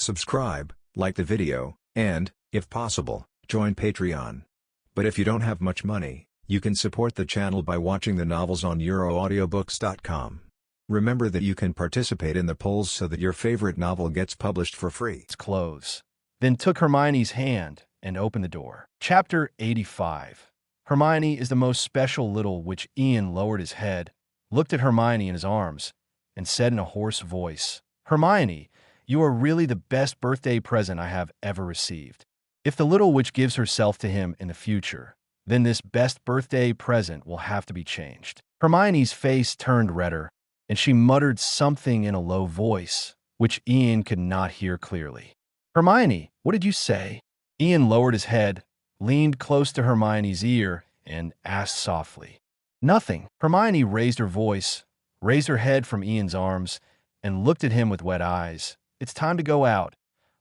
subscribe, like the video, and, if possible, join Patreon. But if you don't have much money, you can support the channel by watching the novels on euroaudiobooks.com. Remember that you can participate in the polls so that your favorite novel gets published for free. Clothes. Then took Hermione's hand and opened the door. Chapter 85. Hermione is the most special little witch. Ian lowered his head, looked at Hermione in his arms, and said in a hoarse voice, "Hermione, you are really the best birthday present I have ever received. If the little witch gives herself to him in the future, then this best birthday present will have to be changed." Hermione's face turned redder, and she muttered something in a low voice, which Ian could not hear clearly. "Hermione, what did you say?" Ian lowered his head, leaned close to Hermione's ear, and asked softly. "Nothing." Hermione raised her voice, raised her head from Ian's arms, and looked at him with wet eyes. "It's time to go out.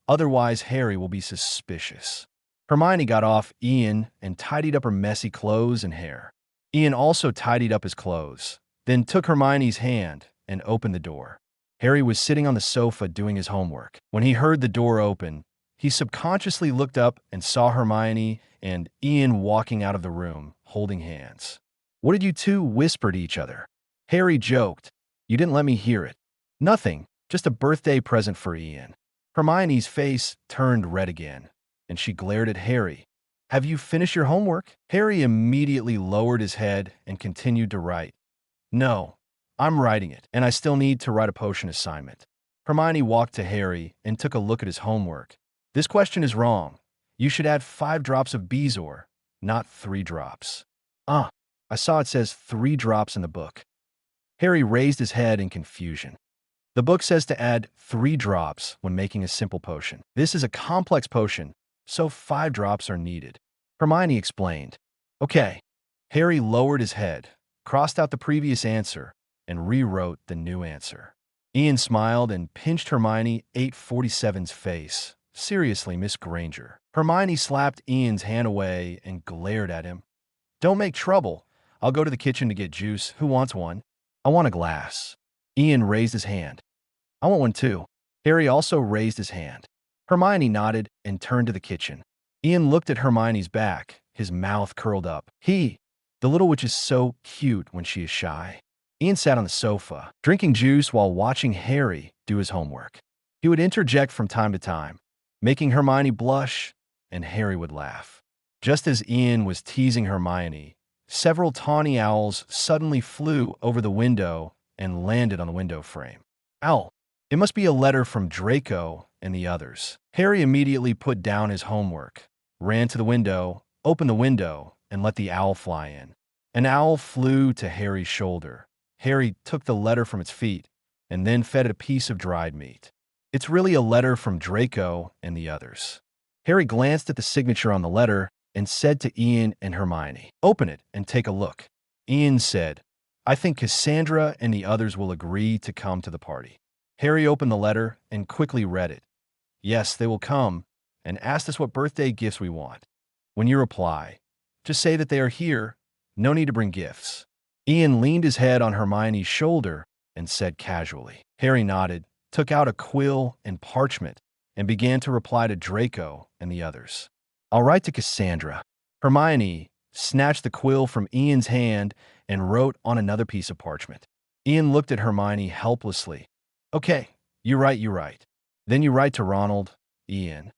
Otherwise, Harry will be suspicious." Hermione got off Ian and tidied up her messy clothes and hair. Ian also tidied up his clothes, then took Hermione's hand and opened the door. Harry was sitting on the sofa doing his homework. When he heard the door open, he subconsciously looked up and saw Hermione and Ian walking out of the room, holding hands. "What did you two whisper to each other?" Harry joked. "You didn't let me hear it." "Nothing, just a birthday present for Ian." Hermione's face turned red again, and she glared at Harry. "Have you finished your homework?" Harry immediately lowered his head and continued to write. "No, I'm writing it, and I still need to write a potion assignment." Hermione walked to Harry and took a look at his homework. "This question is wrong. You should add 5 drops of Bezoar, not 3 drops. I saw it says 3 drops in the book." Harry raised his head in confusion. "The book says to add 3 drops when making a simple potion. This is a complex potion, so 5 drops are needed." Hermione explained. "Okay." Harry lowered his head, crossed out the previous answer, and rewrote the new answer. Ian smiled and pinched Hermione 847's face. "Seriously, Miss Granger." Hermione slapped Ian's hand away and glared at him. "Don't make trouble. I'll go to the kitchen to get juice. Who wants one?" "I want a glass." Ian raised his hand. "I want one too." Harry also raised his hand. Hermione nodded and turned to the kitchen. Ian looked at Hermione's back, his mouth curled up. The little witch is so cute when she is shy. Ian sat on the sofa, drinking juice while watching Harry do his homework. He would interject from time to time, making Hermione blush, and Harry would laugh. Just as Ian was teasing Hermione, several tawny owls suddenly flew over the window and landed on the window frame. "Owl! It must be a letter from Draco and the others." Harry immediately put down his homework, ran to the window, opened the window, and let the owl fly in. An owl flew to Harry's shoulder. Harry took the letter from its feet and then fed it a piece of dried meat. "It's really a letter from Draco and the others." Harry glanced at the signature on the letter and said to Ian and Hermione, "Open it and take a look." Ian said, "I think Cassandra and the others will agree to come to the party." Harry opened the letter and quickly read it. "Yes, they will come and asked us what birthday gifts we want. When you reply, just say that they are here. No need to bring gifts." Ian leaned his head on Hermione's shoulder and said casually. Harry nodded, took out a quill and parchment, and began to reply to Draco and the others. "I'll write to Cassandra." Hermione snatched the quill from Ian's hand and wrote on another piece of parchment. Ian looked at Hermione helplessly. "Okay, you write. Then you write to Ronald, Ian."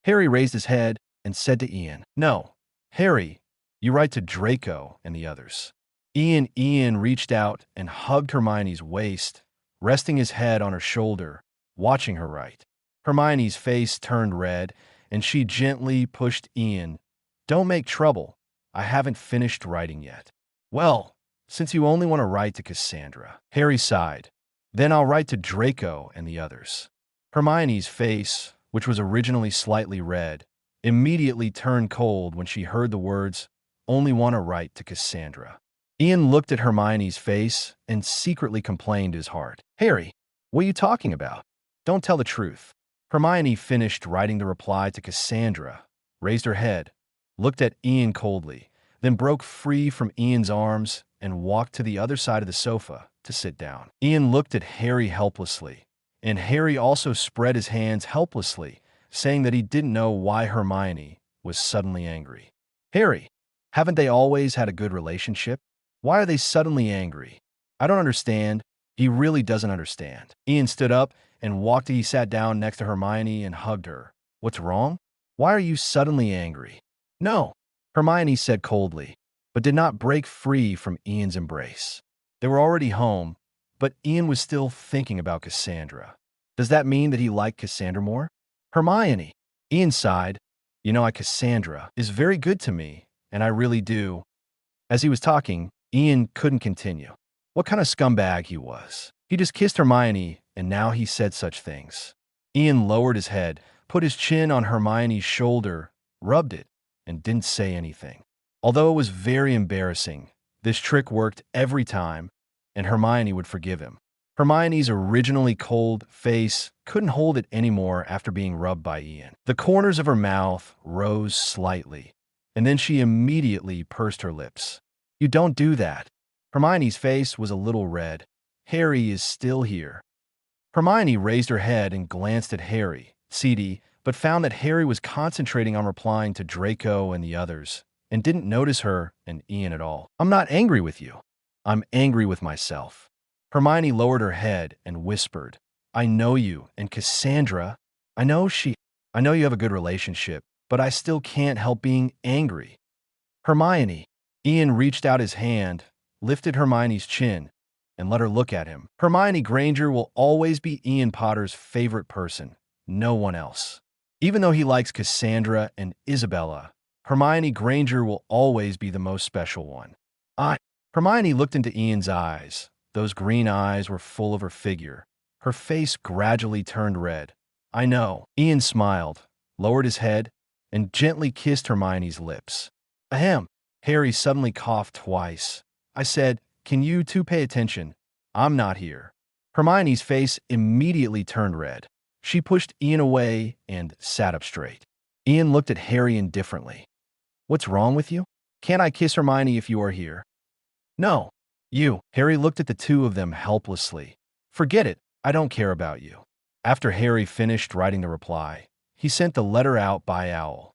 Harry raised his head and said to Ian, "No, Harry, you write to Draco and the others." Ian reached out and hugged Hermione's waist, resting his head on her shoulder, watching her write. Hermione's face turned red, and she gently pushed Ian. "Don't make trouble. I haven't finished writing yet." "Well, since you only want to write to Cassandra," Harry sighed, "then I'll write to Draco and the others." Hermione's face, which was originally slightly red, immediately turned cold when she heard the words, "only want to write to Cassandra." Ian looked at Hermione's face and secretly complained to his heart. "Harry, what are you talking about? Don't tell the truth." Hermione finished writing the reply to Cassandra, raised her head, looked at Ian coldly, then broke free from Ian's arms and walked to the other side of the sofa to sit down. Ian looked at Harry helplessly, and Harry also spread his hands helplessly, saying that he didn't know why Hermione was suddenly angry. Harry, haven't they always had a good relationship? Why are they suddenly angry? I don't understand. He really doesn't understand. Ian stood up and walked. He sat down next to Hermione and hugged her. What's wrong? Why are you suddenly angry? No, Hermione said coldly, but did not break free from Ian's embrace. They were already home, but Ian was still thinking about Cassandra. Does that mean that he liked Cassandra more? Hermione. Ian sighed. You know, Cassandra is very good to me, and I really do. As he was talking, Ian couldn't continue. What kind of scumbag he was. He just kissed Hermione, and now he said such things. Ian lowered his head, put his chin on Hermione's shoulder, rubbed it, and didn't say anything. Although it was very embarrassing, this trick worked every time, and Hermione would forgive him. Hermione's originally cold face couldn't hold it anymore after being rubbed by Ian. The corners of her mouth rose slightly, and then she immediately pursed her lips. You don't do that. Hermione's face was a little red. Harry is still here. Hermione raised her head and glanced at Harry, seedy, but found that Harry was concentrating on replying to Draco and the others, and didn't notice her and Ian at all. I'm not angry with you. I'm angry with myself. Hermione lowered her head and whispered, I know you, and Cassandra, I know you have a good relationship, but I still can't help being angry. Hermione. Ian reached out his hand, lifted Hermione's chin, and let her look at him. Hermione Granger will always be Ian Potter's favorite person, no one else. Even though he likes Cassandra and Isabella, Hermione Granger will always be the most special one. Hermione looked into Ian's eyes. Those green eyes were full of her figure. Her face gradually turned red. I know. Ian smiled, lowered his head, and gently kissed Hermione's lips. Ahem. Harry suddenly coughed twice. I said, can you two pay attention? I'm not here. Hermione's face immediately turned red. She pushed Ian away and sat up straight. Ian looked at Harry indifferently. What's wrong with you? Can't I kiss Hermione if you are here? No. You. Harry looked at the two of them helplessly. Forget it. I don't care about you. After Harry finished writing the reply, he sent the letter out by owl.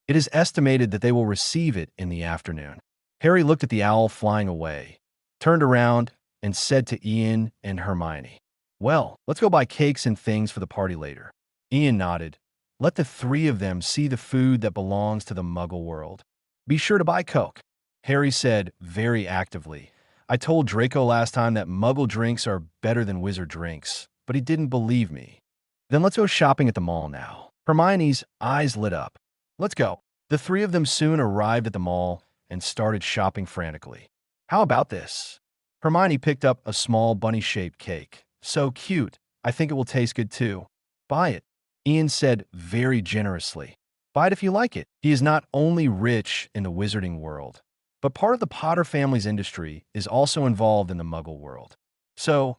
It is estimated that they will receive it in the afternoon. Harry looked at the owl flying away, turned around, and said to Ian and Hermione, well, let's go buy cakes and things for the party later. Ian nodded. Let the three of them see the food that belongs to the Muggle world. Be sure to buy Coke. Harry said very actively, I told Draco last time that Muggle drinks are better than wizard drinks, but he didn't believe me. Then let's go shopping at the mall now. Hermione's eyes lit up. Let's go. The three of them soon arrived at the mall and started shopping frantically. How about this? Hermione picked up a small bunny-shaped cake. So cute. I think it will taste good too. Buy it. Ian said very generously. Buy it if you like it. He is not only rich in the wizarding world, but part of the Potter family's industry is also involved in the Muggle world. So,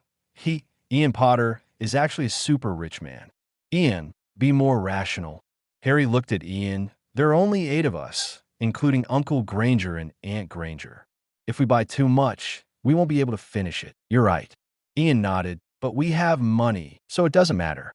Ian Potter, is actually a super rich man. Ian, be more rational. Harry looked at Ian. There are only 8 of us, including Uncle Granger and Aunt Granger. If we buy too much, we won't be able to finish it. You're right. Ian nodded, but we have money, so it doesn't matter.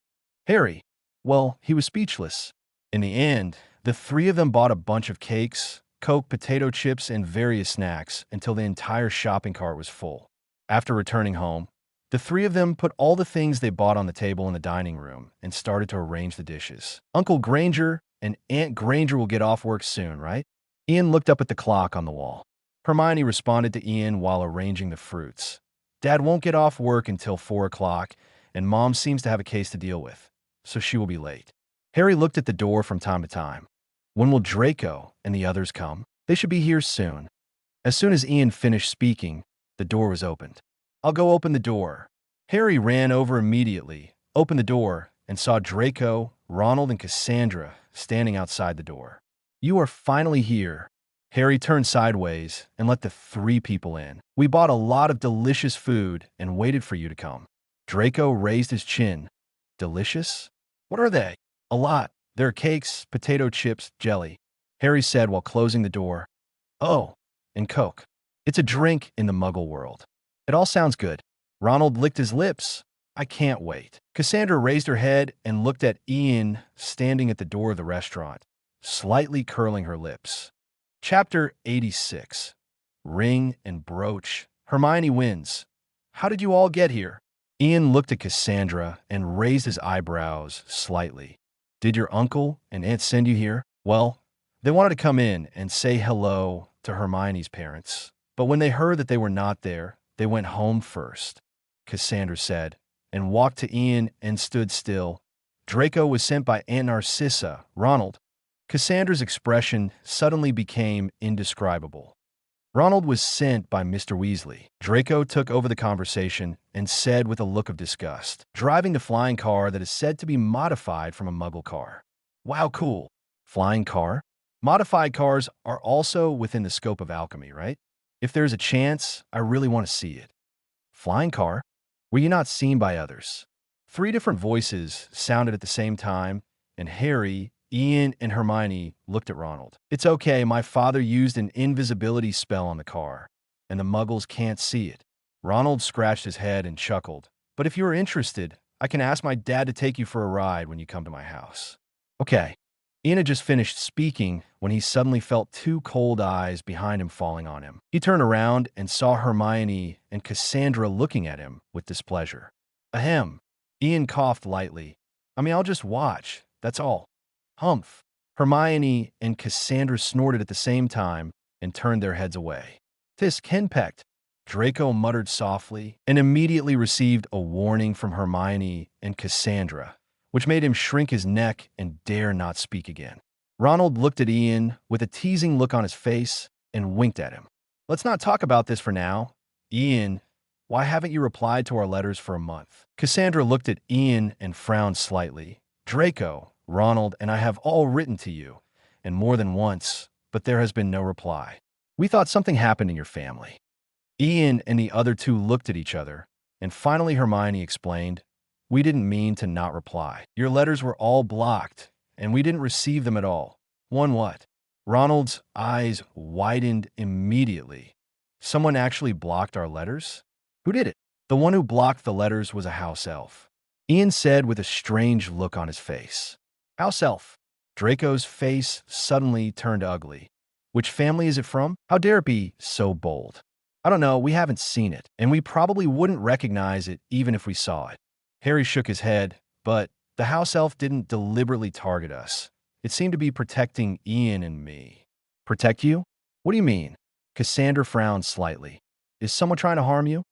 Harry, well, he was speechless. In the end, the 3 of them bought a bunch of cakes, Coke, potato chips, and various snacks until the entire shopping cart was full. After returning home, the 3 of them put all the things they bought on the table in the dining room and started to arrange the dishes. Uncle Granger and Aunt Granger will get off work soon, right? Ian looked up at the clock on the wall. Hermione responded to Ian while arranging the fruits. Dad won't get off work until 4 o'clock, and Mom seems to have a case to deal with, so she will be late. Harry looked at the door from time to time. When will Draco and the others come? They should be here soon. As soon as Ian finished speaking, the door was opened. I'll go open the door. Harry ran over immediately, opened the door, and saw Draco, Ronald, and Cassandra standing outside the door. You are finally here. Harry turned sideways and let the 3 people in. We bought a lot of delicious food and waited for you to come. Draco raised his chin. Delicious? What are they? A lot. There are cakes, potato chips, jelly. Harry said while closing the door. Oh, and Coke. It's a drink in the Muggle world. It all sounds good. Ronald licked his lips. I can't wait. Cassandra raised her head and looked at Ian standing at the door of the restaurant, slightly curling her lips. Chapter 86. Ring and Brooch. Hermione wins. How did you all get here? Ian looked at Cassandra and raised his eyebrows slightly. Did your uncle and aunt send you here? Well, they wanted to come in and say hello to Hermione's parents, but when they heard that they were not there, they went home first, Cassandra said, and walked to Ian and stood still. Draco was sent by Aunt Narcissa, Ronald. Cassandra's expression suddenly became indescribable. Ronald was sent by Mr. Weasley. Draco took over the conversation and said with a look of disgust, driving the flying car that is said to be modified from a muggle car. Wow, cool. Flying car? Modified cars are also within the scope of alchemy, right? If there's a chance, I really want to see it. Flying car? Were you not seen by others? 3 different voices sounded at the same time, and Harry, Ian, and Hermione looked at Ronald. It's okay, my father used an invisibility spell on the car, and the muggles can't see it. Ronald scratched his head and chuckled. But if you are interested, I can ask my dad to take you for a ride when you come to my house. Okay. Ian had just finished speaking when he suddenly felt 2 cold eyes behind him falling on him. He turned around and saw Hermione and Cassandra looking at him with displeasure. Ahem. Ian coughed lightly. I'll just watch, that's all. Humph. Hermione and Cassandra snorted at the same time and turned their heads away. Tisk henpecked, Draco muttered softly, and immediately received a warning from Hermione and Cassandra, which made him shrink his neck and dare not speak again. Ronald looked at Ian with a teasing look on his face and winked at him. Let's not talk about this for now. Ian, why haven't you replied to our letters for a month? Cassandra looked at Ian and frowned slightly. Draco, Ronald, and I have all written to you, and more than once, but there has been no reply. We thought something happened in your family. Ian and the other 2 looked at each other, and finally Hermione explained, we didn't mean to not reply. Your letters were all blocked, and we didn't receive them at all. One what? Ronald's eyes widened immediately. Someone actually blocked our letters? Who did it? The one who blocked the letters was a house elf. Ian said with a strange look on his face. House elf. Draco's face suddenly turned ugly. Which family is it from? How dare it be so bold? I don't know, we haven't seen it, and we probably wouldn't recognize it even if we saw it. Harry shook his head, but the house elf didn't deliberately target us. It seemed to be protecting Ian and me. Protect you? What do you mean? Cassandra frowned slightly. Is someone trying to harm you?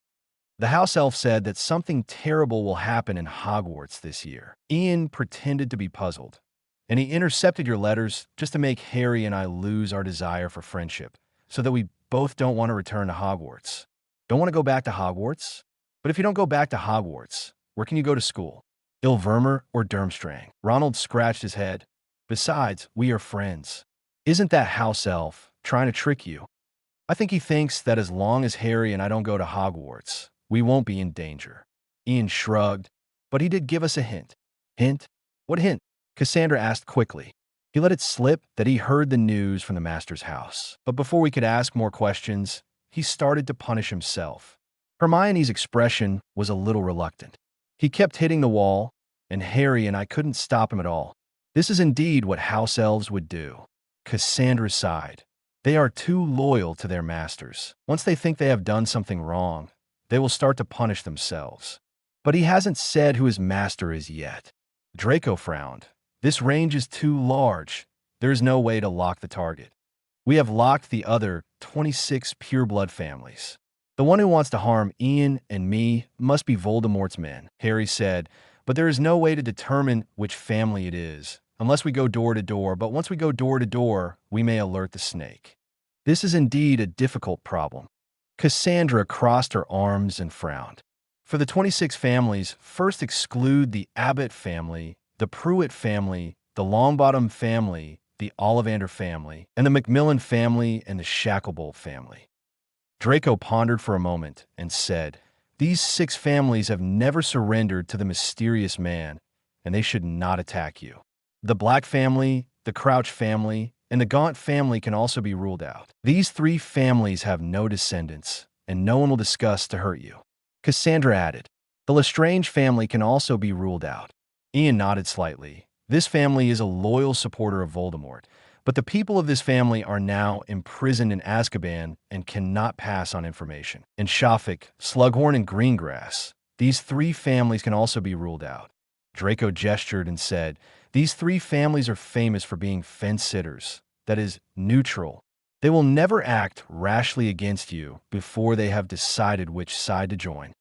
The house elf said that something terrible will happen in Hogwarts this year. Ian pretended to be puzzled, and he intercepted your letters just to make Harry and I lose our desire for friendship, so that we both don't want to return to Hogwarts. Don't want to go back to Hogwarts? But if you don't go back to Hogwarts, where can you go to school? Ilvermorny or Durmstrang? Ronald scratched his head. Besides, we are friends. Isn't that house elf trying to trick you? I think he thinks that as long as Harry and I don't go to Hogwarts, we won't be in danger. Ian shrugged, but he did give us a hint. Hint? What hint? Cassandra asked quickly. He let it slip that he heard the news from the master's house. But before we could ask more questions, he started to punish himself. Hermione's expression was a little reluctant. He kept hitting the wall, and Harry and I couldn't stop him at all. This is indeed what house elves would do. Cassandra sighed. They are too loyal to their masters. Once they think they have done something wrong, they will start to punish themselves. But he hasn't said who his master is yet. Draco frowned. This range is too large. There is no way to lock the target. We have locked the other 26 pureblood families. The one who wants to harm Ian and me must be Voldemort's men, Harry said, but there is no way to determine which family it is, unless we go door to door, but once we go door to door, we may alert the snake. This is indeed a difficult problem. Cassandra crossed her arms and frowned. For the 26 families, first exclude the Abbott family, the Pruitt family, the Longbottom family, the Ollivander family, and the Macmillan family and the Shacklebolt family. Draco pondered for a moment and said, These 6 families have never surrendered to the mysterious man, and they should not attack you. The Black family, the Crouch family, and the Gaunt family can also be ruled out. These 3 families have no descendants, and no one will discuss to hurt you. Cassandra added, The Lestrange family can also be ruled out. Ian nodded slightly. This family is a loyal supporter of Voldemort, but the people of this family are now imprisoned in Azkaban and cannot pass on information. In Shafik, Slughorn, and Greengrass, these three families can also be ruled out. Draco gestured and said, "These three families are famous for being fence-sitters, that is, neutral. They will never act rashly against you before they have decided which side to join."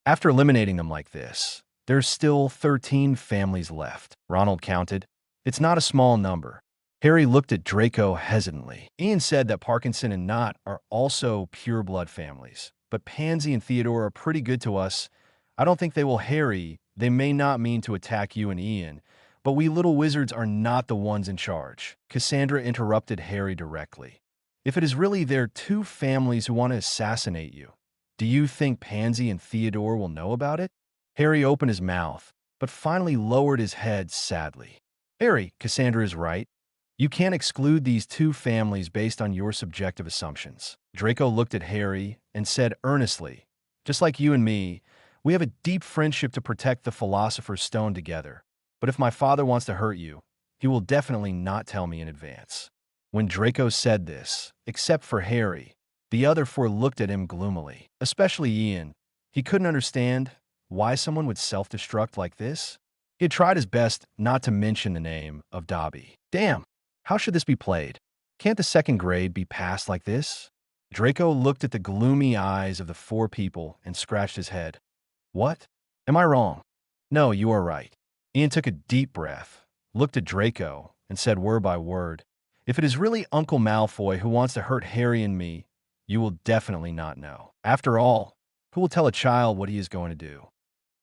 After eliminating them like this, there's still 13 families left. Ronald counted. It's not a small number. Harry looked at Draco hesitantly. Ian said that Parkinson and Knott are also pure-blood families, but Pansy and Theodore are pretty good to us. I don't think they will. Harry, they may not mean to attack you and Ian, but we little wizards are not the ones in charge. Cassandra interrupted Harry directly. If it is really their two families who want to assassinate you, do you think Pansy and Theodore will know about it? Harry opened his mouth, but finally lowered his head sadly. Harry, Cassandra is right. You can't exclude these two families based on your subjective assumptions. Draco looked at Harry and said earnestly, "Just like you and me, we have a deep friendship to protect the Philosopher's Stone together. But if my father wants to hurt you, he will definitely not tell me in advance." When Draco said this, except for Harry, the other four looked at him gloomily, especially Ian. He couldn't understand why someone would self-destruct like this. He had tried his best not to mention the name of Dobby. Damn, how should this be played? Can't the second grade be passed like this? Draco looked at the gloomy eyes of the four people and scratched his head. What? Am I wrong? No, you are right. Ian took a deep breath, looked at Draco, and said word by word, "If it is really Uncle Malfoy who wants to hurt Harry and me, you will definitely not know. After all, who will tell a child what he is going to do?"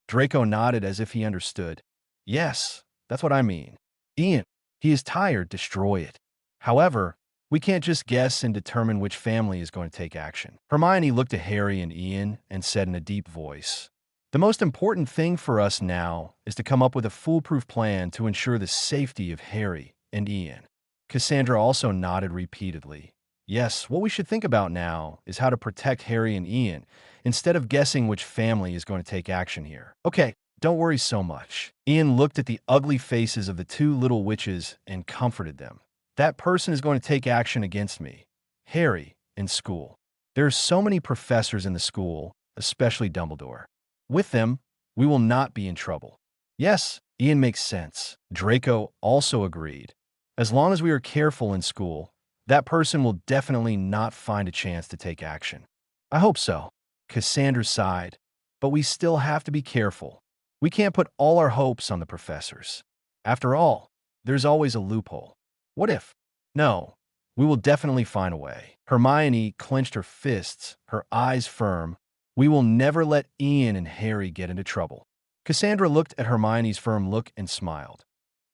Draco nodded as if he understood. "Yes, that's what I mean. Ian, he is tired, destroy it. However, we can't just guess and determine which family is going to take action." Hermione looked at Harry and Ian and said in a deep voice, "The most important thing for us now is to come up with a foolproof plan to ensure the safety of Harry and Ian." Cassandra also nodded repeatedly. "Yes, what we should think about now is how to protect Harry and Ian, instead of guessing which family is going to take action here." "Okay, don't worry so much." Ian looked at the ugly faces of the two little witches and comforted them. "That person is going to take action against me. Harry, in school. There are so many professors in the school, especially Dumbledore. With them, we will not be in trouble." "Yes, Ian makes sense." Draco also agreed. "As long as we are careful in school, that person will definitely not find a chance to take action." "I hope so." Cassandra sighed. "But we still have to be careful. We can't put all our hopes on the professors. After all, there's always a loophole. What if? No, we will definitely find a way." Hermione clenched her fists, her eyes firm. "We will never let Ian and Harry get into trouble." Cassandra looked at Hermione's firm look and smiled.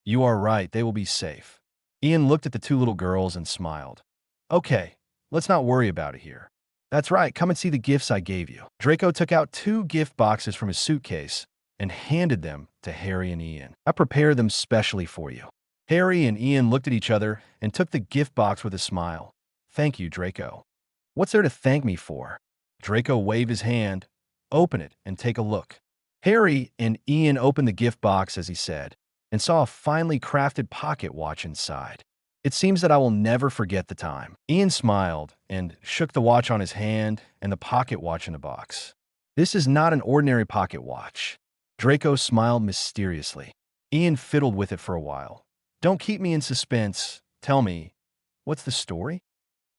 "You are right, they will be safe." Ian looked at the two little girls and smiled. "Okay, let's not worry about it here." "That's right, come and see the gifts I gave you." Draco took out 2 gift boxes from his suitcase and handed them to Harry and Ian. "I prepared them specially for you." Harry and Ian looked at each other and took the gift box with a smile. "Thank you, Draco." "What's there to thank me for?" Draco waved his hand. "Open it and take a look." Harry and Ian opened the gift box as he said, and saw a finely crafted pocket watch inside. "It seems that I will never forget the time." Ian smiled and shook the watch on his hand and the pocket watch in the box. "This is not an ordinary pocket watch." Draco smiled mysteriously. Ian fiddled with it for a while. "Don't keep me in suspense. Tell me, what's the story?"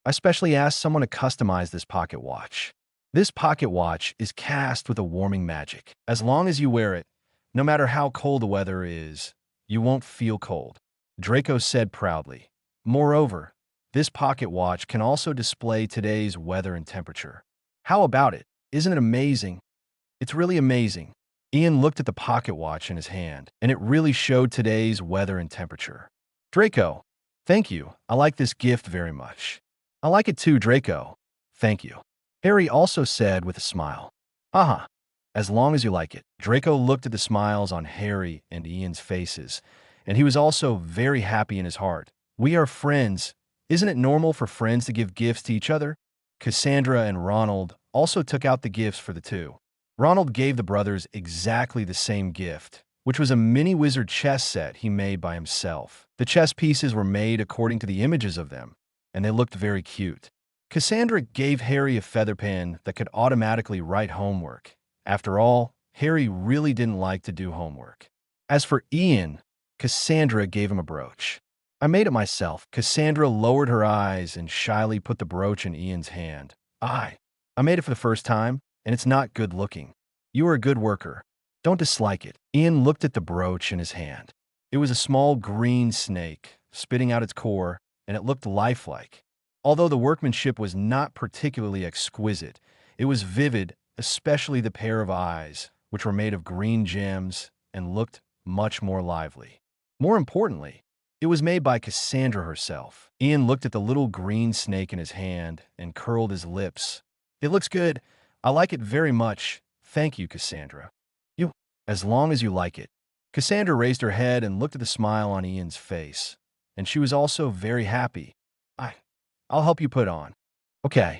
"I specially asked someone to customize this pocket watch. This pocket watch is cast with a warming magic. As long as you wear it, no matter how cold the weather is, you won't feel cold," Draco said proudly. "Moreover, this pocket watch can also display today's weather and temperature." "How about it? Isn't it amazing?" "It's really amazing." Ian looked at the pocket watch in his hand, and it really showed today's weather and temperature. "Draco, thank you. I like this gift very much." "I like it too, Draco. Thank you." Harry also said with a smile. "Haha, as long as you like it." Draco looked at the smiles on Harry and Ian's faces, and he was also very happy in his heart. "We are friends. Isn't it normal for friends to give gifts to each other?" Cassandra and Ronald also took out the gifts for the two. Ronald gave the brothers exactly the same gift, which was a mini wizard chess set he made by himself. The chess pieces were made according to the images of them, and they looked very cute. Cassandra gave Harry a feather pen that could automatically write homework. After all, Harry really didn't like to do homework. As for Ian, Cassandra gave him a brooch. I made it myself. Cassandra lowered her eyes and shyly put the brooch in Ian's hand. I made it for the first time, and it's not good looking. You are a good worker. Don't dislike it. Ian looked at the brooch in his hand. It was a small green snake, spitting out its core, and it looked lifelike. Although the workmanship was not particularly exquisite, it was vivid, especially the pair of eyes, which were made of green gems and looked much more lively. More importantly, it was made by Cassandra herself. Ian looked at the little green snake in his hand and curled his lips. It looks good. I like it very much. Thank you, Cassandra. As long as you like it. Cassandra raised her head and looked at the smile on Ian's face, and she was also very happy. I'll help you put on. Okay.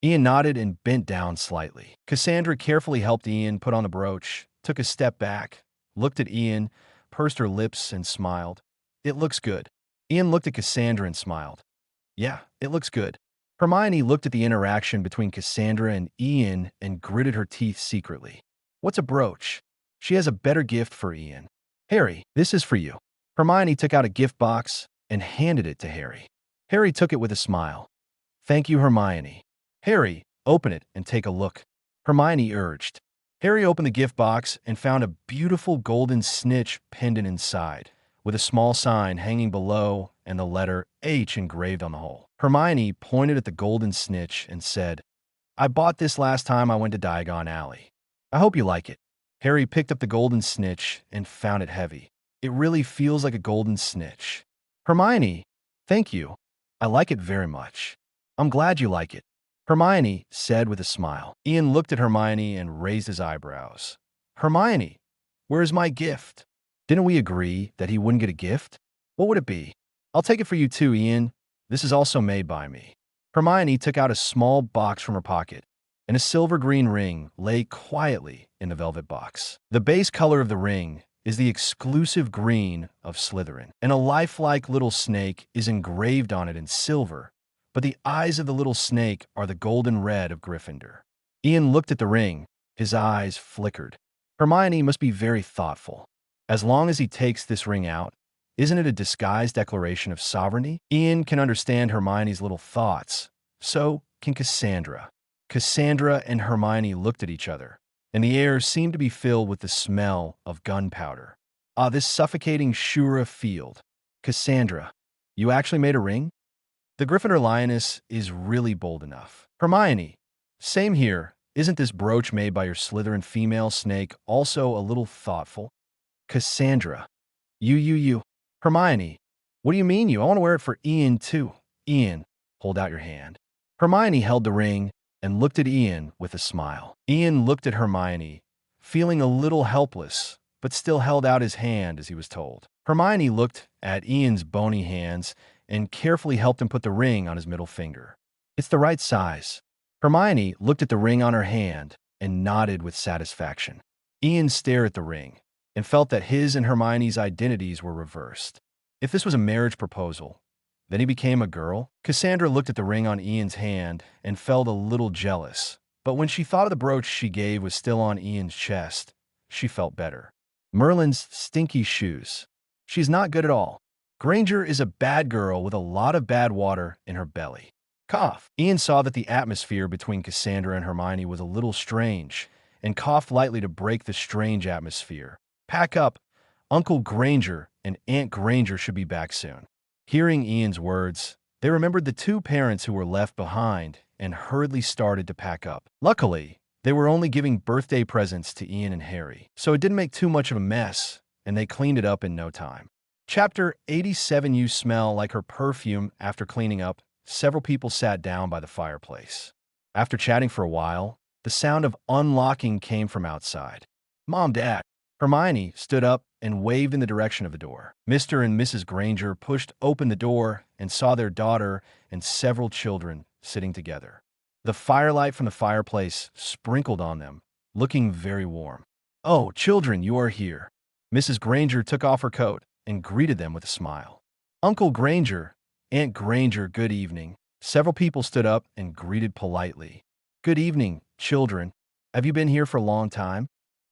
Ian nodded and bent down slightly. Cassandra carefully helped Ian put on the brooch, took a step back, looked at Ian, pursed her lips, and smiled. It looks good. Ian looked at Cassandra and smiled. Yeah, it looks good. Hermione looked at the interaction between Cassandra and Ian and gritted her teeth secretly. What's a brooch? She has a better gift for Ian. Harry, this is for you. Hermione took out a gift box and handed it to Harry. Harry took it with a smile. Thank you, Hermione. Harry, open it and take a look. Hermione urged. Harry opened the gift box and found a beautiful golden snitch pendant inside, with a small sign hanging below and the letter H engraved on the hole. Hermione pointed at the golden snitch and said, I bought this last time I went to Diagon Alley. I hope you like it. Harry picked up the golden snitch and found it heavy. It really feels like a golden snitch. Hermione, thank you. I like it very much. I'm glad you like it. Hermione said with a smile. Ian looked at Hermione and raised his eyebrows. Hermione, where's my gift? Didn't we agree that he wouldn't get a gift? What would it be? I'll take it for you too, Ian. This is also made by me. Hermione took out a small box from her pocket, and a silver green ring lay quietly in the velvet box. The base color of the ring is the exclusive green of Slytherin, and a lifelike little snake is engraved on it in silver, but the eyes of the little snake are the golden red of Gryffindor. Ian looked at the ring. His eyes flickered. Hermione must be very thoughtful. As long as he takes this ring out, isn't it a disguised declaration of sovereignty? Ian can understand Hermione's little thoughts. So can Cassandra. Cassandra and Hermione looked at each other, and the air seemed to be filled with the smell of gunpowder. Ah, this suffocating Shura field. Cassandra, you actually made a ring? The Gryffindor lioness is really bold enough. Hermione, same here. Isn't this brooch made by your Slytherin female snake also a little thoughtful? Cassandra, you. Hermione, what do you mean you? I want to wear it for Ian too. Ian, hold out your hand. Hermione held the ring and looked at Ian with a smile. Ian looked at Hermione, feeling a little helpless, but still held out his hand as he was told. Hermione looked at Ian's bony hands and carefully helped him put the ring on his middle finger. It's the right size. Hermione looked at the ring on her hand and nodded with satisfaction. Ian stared at the ring and felt that his and Hermione's identities were reversed. If this was a marriage proposal, then he became a girl. Cassandra looked at the ring on Ian's hand and felt a little jealous. But when she thought of the brooch she gave was still on Ian's chest, she felt better. Merlin's stinky shoes. She's not good at all. Granger is a bad girl with a lot of bad water in her belly. Cough. Ian saw that the atmosphere between Cassandra and Hermione was a little strange, and coughed lightly to break the strange atmosphere. Pack up. Uncle Granger and Aunt Granger should be back soon. Hearing Ian's words, they remembered the two parents who were left behind and hurriedly started to pack up. Luckily, they were only giving birthday presents to Ian and Harry, so it didn't make too much of a mess, and they cleaned it up in no time. Chapter 87. You smell like her perfume. After cleaning up, several people sat down by the fireplace. After chatting for a while, the sound of unlocking came from outside. Mom, Dad. Hermione stood up and waved in the direction of the door. Mr. and Mrs. Granger pushed open the door and saw their daughter and several children sitting together. The firelight from the fireplace sprinkled on them, looking very warm. "Oh, children, you are here." Mrs. Granger took off her coat and greeted them with a smile. "Uncle Granger, Aunt Granger, good evening." Several people stood up and greeted politely. "Good evening, children. Have you been here for a long time?"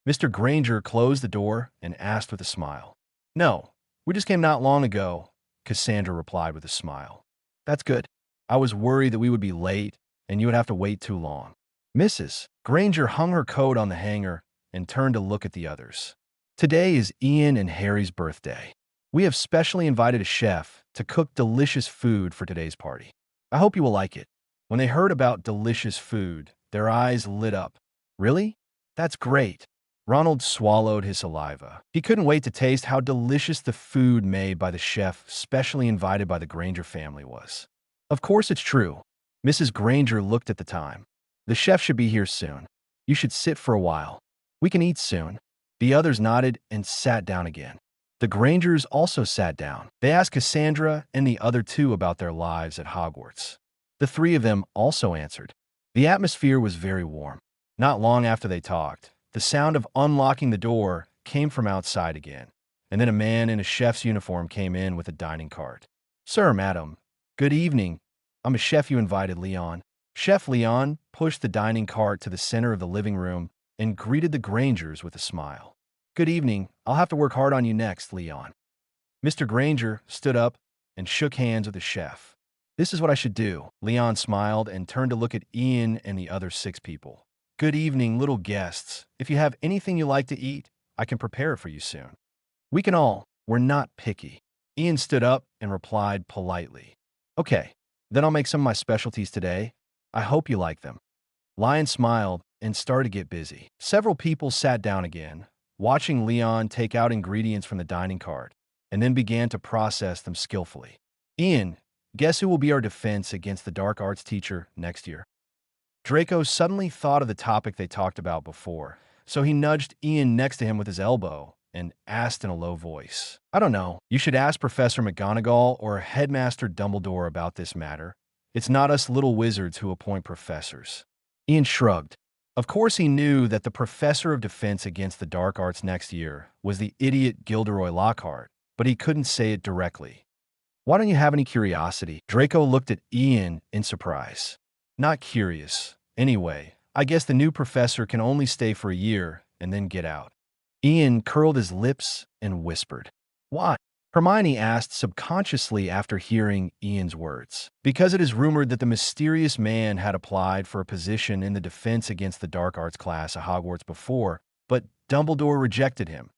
Mr. Granger closed the door and asked with a smile. "No, we just came not long ago," Cassandra replied with a smile. "That's good. I was worried that we would be late and you would have to wait too long." Mrs. Granger hung her coat on the hanger and turned to look at the others. "Today is Ian and Harry's birthday. We have specially invited a chef to cook delicious food for today's party. I hope you will like it." When they heard about delicious food, their eyes lit up. "Really? That's great." Ronald swallowed his saliva. He couldn't wait to taste how delicious the food made by the chef specially invited by the Granger family was. "Of course it's true." Mrs. Granger looked at the time. "The chef should be here soon. You should sit for a while. We can eat soon." The others nodded and sat down again. The Grangers also sat down. They asked Cassandra and the other two about their lives at Hogwarts. The three of them also answered. The atmosphere was very warm. Not long after they talked, the sound of unlocking the door came from outside again, and then a man in a chef's uniform came in with a dining cart. "Sir, madam, good evening. I'm a chef you invited, Leon." Chef Leon pushed the dining cart to the center of the living room and greeted the Grangers with a smile. "Good evening. I'll have to work hard on you next, Leon." Mr. Granger stood up and shook hands with the chef. "This is what I should do." Leon smiled and turned to look at Ian and the other 6 people. "Good evening, little guests. If you have anything you like to eat, I can prepare it for you soon. We can all. We're not picky." Ian stood up and replied politely. "Okay, then I'll make some of my specialties today. I hope you like them." Lion smiled and started to get busy. Several people sat down again, watching Leon take out ingredients from the dining cart, and then began to process them skillfully. "Ian, guess who will be our defense against the dark arts teacher next year?" Draco suddenly thought of the topic they talked about before, so he nudged Ian next to him with his elbow and asked in a low voice, "I don't know. You should ask Professor McGonagall or Headmaster Dumbledore about this matter. It's not us little wizards who appoint professors." Ian shrugged. Of course he knew that the professor of defense against the dark arts next year was the idiot Gilderoy Lockhart, but he couldn't say it directly. "Why don't you have any curiosity?" Draco looked at Ian in surprise. "Not curious. Anyway, I guess the new professor can only stay for a year and then get out." Ian curled his lips and whispered. "Why?" Hermione asked subconsciously after hearing Ian's words. "Because it is rumored that the mysterious man had applied for a position in the defense against the dark arts class at Hogwarts before, but Dumbledore rejected him,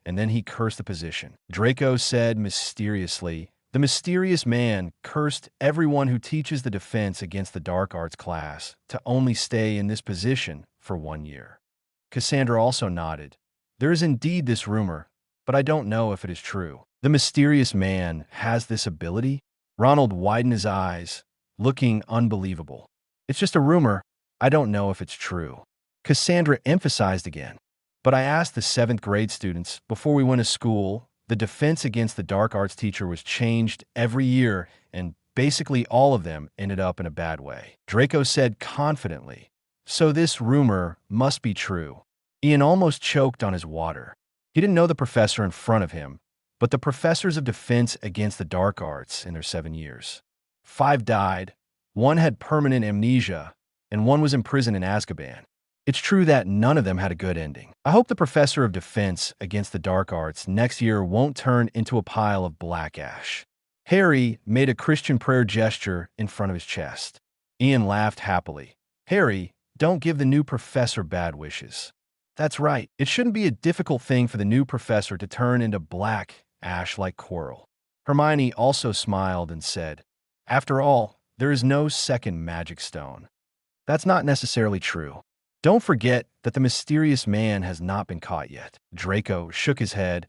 and then he cursed the position." Draco said mysteriously, "The mysterious man cursed everyone who teaches the defense against the dark arts class to only stay in this position for 1 year." Cassandra also nodded. "There is indeed this rumor, but I don't know if it is true." "The mysterious man has this ability?" Ronald widened his eyes, looking unbelievable. "It's just a rumor. I don't know if it's true." Cassandra emphasized again. "But I asked the 7th grade students before we went to school. The defense against the dark arts teacher was changed every year, and basically all of them ended up in a bad way." Draco said confidently, "So this rumor must be true." Ian almost choked on his water. He didn't know the professor in front of him, but the professors of defense against the dark arts in their 7 years. 5 died, 1 had permanent amnesia, and 1 was imprisoned in Azkaban. It's true that none of them had a good ending. I hope the professor of defense against the dark arts next year won't turn into a pile of black ash. Harry made a Christian prayer gesture in front of his chest. Ian laughed happily. "Harry, don't give the new professor bad wishes." "That's right. It shouldn't be a difficult thing for the new professor to turn into black ash like Quirrell." Hermione also smiled and said, "After all, there is no second magic stone." "That's not necessarily true. Don't forget that the mysterious man has not been caught yet." Draco shook his head.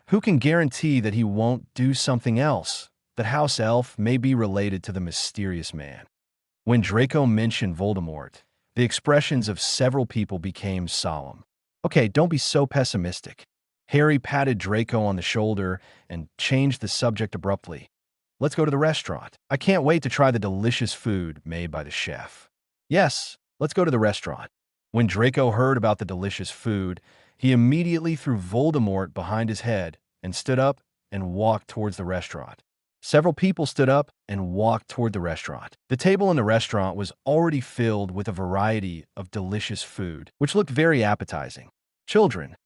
"Who can guarantee that he won't do something else? That House Elf may be related to the mysterious man." When Draco mentioned Voldemort, the expressions of several people became solemn. "Okay, don't be so pessimistic." Harry patted Draco on the shoulder and changed the subject abruptly. "Let's go to the restaurant. I can't wait to try the delicious food made by the chef." "Yes, let's go to the restaurant." When Draco heard about the delicious food, he immediately threw Voldemort behind his head and stood up and walked towards the restaurant. Several people stood up and walked toward the restaurant. The table in the restaurant was already filled with a variety of delicious food, which looked very appetizing. Children,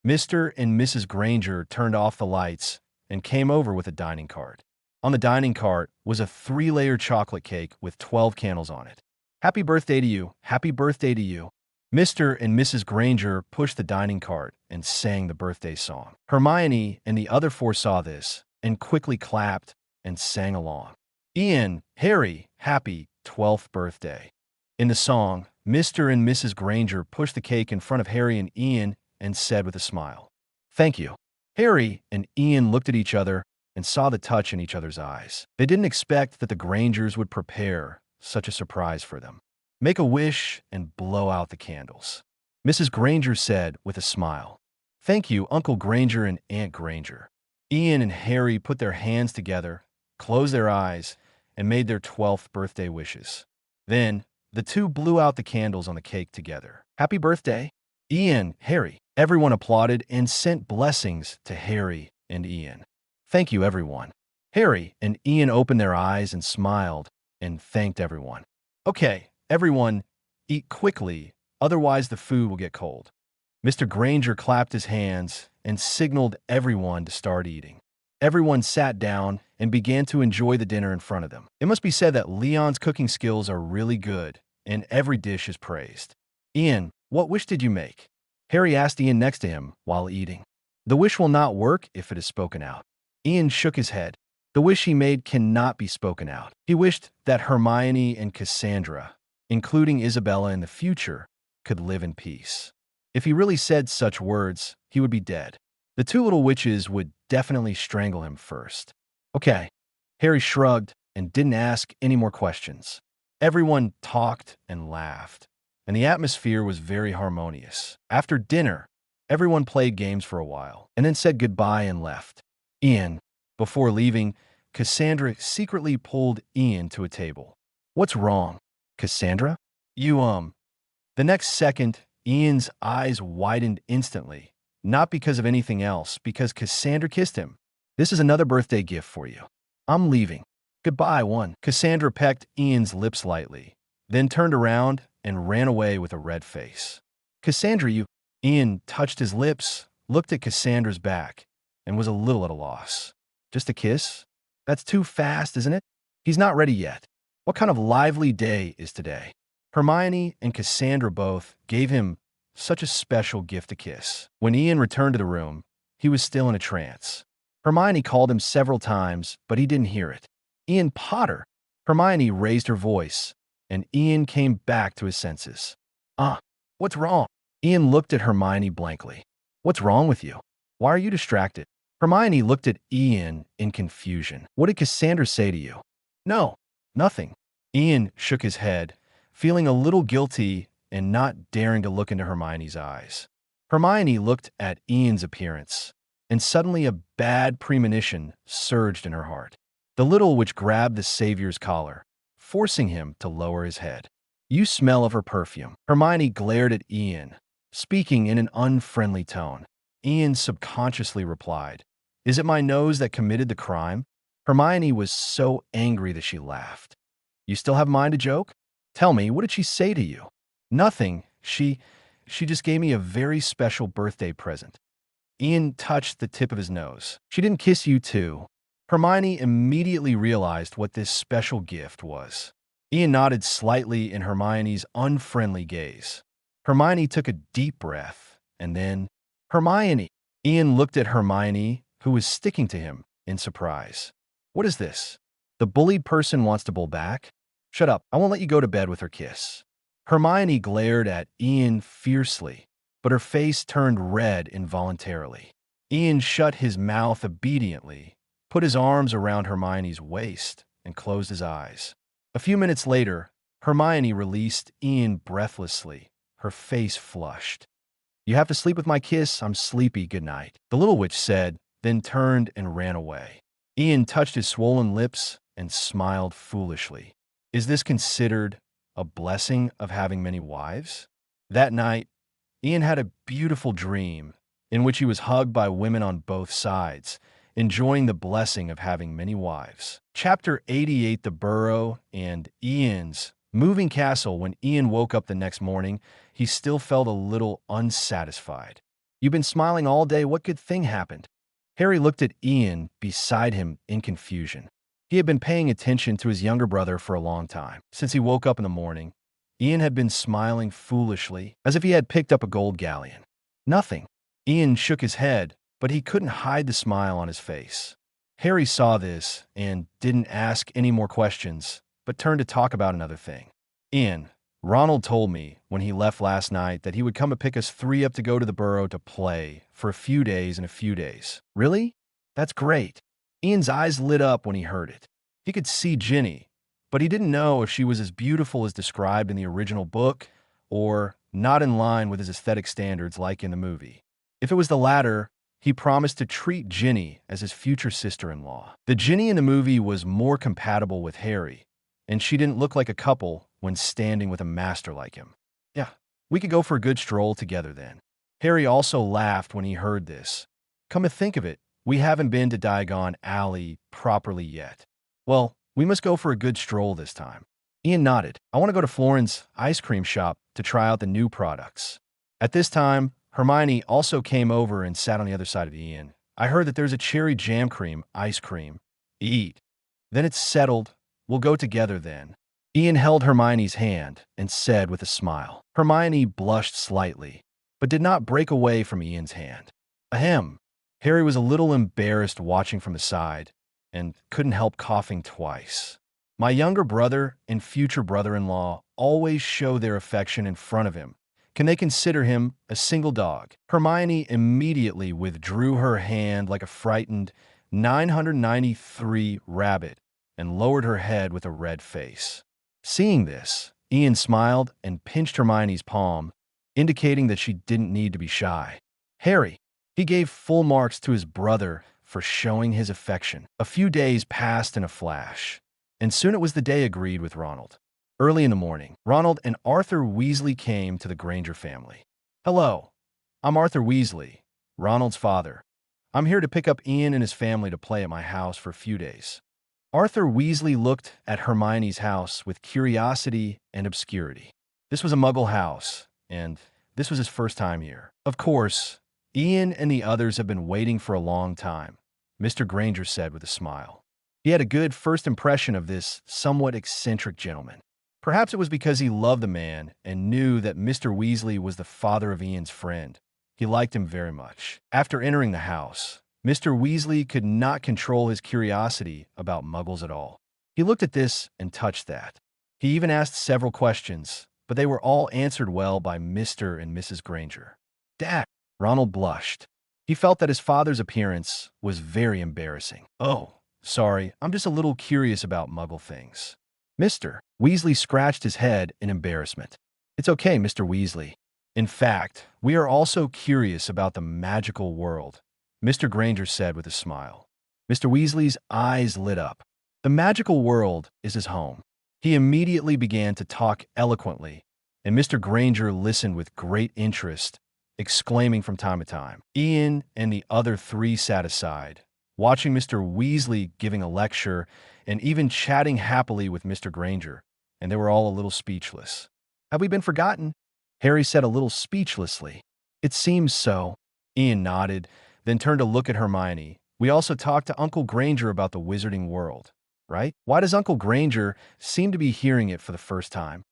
Mr. and Mrs. Granger turned off the lights and came over with a dining cart. On the dining cart was a 3-layer chocolate cake with 12 candles on it. Happy birthday to you, happy birthday to you. Mr. and Mrs. Granger pushed the dining cart and sang the birthday song. Hermione and the other 4 saw this and quickly clapped and sang along. Ian, Harry, happy 12th birthday. In the song, Mr. and Mrs. Granger pushed the cake in front of Harry and Ian and said with a smile, "Thank you." Harry and Ian looked at each other and saw the touch in each other's eyes. They didn't expect that the Grangers would prepare such a surprise for them. "Make a wish and blow out the candles," Mrs. Granger said with a smile. "Thank you, Uncle Granger and Aunt Granger." Ian and Harry put their hands together, closed their eyes, and made their 12th birthday wishes. Then, the two blew out the candles on the cake together. "Happy birthday, Ian, Harry." Everyone applauded and sent blessings to Harry and Ian. "Thank you, everyone." Harry and Ian opened their eyes and smiled and thanked everyone. "Okay, everyone, eat quickly, otherwise the food will get cold." Mr. Granger clapped his hands and signaled everyone to start eating. Everyone sat down and began to enjoy the dinner in front of them. It must be said that Leon's cooking skills are really good, and every dish is praised. "Ian, what wish did you make?" Harry asked Ian next to him while eating. "The wish will not work if it is spoken out." Ian shook his head. The wish he made cannot be spoken out. He wished that Hermione and Cassandra, including Isabella in the future, could live in peace. If he really said such words, he would be dead. The 2 little witches would definitely strangle him first. "Okay." Harry shrugged and didn't ask any more questions. Everyone talked and laughed, and the atmosphere was very harmonious. After dinner, everyone played games for a while, and then said goodbye and left. Before leaving, Cassandra secretly pulled Ian to a table. "What's wrong, Cassandra? You, The next second, Ian's eyes widened instantly, not because of anything else, because Cassandra kissed him. "This is another birthday gift for you. I'm leaving. Goodbye, one." Cassandra pecked Ian's lips lightly, then turned around and ran away with a red face. "Cassandra, you..." Ian touched his lips, looked at Cassandra's back, and was a little at a loss. "Just a kiss? That's too fast, isn't it? He's not ready yet. What kind of lively day is today?" Hermione and Cassandra both gave him such a special gift to kiss. When Ian returned to the room, he was still in a trance. Hermione called him several times, but he didn't hear it. "Ian Potter!" Hermione raised her voice, and Ian came back to his senses. What's wrong?" Ian looked at Hermione blankly. "What's wrong with you? Why are you distracted?" Hermione looked at Ian in confusion. "What did Cassandra say to you?" "No, nothing." Ian shook his head, feeling a little guilty and not daring to look into Hermione's eyes. Hermione looked at Ian's appearance, and suddenly a bad premonition surged in her heart. The little witch grabbed the Savior's collar, forcing him to lower his head. "You smell of her perfume." Hermione glared at Ian, speaking in an unfriendly tone. Ian subconsciously replied, "Is it my nose that committed the crime?" Hermione was so angry that she laughed. "You still have mind to joke? Tell me, what did she say to you?" "Nothing. She just gave me a very special birthday present." Ian touched the tip of his nose. "She didn't kiss you too?" Hermione immediately realized what this special gift was. Ian nodded slightly in Hermione's unfriendly gaze. Hermione took a deep breath, and then, "Hermione!" Ian looked at Hermione, who was sticking to him, in surprise. "What is this? The bullied person wants to bull back? Shut up, I won't let you go to bed with her kiss." Hermione glared at Ian fiercely, but her face turned red involuntarily. Ian shut his mouth obediently, put his arms around Hermione's waist, and closed his eyes. A few minutes later, Hermione released Ian breathlessly, her face flushed. "You have to sleep with my kiss. I'm sleepy. Good night," the little witch said, then turned and ran away. Ian touched his swollen lips and smiled foolishly. Is this considered a blessing of having many wives? That night, Ian had a beautiful dream in which he was hugged by women on both sides, enjoying the blessing of having many wives. Chapter 88: The Burrow and Ian's moving castle. When Ian woke up the next morning, he still felt a little unsatisfied. "You've been smiling all day. What good thing happened?" Harry looked at Ian beside him in confusion. He had been paying attention to his younger brother for a long time. Since he woke up in the morning, Ian had been smiling foolishly, as if he had picked up a gold galleon. "Nothing." Ian shook his head, but he couldn't hide the smile on his face. Harry saw this and didn't ask any more questions, but turned to talk about another thing. "Ian, Ronald told me when he left last night that he would come and pick us three up to go to the Burrow to play for a few days and a few days." "Really? That's great." Ian's eyes lit up when he heard it. He could see Ginny, but he didn't know if she was as beautiful as described in the original book or not in line with his aesthetic standards like in the movie. If it was the latter, he promised to treat Ginny as his future sister-in-law. The Ginny in the movie was more compatible with Harry, and she didn't look like a couple when standing with a master like him. "Yeah, we could go for a good stroll together then." Harry also laughed when he heard this. "Come to think of it, we haven't been to Diagon Alley properly yet." "Well, we must go for a good stroll this time." Ian nodded. "I want to go to Florence's ice cream shop to try out the new products." At this time, Hermione also came over and sat on the other side of Ian. "I heard that there's a cherry jam cream ice cream. Eat. Then it's settled. We'll go together then." Ian held Hermione's hand and said with a smile. Hermione blushed slightly, but did not break away from Ian's hand. Ahem. Harry was a little embarrassed watching from the side and couldn't help coughing twice. "My younger brother and future brother-in-law always show their affection in front of him. Can they consider him a single dog?" Hermione immediately withdrew her hand like a frightened 993 rabbit and lowered her head with a red face. Seeing this, Ian smiled and pinched Hermione's palm, indicating that she didn't need to be shy. Harry, he gave full marks to his brother for showing his affection. A few days passed in a flash, and soon it was the day agreed with Ronald. Early in the morning, Ronald and Arthur Weasley came to the Granger family. "Hello, I'm Arthur Weasley, Ronald's father. I'm here to pick up Ian and his family to play at my house for a few days." Arthur Weasley looked at Hermione's house with curiosity and obscurity. This was a Muggle house, and this was his first time here. "Of course, Ian and the others have been waiting for a long time," Mr. Granger said with a smile. He had a good first impression of this somewhat eccentric gentleman. Perhaps it was because he loved the man and knew that Mr. Weasley was the father of Ian's friend. He liked him very much. After entering the house, Mr. Weasley could not control his curiosity about Muggles at all. He looked at this and touched that. He even asked several questions, but they were all answered well by Mr. and Mrs. Granger. "Dad," Ronald blushed. He felt that his father's appearance was very embarrassing. "Oh, sorry, I'm just a little curious about Muggle things." Mr. Weasley scratched his head in embarrassment. "It's okay, Mr. Weasley. In fact, we are also curious about the magical world," Mr. Granger said with a smile. Mr. Weasley's eyes lit up. The magical world is his home. He immediately began to talk eloquently, and Mr. Granger listened with great interest, exclaiming from time to time. Ian and the other three sat aside, watching Mr. Weasley giving a lecture and even chatting happily with Mr. Granger, and they were all a little speechless. "Have we been forgotten?" Harry said a little speechlessly. "It seems so." Ian nodded, then turned to look at Hermione. "We also talked to Uncle Granger about the wizarding world, right?" Why does Uncle Granger seem to be hearing it for the first time?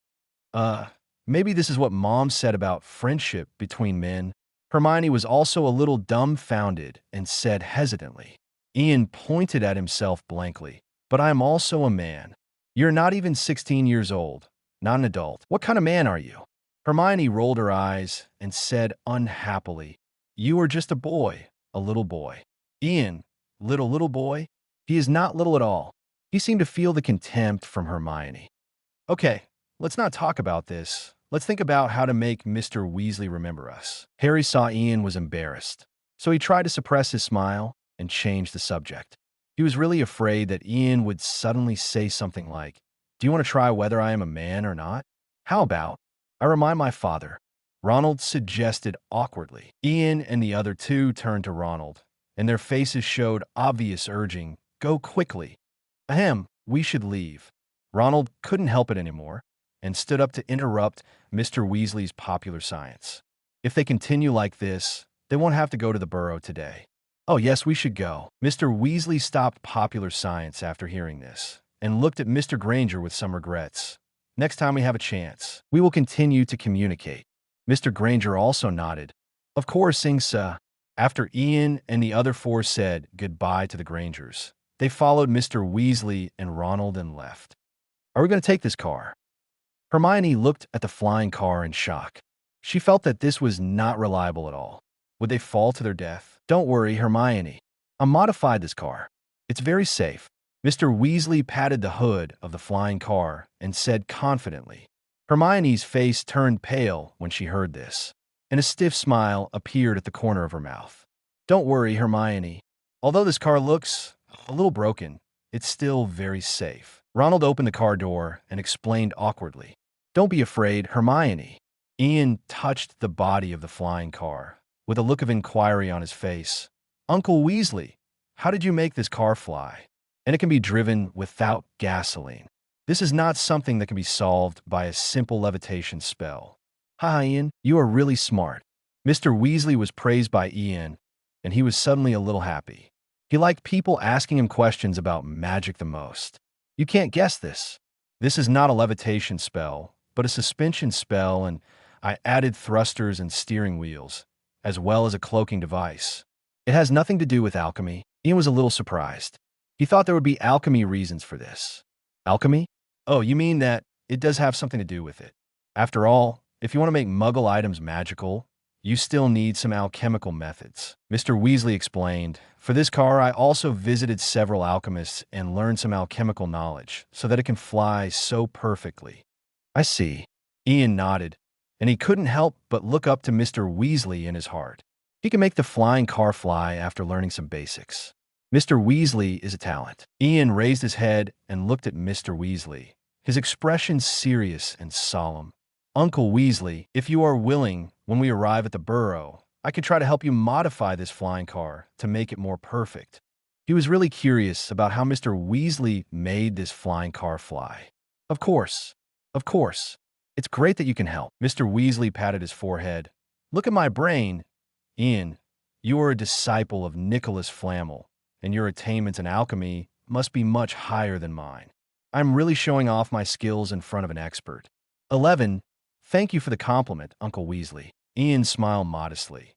Maybe this is what Mom said about friendship between men." Hermione was also a little dumbfounded and said hesitantly. Ian pointed at himself blankly. "But I am also a man." "You're not even 16 years old, not an adult. What kind of man are you?" Hermione rolled her eyes and said unhappily, "You are just a boy, a little boy." "Ian, little boy?" "He is not little at all." He seemed to feel the contempt from Hermione. "Okay, let's not talk about this. Let's think about how to make Mr. Weasley remember us." Harry saw Ian was embarrassed, so he tried to suppress his smile and change the subject. He was really afraid that Ian would suddenly say something like, "Do you want to try whether I am a man or not? How about, I remind my father Ronald suggested awkwardly. Ian and the other two turned to Ronald, and their faces showed obvious urging. Go quickly. Ahem, we should leave. Ronald couldn't help it anymore and stood up to interrupt Mr. Weasley's popular science. If they continue like this, they won't have to go to the burrow today. Oh yes, we should go. Mr. Weasley stopped popular science after hearing this and looked at Mr. Granger with some regrets. Next time we have a chance, we will continue to communicate. Mr. Granger also nodded. Of course, Ingsa. After Ian and the other four said goodbye to the Grangers, they followed Mr. Weasley and Ronald and left. Are we going to take this car? Hermione looked at the flying car in shock. She felt that this was not reliable at all. Would they fall to their death? Don't worry, Hermione. I modified this car. It's very safe. Mr. Weasley patted the hood of the flying car and said confidently. Hermione's face turned pale when she heard this, and a stiff smile appeared at the corner of her mouth. Don't worry, Hermione. Although this car looks a little broken, it's still very safe. Ronald opened the car door and explained awkwardly. Don't be afraid, Hermione. Ian touched the body of the flying car with a look of inquiry on his face. Uncle Weasley, how did you make this car fly? And it can be driven without gasoline. This is not something that can be solved by a simple levitation spell. Hi, Ian, you are really smart. Mr. Weasley was praised by Ian, and he was suddenly a little happy. He liked people asking him questions about magic the most. You can't guess this. This is not a levitation spell, but a suspension spell, and I added thrusters and steering wheels, as well as a cloaking device. It has nothing to do with alchemy. Ian was a little surprised. He thought there would be alchemy reasons for this. Alchemy? Oh, you mean that it does have something to do with it. After all, if you want to make Muggle items magical, you still need some alchemical methods. Mr. Weasley explained, for this car, I also visited several alchemists and learned some alchemical knowledge so that it can fly so perfectly. I see. Ian nodded, and he couldn't help but look up to Mr. Weasley in his heart. He can make the flying car fly after learning some basics. Mr. Weasley is a talent. Ian raised his head and looked at Mr. Weasley, his expression serious and solemn. Uncle Weasley, if you are willing, when we arrive at the burrow, I could try to help you modify this flying car to make it more perfect. He was really curious about how Mr. Weasley made this flying car fly. Of course. Of course. It's great that you can help. Mr. Weasley patted his forehead. Look at my brain. Ian, you are a disciple of Nicholas Flamel, and your attainments in alchemy must be much higher than mine. I'm really showing off my skills in front of an expert. 11. Thank you for the compliment, Uncle Weasley. Ian smiled modestly.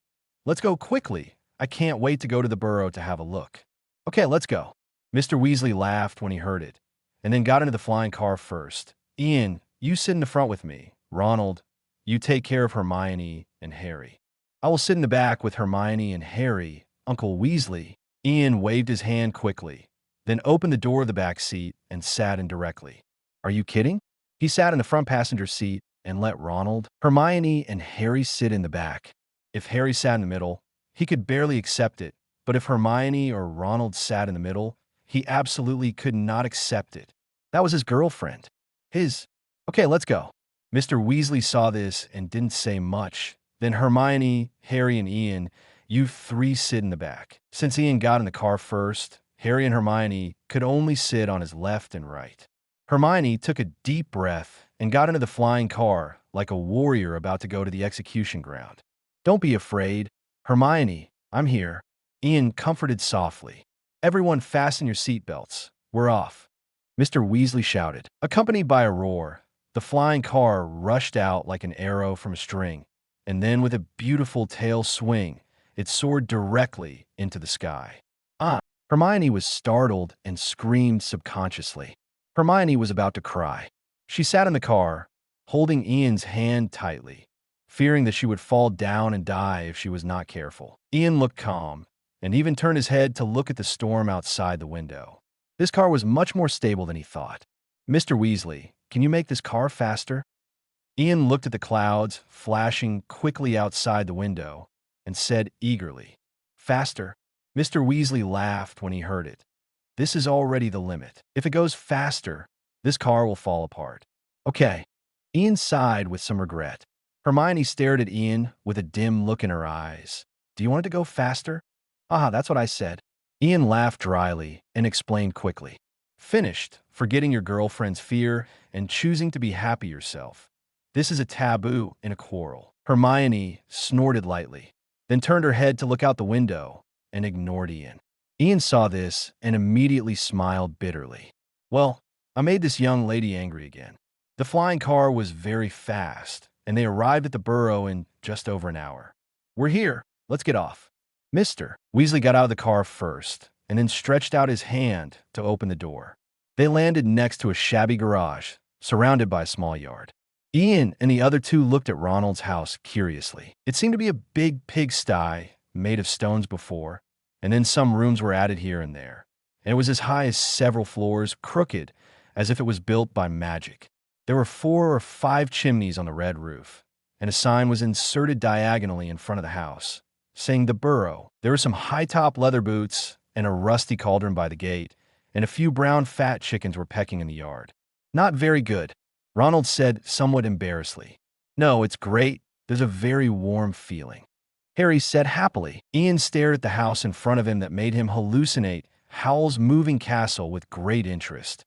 Let's go quickly. I can't wait to go to the burrow to have a look. Okay, let's go. Mr. Weasley laughed when he heard it, and then got into the flying car first. Ian, you sit in the front with me. Ronald, you take care of Hermione and Harry. I will sit in the back with Hermione and Harry. Uncle Weasley. Ian waved his hand quickly, then opened the door of the back seat and sat in directly. Are you kidding? He sat in the front passenger seat and let Ronald, Hermione, and Harry sit in the back. If Harry sat in the middle, he could barely accept it, but if Hermione or Ronald sat in the middle, he absolutely could not accept it. That was his girlfriend. Okay, let's go. Mr. Weasley saw this and didn't say much. Then Hermione, Harry, and Ian, you three sit in the back. Since Ian got in the car first, Harry and Hermione could only sit on his left and right. Hermione took a deep breath and got into the flying car like a warrior about to go to the execution ground. Don't be afraid. Hermione, I'm here. Ian comforted softly. Everyone fasten your seatbelts. We're off. Mr. Weasley shouted. Accompanied by a roar, the flying car rushed out like an arrow from a string, and then with a beautiful tail swing, it soared directly into the sky. Hermione was startled and screamed subconsciously. Hermione was about to cry. She sat in the car, holding Ian's hand tightly, fearing that she would fall down and die if she was not careful. Ian looked calm, and even turned his head to look at the storm outside the window. This car was much more stable than he thought. Mr. Weasley, can you make this car faster? Ian looked at the clouds flashing quickly outside the window and said eagerly, Faster? Mr. Weasley laughed when he heard it. This is already the limit. If it goes faster, this car will fall apart. Okay. Ian sighed with some regret. Hermione stared at Ian with a dim look in her eyes. Do you want it to go faster? Ah, that's what I said. Ian laughed dryly and explained quickly. Finished, forgetting your girlfriend's fear and choosing to be happy yourself. This is a taboo in a quarrel. Hermione snorted lightly, then turned her head to look out the window and ignored Ian. Ian saw this and immediately smiled bitterly. Well, I made this young lady angry again. The flying car was very fast, and they arrived at the burrow in just over an hour. We're here. Let's get off. Mr. Weasley got out of the car first, and then stretched out his hand to open the door. They landed next to a shabby garage, surrounded by a small yard. Ian and the other two looked at Ronald's house curiously. It seemed to be a big pigsty made of stones before, and then some rooms were added here and there. And it was as high as several floors, crooked, as if it was built by magic. There were 4 or 5 chimneys on the red roof, and a sign was inserted diagonally in front of the house, saying the burrow. There were some high-top leather boots and a rusty cauldron by the gate, and a few brown fat chickens were pecking in the yard. Not very good, Ronald said somewhat embarrassedly. No, it's great. There's a very warm feeling, Harry said happily. Ian stared at the house in front of him that made him hallucinate Howl's moving castle with great interest.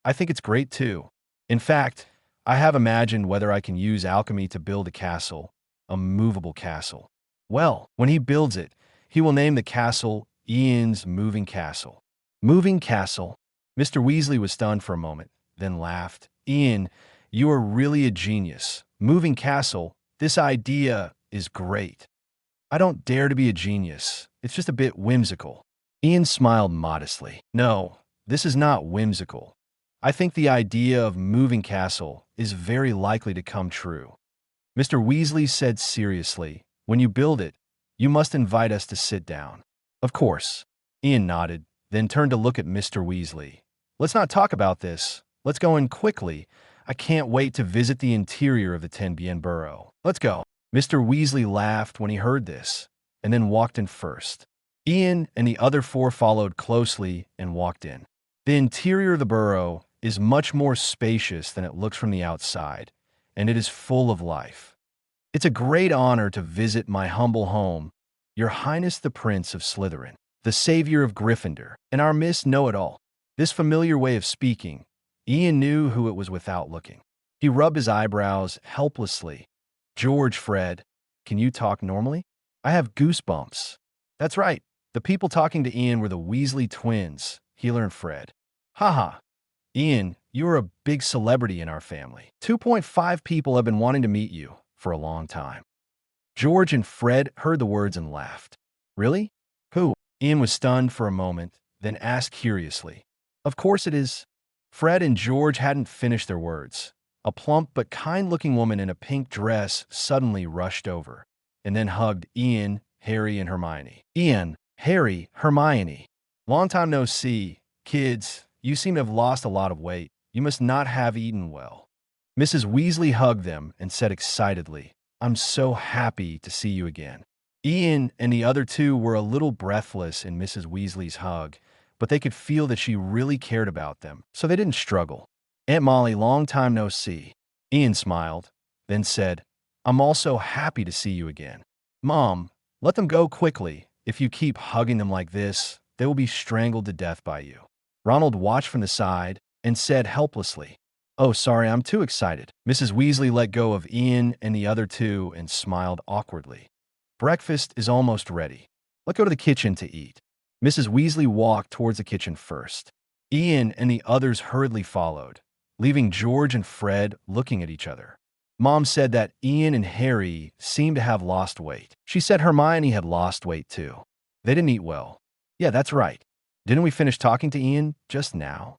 I think it's great too. In fact, I have imagined whether I can use alchemy to build a castle, a movable castle. Well, when he builds it, he will name the castle Ian's Moving Castle. Moving castle? Mr. Weasley was stunned for a moment, then laughed. Ian, you are really a genius. Moving castle, this idea is great. I don't dare to be a genius. It's just a bit whimsical. Ian smiled modestly. No, this is not whimsical. I think the idea of moving castle is very likely to come true. Mr. Weasley said seriously, when you build it, you must invite us to sit down. Of course. Ian nodded, then turned to look at Mr. Weasley. Let's not talk about this. Let's go in quickly. I can't wait to visit the interior of the Tenbien burrow. Let's go. Mr. Weasley laughed when he heard this, and then walked in first. Ian and the other 4 followed closely and walked in. The interior of the burrow is much more spacious than it looks from the outside, and it is full of life. It's a great honor to visit my humble home, Your Highness the Prince of Slytherin, the savior of Gryffindor, and our Miss Know-It-All. This familiar way of speaking, Ian knew who it was without looking. He rubbed his eyebrows helplessly. George, Fred, can you talk normally? I have goosebumps. That's right. The people talking to Ian were the Weasley twins, Healer and Fred. Haha. Ian, you are a big celebrity in our family. 2.5 people have been wanting to meet you for a long time. George and Fred heard the words and laughed. Really? Who? Ian was stunned for a moment, then asked curiously. Of course it is. Fred and George hadn't finished their words. A plump but kind-looking woman in a pink dress suddenly rushed over, and then hugged Ian, Harry, and Hermione. Ian, Harry, Hermione. Long time no see. Kids, you seem to have lost a lot of weight. You must not have eaten well. Mrs. Weasley hugged them and said excitedly, I'm so happy to see you again. Ian and the other 2 were a little breathless in Mrs. Weasley's hug, but they could feel that she really cared about them, so they didn't struggle. Aunt Molly, long time no see. Ian smiled, then said, I'm also happy to see you again. Mom, let them go quickly. If you keep hugging them like this, they will be strangled to death by you. Ronald watched from the side and said helplessly, Oh, sorry, I'm too excited. Mrs. Weasley let go of Ian and the other 2 and smiled awkwardly. Breakfast is almost ready. Let's go to the kitchen to eat. Mrs. Weasley walked towards the kitchen first. Ian and the others hurriedly followed, leaving George and Fred looking at each other. Mom said that Ian and Harry seemed to have lost weight. She said Hermione had lost weight too. They didn't eat well. Yeah, that's right. Didn't we finish talking to Ian just now?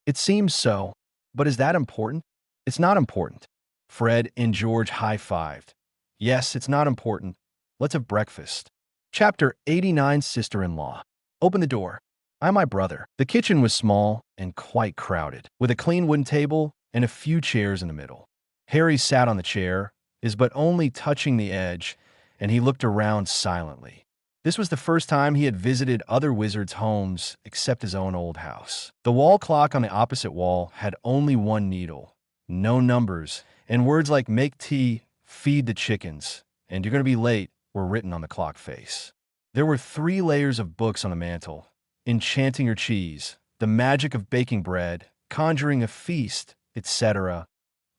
It seems so, but is that important? It's not important. Fred and George high-fived. Yes, it's not important. Let's have breakfast. Chapter 89, Sister-in-Law. Open the door. I'm my brother. The kitchen was small and quite crowded, with a clean wooden table and a few chairs in the middle. Harry sat on the chair, his butt only touching the edge, and he looked around silently. This was the first time he had visited other wizards' homes except his own old house. The wall clock on the opposite wall had only 1 needle, no numbers, and words like make tea, feed the chickens, and you're going to be late were written on the clock face. There were 3 layers of books on the mantel: Enchanting Your Cheese, The Magic of Baking Bread, Conjuring a Feast, etc.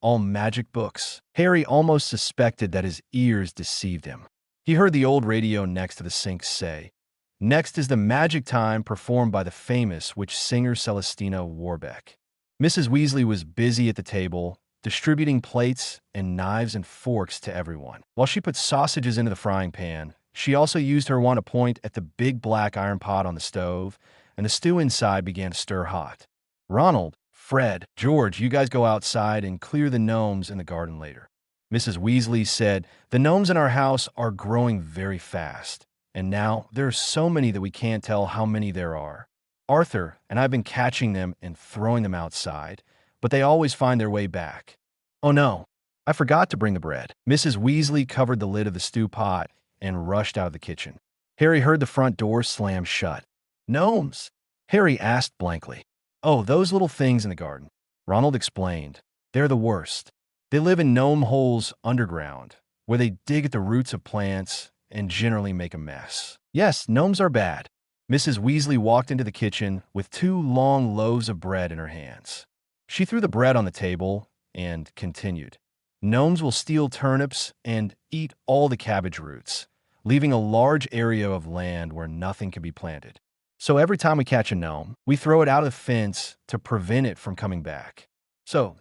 All magic books. Harry almost suspected that his ears deceived him. He heard the old radio next to the sink say, "Next is the magic time performed by the famous witch singer Celestina Warbeck." Mrs. Weasley was busy at the table, distributing plates and knives and forks to everyone. While she put sausages into the frying pan, she also used her wand to point at the big black iron pot on the stove, and the stew inside began to stir hot. "Ronald, Fred, George, you guys go outside and clear the gnomes in the garden later." Mrs. Weasley said, "The gnomes in our house are growing very fast, and now there are so many that we can't tell how many there are. Arthur and I've been catching them and throwing them outside, but they always find their way back. Oh no, I forgot to bring the bread." Mrs. Weasley covered the lid of the stew pot and rushed out of the kitchen. Harry heard the front door slam shut. "Gnomes?" Harry asked blankly. "Oh, those little things in the garden." Ronald explained. "They're the worst. They live in gnome holes underground, where they dig at the roots of plants and generally make a mess." "Yes, gnomes are bad." Mrs. Weasley walked into the kitchen with 2 long loaves of bread in her hands. She threw the bread on the table and continued. "Gnomes will steal turnips and eat all the cabbage roots, leaving a large area of land where nothing can be planted. So every time we catch a gnome, we throw it out of the fence to prevent it from coming back." "So,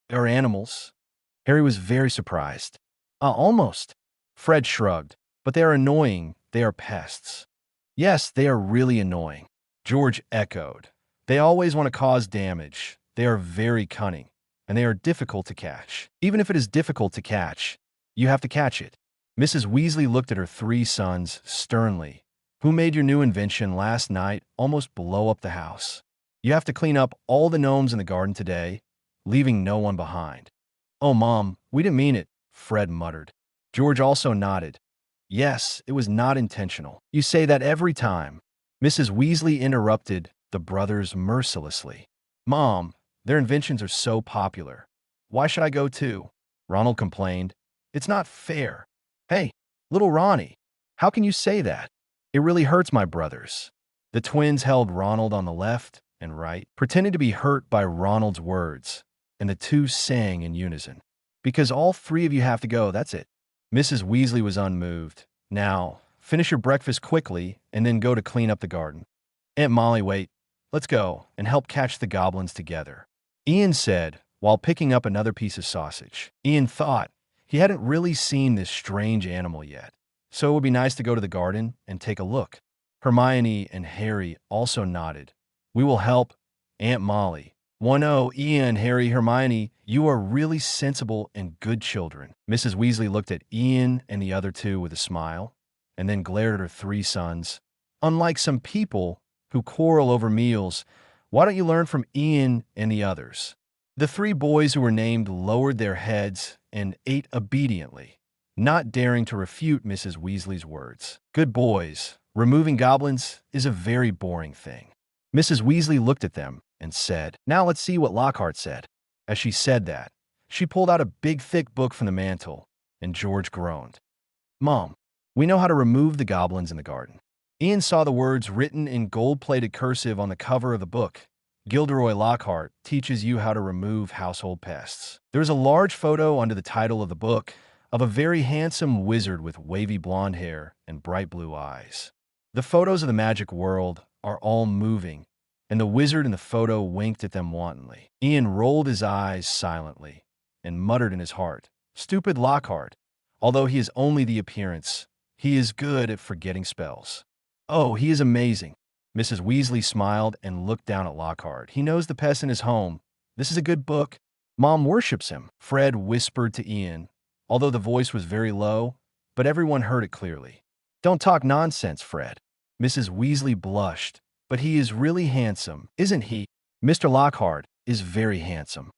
there are animals?" Harry was very surprised. Almost." Fred shrugged. "But they are annoying. They are pests." "Yes, they are really annoying," George echoed. "They always want to cause damage. They are very cunning, and they are difficult to catch. Even if it is difficult to catch, you have to catch it." Mrs. Weasley looked at her 3 sons sternly. "Who made your new invention last night almost blow up the house? You have to clean up all the gnomes in the garden today, leaving no one behind." "Oh, Mom, we didn't mean it," Fred muttered. George also nodded. "Yes, it was not intentional. You say that every time." Mrs. Weasley interrupted the brothers mercilessly. "Mom, their inventions are so popular. Why should I go too?" Ronald complained. "It's not fair." "Hey, little Ronnie, how can you say that? It really hurts my brothers." The twins held Ronald on the left and right, pretending to be hurt by Ronald's words, and the 2 sang in unison. "Because all 3 of you have to go, that's it." Mrs. Weasley was unmoved. "Now, finish your breakfast quickly and then go to clean up the garden." "Aunt Molly, wait. Let's go and help catch the goblins together," Ian said while picking up another piece of sausage. Ian thought he hadn't really seen this strange animal yet, so it would be nice to go to the garden and take a look. Hermione and Harry also nodded. "We will help, Aunt Molly." "1-0, Ian, Harry, Hermione, you are really sensible and good children." Mrs. Weasley looked at Ian and the other 2 with a smile, and then glared at her 3 sons. "Unlike some people who quarrel over meals, why don't you learn from Ian and the others?" The 3 boys who were named lowered their heads and ate obediently, not daring to refute Mrs. Weasley's words. "Good boys. Removing goblins is a very boring thing." Mrs. Weasley looked at them and said, "Now let's see what Lockhart said." As she said that, she pulled out a big thick book from the mantel, and George groaned. "Mom, we know how to remove the goblins in the garden." Ian saw the words written in gold-plated cursive on the cover of the book. "Gilderoy Lockhart teaches you how to remove household pests." There is a large photo under the title of the book of a very handsome wizard with wavy blonde hair and bright blue eyes. The photos of the magic world are all moving, and the wizard in the photo winked at them wantonly. Ian rolled his eyes silently and muttered in his heart, "Stupid Lockhart. Although he is only the appearance, he is good at forgetting spells." "Oh, he is amazing." Mrs. Weasley smiled and looked down at Lockhart. "He knows the pests in his home. This is a good book. Mom worships him," Fred whispered to Ian, although the voice was very low, but everyone heard it clearly. "Don't talk nonsense, Fred." Mrs. Weasley blushed. "But he is really handsome, isn't he?" "Mr. Lockhart is very handsome."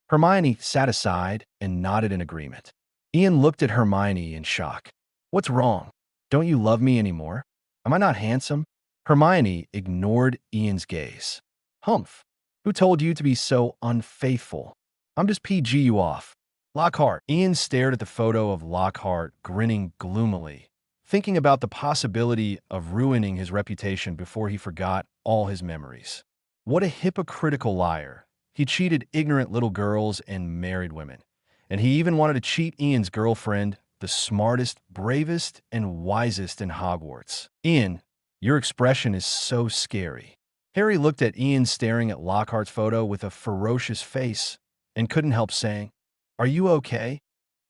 Hermione sat aside and nodded in agreement. Ian looked at Hermione in shock. "What's wrong? Don't you love me anymore? Am I not handsome?" Hermione ignored Ian's gaze. "Humph. Who told you to be so unfaithful? I'm just PG you off." Lockhart. Ian stared at the photo of Lockhart, grinning gloomily, thinking about the possibility of ruining his reputation before he forgot all his memories. What a hypocritical liar. He cheated ignorant little girls and married women. And he even wanted to cheat Ian's girlfriend, the smartest, bravest, and wisest in Hogwarts. Ian, your expression is so scary. Harry looked at Ian staring at Lockhart's photo with a ferocious face and couldn't help saying, "Are you okay?"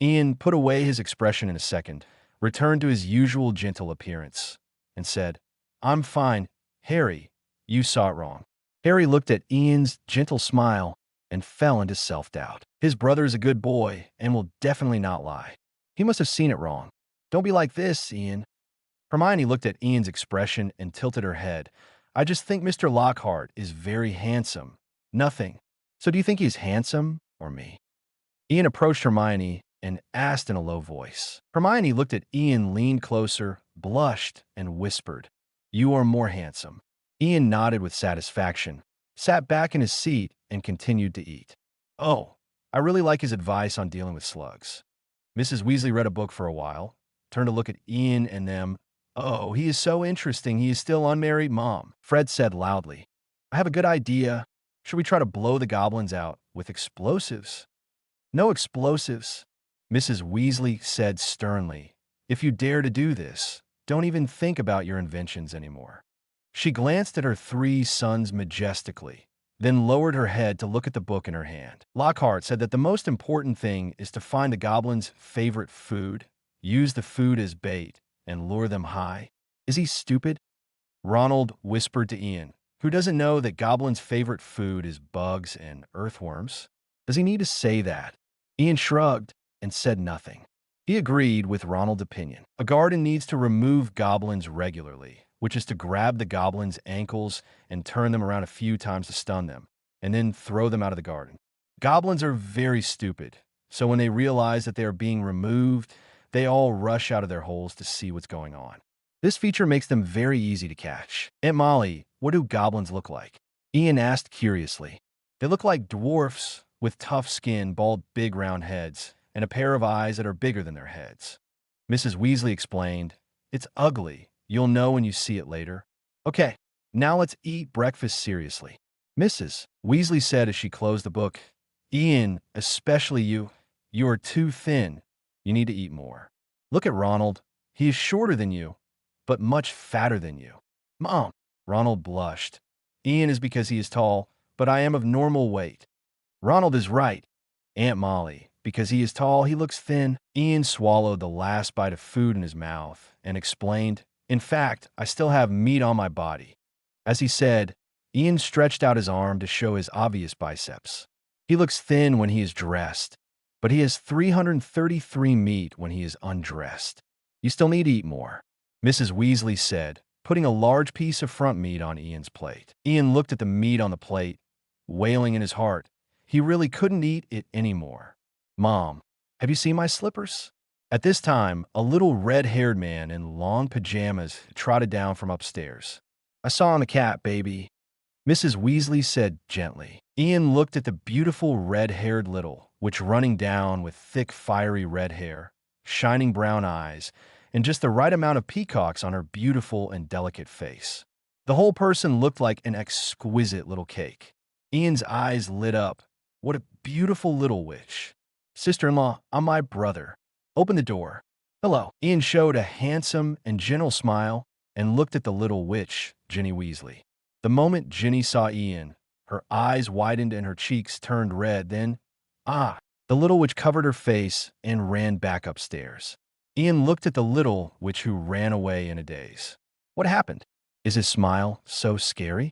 Ian put away his expression in a second, returned to his usual gentle appearance, and said, "I'm fine. Harry, you saw it wrong." Harry looked at Ian's gentle smile and fell into self-doubt. His brother is a good boy and will definitely not lie. He must have seen it wrong. "Don't be like this, Ian." Hermione looked at Ian's expression and tilted her head. "I just think Mr. Lockhart is very handsome. Nothing. So do you think he's handsome or me?" Ian approached Hermione and asked in a low voice. Hermione looked at Ian, leaned closer, blushed, and whispered, "You are more handsome." Ian nodded with satisfaction, sat back in his seat, and continued to eat. "Oh, I really like his advice on dealing with slugs." Mrs. Weasley read a book for a while, turned to look at Ian and them. "Oh, he is so interesting. He is still unmarried, Mom," Fred said loudly. "I have a good idea. Should we try to blow the goblins out with explosives?" "No explosives," Mrs. Weasley said sternly. "If you dare to do this, don't even think about your inventions anymore." She glanced at her three sons majestically, then lowered her head to look at the book in her hand. Lockhart said that the most important thing is to find the goblins' favorite food, use the food as bait, and lure them high. "Is he stupid?" Ronald whispered to Ian, who doesn't know that goblins' favorite food is bugs and earthworms. "Does he need to say that?" Ian shrugged and said nothing. He agreed with Ronald's opinion. A garden needs to remove goblins regularly, which is to grab the goblins' ankles and turn them around a few times to stun them, and then throw them out of the garden. Goblins are very stupid, so when they realize that they are being removed, they all rush out of their holes to see what's going on. This feature makes them very easy to catch. "Aunt Molly, what do goblins look like?" Ian asked curiously. "They look like dwarfs with tough skin, bald, big round heads, and a pair of eyes that are bigger than their heads." Mrs. Weasley explained, "It's ugly. You'll know when you see it later." "Okay, now let's eat breakfast seriously." Mrs. Weasley said as she closed the book, "Ian, especially you are too thin. You need to eat more. Look at Ronald. He is shorter than you, but much fatter than you." "Mom," Ronald blushed. "Ian is because he is tall, but I am of normal weight." "Ronald is right, Aunt Molly. Because he is tall, he looks thin." Ian swallowed the last bite of food in his mouth and explained, "In fact, I still have meat on my body." As he said, Ian stretched out his arm to show his obvious biceps. "He looks thin when he is dressed, but he has 333 meat when he is undressed. You still need to eat more," Mrs. Weasley said, putting a large piece of front meat on Ian's plate. Ian looked at the meat on the plate, wailing in his heart. He really couldn't eat it anymore. "Mom, have you seen my slippers?" At this time, a little red-haired man in long pajamas trotted down from upstairs. "I saw him a cat, baby," Mrs. Weasley said gently. Ian looked at the beautiful red-haired little, which running down with thick, fiery red hair, shining brown eyes, and just the right amount of peacocks on her beautiful and delicate face. The whole person looked like an exquisite little cake. Ian's eyes lit up. What a beautiful little witch. "Sister-in-law, I'm my brother. Open the door." "Hello." Ian showed a handsome and gentle smile and looked at the little witch, Ginny Weasley. The moment Ginny saw Ian, her eyes widened and her cheeks turned red. Then, the little witch covered her face and ran back upstairs. Ian looked at the little witch who ran away in a daze. What happened? Is his smile so scary?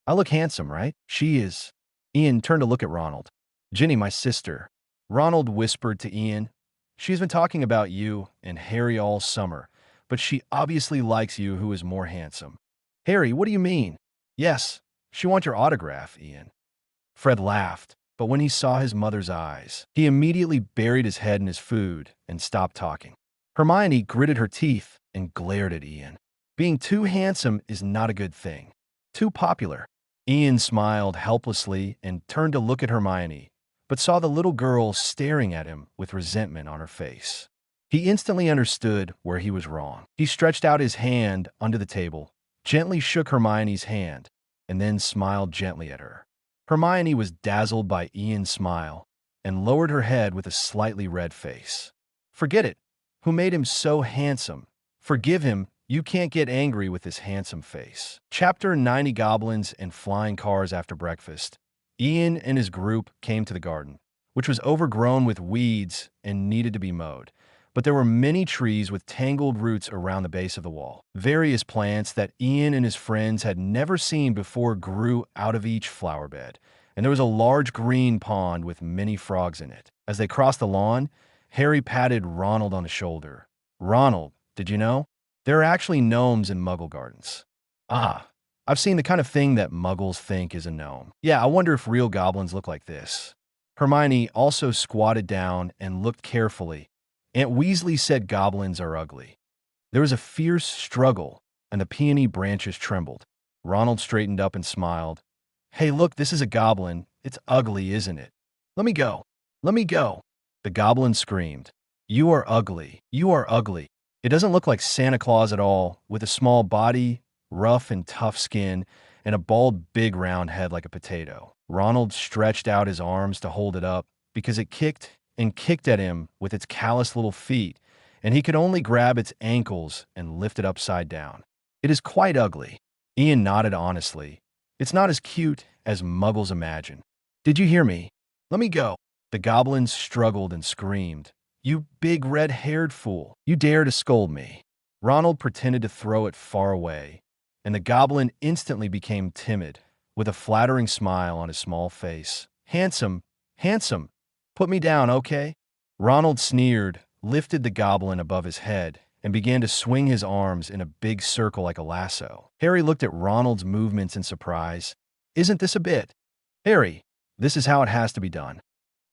"I look handsome, right?" "She is." Ian turned to look at Ronald. "Ginny, my sister." Ronald whispered to Ian, "She's been talking about you and Harry all summer, but she obviously likes you, who is more handsome." "Harry, what do you mean?" "Yes, she wants your autograph, Ian." Fred laughed, but when he saw his mother's eyes, he immediately buried his head in his food and stopped talking. Hermione gritted her teeth and glared at Ian. Being too handsome is not a good thing. Too popular. Ian smiled helplessly and turned to look at Hermione, but saw the little girl staring at him with resentment on her face. He instantly understood where he was wrong. He stretched out his hand under the table, gently shook Hermione's hand, and then smiled gently at her. Hermione was dazzled by Ian's smile and lowered her head with a slightly red face. Forget it. Who made him so handsome? Forgive him. You can't get angry with his handsome face. Chapter 90 Goblins and Flying Cars. After breakfast, Ian and his group came to the garden, which was overgrown with weeds and needed to be mowed. But there were many trees with tangled roots around the base of the wall. Various plants that Ian and his friends had never seen before grew out of each flower bed, and there was a large green pond with many frogs in it. As they crossed the lawn, Harry patted Ronald on the shoulder. "Ronald, did you know? There are actually gnomes in Muggle gardens." "Ah, I've seen the kind of thing that Muggles think is a gnome. Yeah, I wonder if real goblins look like this." Hermione also squatted down and looked carefully. Aunt Weasley said goblins are ugly. There was a fierce struggle, and the peony branches trembled. Ronald straightened up and smiled. "Hey, look, this is a goblin. It's ugly, isn't it? Let me go. Let me go." The goblin screamed. "You are ugly. You are ugly. It doesn't look like Santa Claus at all, with a small body, rough and tough skin, and a bald big round head like a potato." Ronald stretched out his arms to hold it up because it kicked and kicked at him with its callous little feet, and he could only grab its ankles and lift it upside down. "It is quite ugly." Ian nodded honestly. "It's not as cute as Muggles imagine." "Did you hear me? Let me go." The goblin struggled and screamed. "You big red-haired fool. You dare to scold me." Ronald pretended to throw it far away, and the goblin instantly became timid, with a flattering smile on his small face. "Handsome, handsome. Put me down, okay?" Ronald sneered, lifted the goblin above his head, and began to swing his arms in a big circle like a lasso. Harry looked at Ronald's movements in surprise. "Isn't this a bit?" "Harry, this is how it has to be done."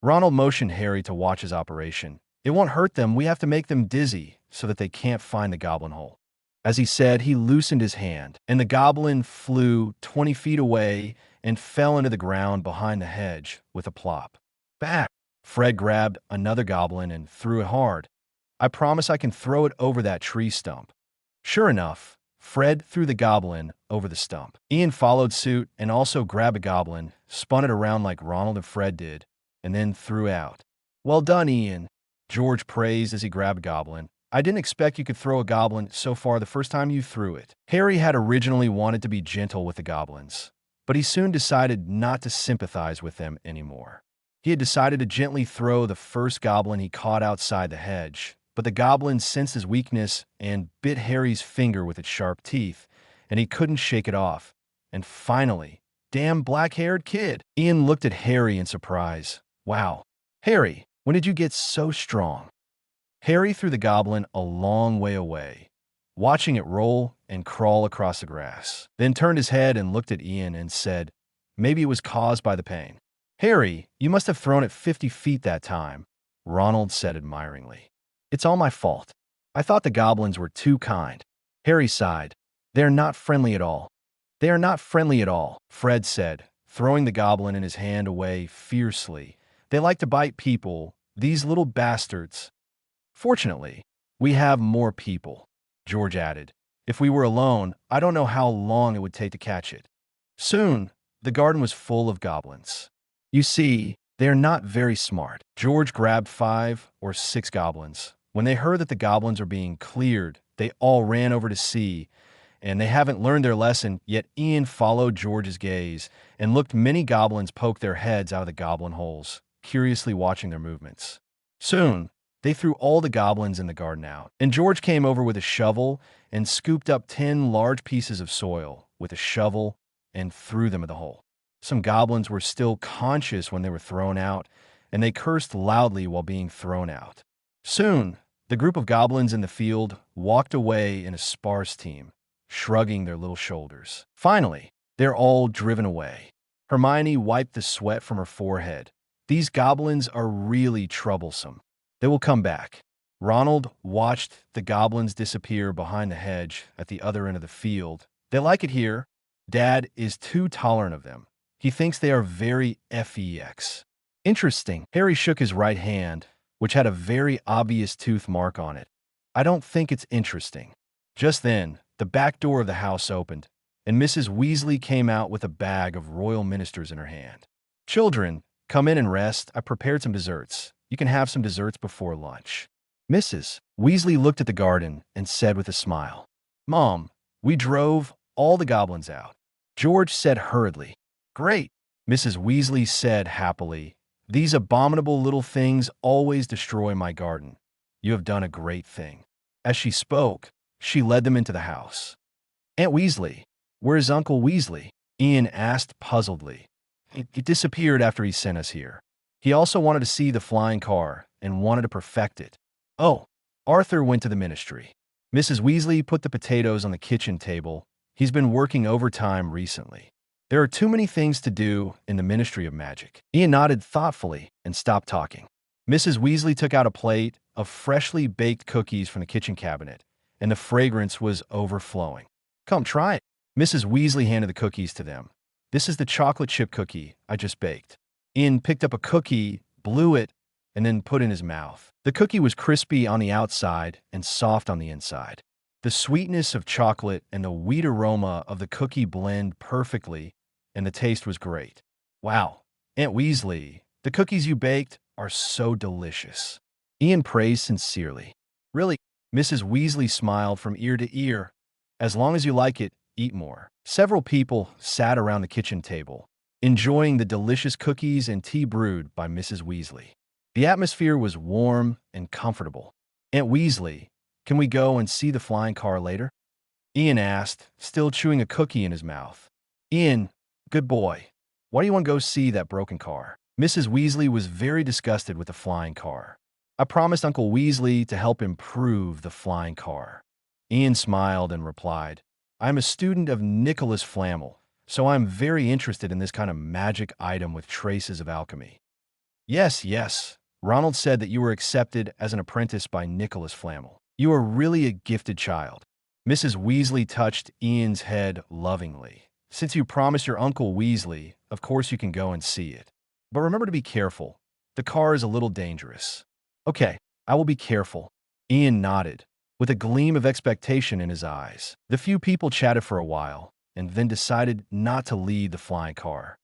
Ronald motioned Harry to watch his operation. "It won't hurt them. We have to make them dizzy so that they can't find the goblin hole." As he said, he loosened his hand, and the goblin flew 20 feet away and fell into the ground behind the hedge with a plop. "Back!" Fred grabbed another goblin and threw it hard. "I promise I can throw it over that tree stump." Sure enough, Fred threw the goblin over the stump. Ian followed suit and also grabbed a goblin, spun it around like Ronald and Fred did, and then threw out. "Well done, Ian," George praised as he grabbed a goblin. "I didn't expect you could throw a goblin so far the first time you threw it." Harry had originally wanted to be gentle with the goblins, but he soon decided not to sympathize with them anymore. He had decided to gently throw the first goblin he caught outside the hedge, but the goblin sensed his weakness and bit Harry's finger with its sharp teeth, and he couldn't shake it off. And finally, "Damn black-haired kid!" Ian looked at Harry in surprise. "Wow. Harry, when did you get so strong?" Harry threw the goblin a long way away, watching it roll and crawl across the grass, then turned his head and looked at Ian and said, "Maybe it was caused by the pain." "Harry, you must have thrown it 50 feet that time," Ronald said admiringly. "It's all my fault. I thought the goblins were too kind." Harry sighed. "They are not friendly at all." "They are not friendly at all," Fred said, throwing the goblin in his hand away fiercely. "They like to bite people, these little bastards." "Fortunately, we have more people," George added. "If we were alone, I don't know how long it would take to catch it." Soon, the garden was full of goblins. You see, they are not very smart. George grabbed 5 or 6 goblins. When they heard that the goblins were being cleared, they all ran over to see, and they haven't learned their lesson, yet Ian followed George's gaze and looked many goblins poke their heads out of the goblin holes, curiously watching their movements. Soon, they threw all the goblins in the garden out, and George came over with a shovel and scooped up 10 large pieces of soil with a shovel and threw them in the hole. Some goblins were still conscious when they were thrown out, and they cursed loudly while being thrown out. Soon, the group of goblins in the field walked away in a sparse team, shrugging their little shoulders. Finally, they're all driven away. Hermione wiped the sweat from her forehead. "These goblins are really troublesome. They will come back." Ronald watched the goblins disappear behind the hedge at the other end of the field. "They like it here. Dad is too tolerant of them. He thinks they are very FEX." Interesting. Harry shook his right hand, which had a very obvious tooth mark on it. I don't think it's interesting. Just then, the back door of the house opened, and Mrs. Weasley came out with a bag of royal ministers in her hand. Children, come in and rest. I prepared some desserts. You can have some desserts before lunch. Mrs. Weasley looked at the garden and said with a smile, Mom, we drove all the goblins out. George said hurriedly, Great, Mrs. Weasley said happily. These abominable little things always destroy my garden. You have done a great thing. As she spoke, she led them into the house. Aunt Weasley, where's Uncle Weasley? Ian asked puzzledly. He disappeared after he sent us here. He also wanted to see the flying car and wanted to perfect it. Oh, Arthur went to the ministry. Mrs. Weasley put the potatoes on the kitchen table. He's been working overtime recently. There are too many things to do in the Ministry of Magic. Ian nodded thoughtfully and stopped talking. Mrs. Weasley took out a plate of freshly baked cookies from the kitchen cabinet, and the fragrance was overflowing. Come, try it. Mrs. Weasley handed the cookies to them. This is the chocolate chip cookie I just baked. Ian picked up a cookie, blew it, and then put it in his mouth. The cookie was crispy on the outside and soft on the inside. The sweetness of chocolate and the wheat aroma of the cookie blend perfectly, and the taste was great. Wow, Aunt Weasley, the cookies you baked are so delicious. Ian praised sincerely. Really, Mrs. Weasley smiled from ear to ear. As long as you like it, eat more. Several people sat around the kitchen table, enjoying the delicious cookies and tea brewed by Mrs. Weasley. The atmosphere was warm and comfortable. Aunt Weasley, can we go and see the flying car later? Ian asked, still chewing a cookie in his mouth. Ian, good boy. Why do you want to go see that broken car? Mrs. Weasley was very disgusted with the flying car. I promised Uncle Weasley to help improve the flying car. Ian smiled and replied, I'm a student of Nicholas Flamel, so I'm very interested in this kind of magic item with traces of alchemy. Yes. Ronald said that you were accepted as an apprentice by Nicholas Flamel. You are really a gifted child. Mrs. Weasley touched Ian's head lovingly. Since you promised your Uncle Weasley, of course you can go and see it. But remember to be careful. The car is a little dangerous. Okay, I will be careful. Ian nodded, with a gleam of expectation in his eyes. The few people chatted for a while, and then decided not to lead the flying car.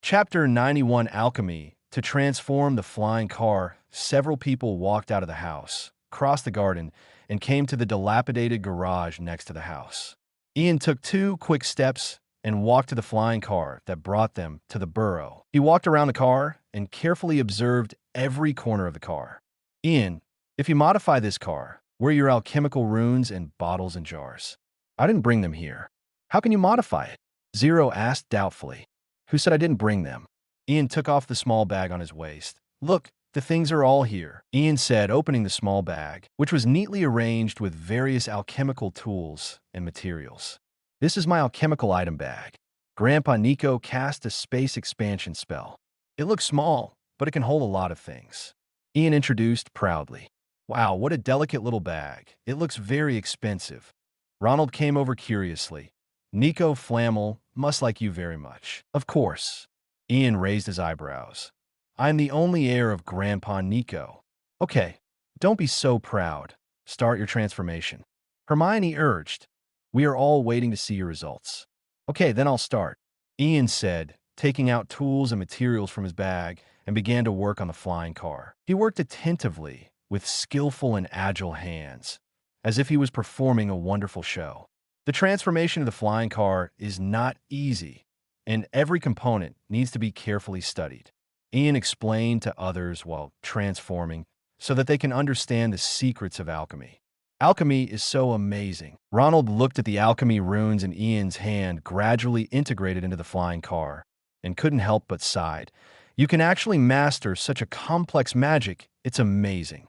Chapter 91 Alchemy. To transform the flying car, several people walked out of the house, crossed the garden, and came to the dilapidated garage next to the house. Ian took 2 quick steps and walked to the flying car that brought them to the burrow. He walked around the car and carefully observed every corner of the car. Ian, if you modify this car, where are your alchemical runes and bottles and jars? I didn't bring them here. How can you modify it? Zero asked doubtfully. Who said I didn't bring them? Ian took off the small bag on his waist. Look, the things are all here, Ian said, opening the small bag, which was neatly arranged with various alchemical tools and materials. This is my alchemical item bag. Grandpa Nico cast a space expansion spell. It looks small, but it can hold a lot of things. Ian introduced proudly. Wow, what a delicate little bag. It looks very expensive. Ronald came over curiously. Nico Flamel must like you very much. Of course. Ian raised his eyebrows. I'm the only heir of Grandpa Nico. Okay, don't be so proud. Start your transformation. Hermione urged. We are all waiting to see your results. Okay, then I'll start, Ian said, taking out tools and materials from his bag and began to work on the flying car. He worked attentively, with skillful and agile hands, as if he was performing a wonderful show. The transformation of the flying car is not easy, and every component needs to be carefully studied. Ian explained to others while transforming so that they can understand the secrets of alchemy. Alchemy is so amazing. Ronald looked at the alchemy runes in Ian's hand gradually integrated into the flying car and couldn't help but sighed. You can actually master such a complex magic, it's amazing.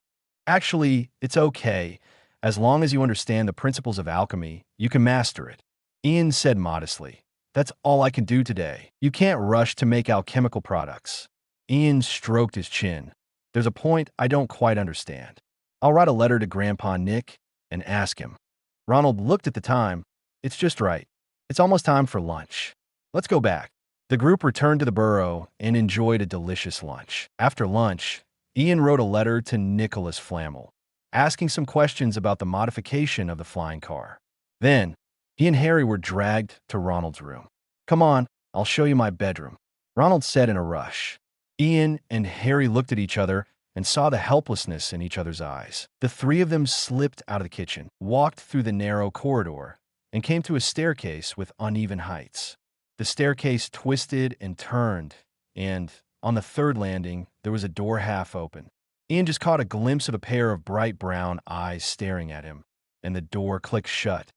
Actually, it's okay. As long as you understand the principles of alchemy, you can master it. Ian said modestly, That's all I can do today. You can't rush to make alchemical products. Ian stroked his chin. There's a point I don't quite understand. I'll write a letter to Grandpa Nick and ask him. Ronald looked at the time. It's just right. It's almost time for lunch. Let's go back. The group returned to the burrow and enjoyed a delicious lunch. After lunch, Ian wrote a letter to Nicholas Flamel, asking some questions about the modification of the flying car. Then, he and Harry were dragged to Ronald's room. "Come on, I'll show you my bedroom," Ronald said in a rush. Ian and Harry looked at each other and saw the helplessness in each other's eyes. The three of them slipped out of the kitchen, walked through the narrow corridor, and came to a staircase with uneven heights. The staircase twisted and turned, and on the third landing, there was a door half open. Ian just caught a glimpse of a pair of bright brown eyes staring at him, and the door clicked shut.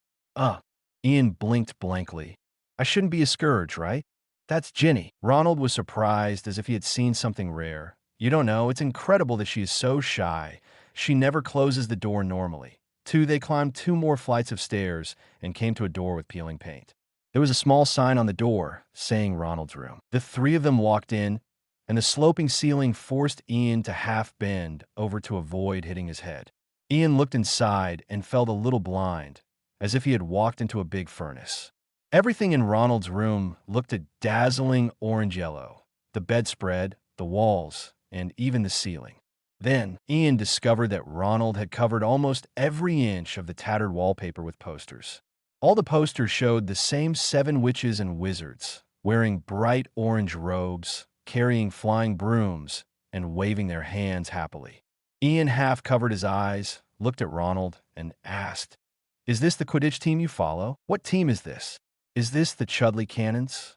Ian blinked blankly. "I shouldn't be a scourge, right? That's Ginny." Ronald was surprised as if he had seen something rare. "You don't know, it's incredible that she is so shy. She never closes the door normally." They climbed 2 more flights of stairs and came to a door with peeling paint. There was a small sign on the door saying Ronald's room. The three of them walked in, and the sloping ceiling forced Ian to half bend over to avoid hitting his head. Ian looked inside and felt a little blind, as if he had walked into a big furnace. Everything in Ronald's room looked a dazzling orange-yellow: the bedspread, the walls, and even the ceiling. Then, Ian discovered that Ronald had covered almost every inch of the tattered wallpaper with posters. All the posters showed the same 7 witches and wizards, wearing bright orange robes, carrying flying brooms, and waving their hands happily. Ian half covered his eyes, looked at Ronald, and asked, "Is this the Quidditch team you follow? What team is this? Is this the Chudley Cannons?"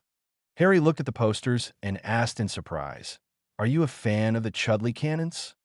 Harry looked at the posters and asked in surprise, "Are you a fan of the Chudley Cannons?"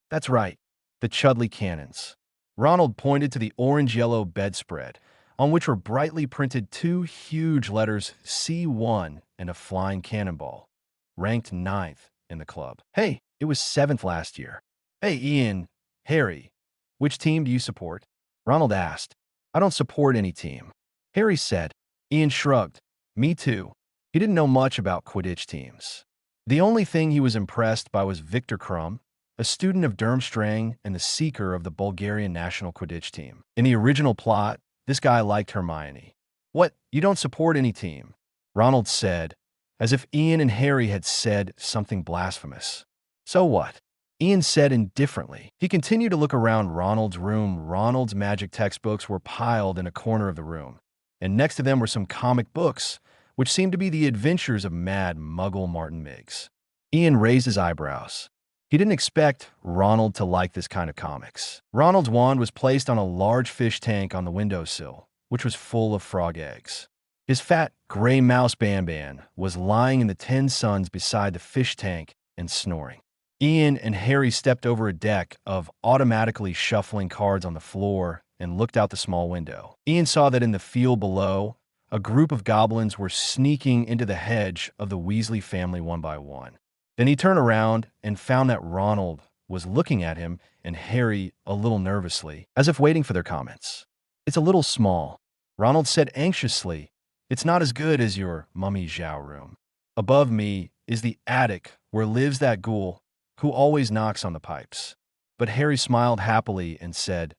"That's right, the Chudley Cannons." Ronald pointed to the orange-yellow bedspread, on which were brightly printed 2 huge letters C1 and a flying cannonball, ranked 9th in the club. "Hey, it was 7th last year." "Hey, Ian, Harry, which team do you support?" Ronald asked. "I don't support any team," Harry said. Ian shrugged. "Me too." He didn't know much about Quidditch teams. The only thing he was impressed by was Victor Krum, a student of Durmstrang and the seeker of the Bulgarian national Quidditch team. In the original plot, this guy liked Hermione. "What, you don't support any team?" Ronald said, as if Ian and Harry had said something blasphemous. "So what?" Ian said indifferently. He continued to look around Ronald's room. Ronald's magic textbooks were piled in a corner of the room, and next to them were some comic books, which seemed to be the adventures of mad Muggle Martin Miggs. Ian raised his eyebrows. He didn't expect Ronald to like this kind of comics. Ronald's wand was placed on a large fish tank on the windowsill, which was full of frog eggs. His fat, gray mouse Ban was lying in the 10 suns beside the fish tank and snoring. Ian and Harry stepped over a deck of automatically shuffling cards on the floor and looked out the small window. Ian saw that in the field below, a group of goblins were sneaking into the hedge of the Weasley family one by one. Then he turned around and found that Ronald was looking at him and Harry a little nervously, as if waiting for their comments. "It's a little small," Ronald said anxiously. "It's not as good as your Mummy Zhao room. Above me is the attic where lives that ghoul who always knocks on the pipes." But Harry smiled happily and said,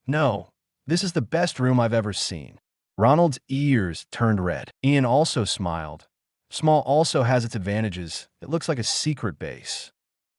"No, this is the best room I've ever seen." Ronald's ears turned red. Ian also smiled. "Small also has its advantages. It looks like a secret base."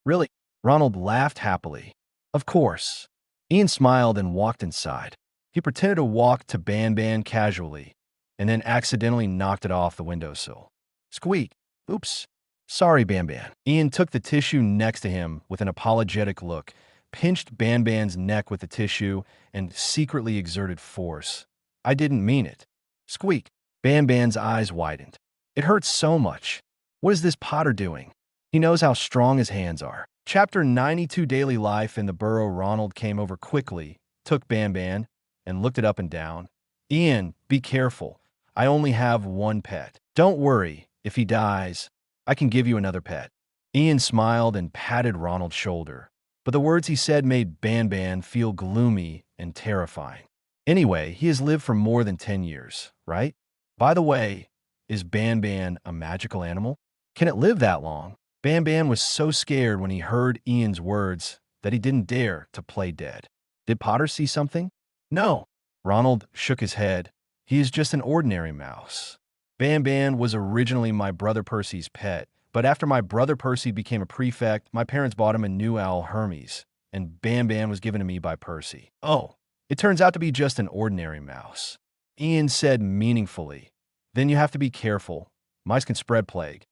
"Really?" Ronald laughed happily. "Of course." Ian smiled and walked inside. He pretended to walk to Ban casually, and then accidentally knocked it off the windowsill. Squeak. "Oops. Sorry, Ban." Ian took the tissue next to him with an apologetic look, pinched Ban's neck with the tissue, and secretly exerted force. "I didn't mean it." Squeak. Ban's eyes widened. "It hurts so much. What is this Potter doing? He knows how strong his hands are." Chapter 92 Daily Life in the Burrow. Ronald came over quickly, took Ban, and looked it up and down. "Ian, be careful. I only have 1 pet. Don't worry. If he dies, I can give you another pet." Ian smiled and patted Ronald's shoulder, but the words he said made Ban feel gloomy and terrifying. "Anyway, he has lived for more than 10 years, right? By the way, is Ban a magical animal? Can it live that long?" Ban was so scared when he heard Ian's words that he didn't dare to play dead. "Did Potter see something?" "No." Ronald shook his head. "He is just an ordinary mouse." Bam Bam was originally my brother Percy's pet, but after my brother Percy became a prefect, my parents bought him a new owl, Hermes, and Bam Bam was given to me by Percy. Oh, it turns out to be just an ordinary mouse. Ian said meaningfully. Then you have to be careful. Mice can spread plague.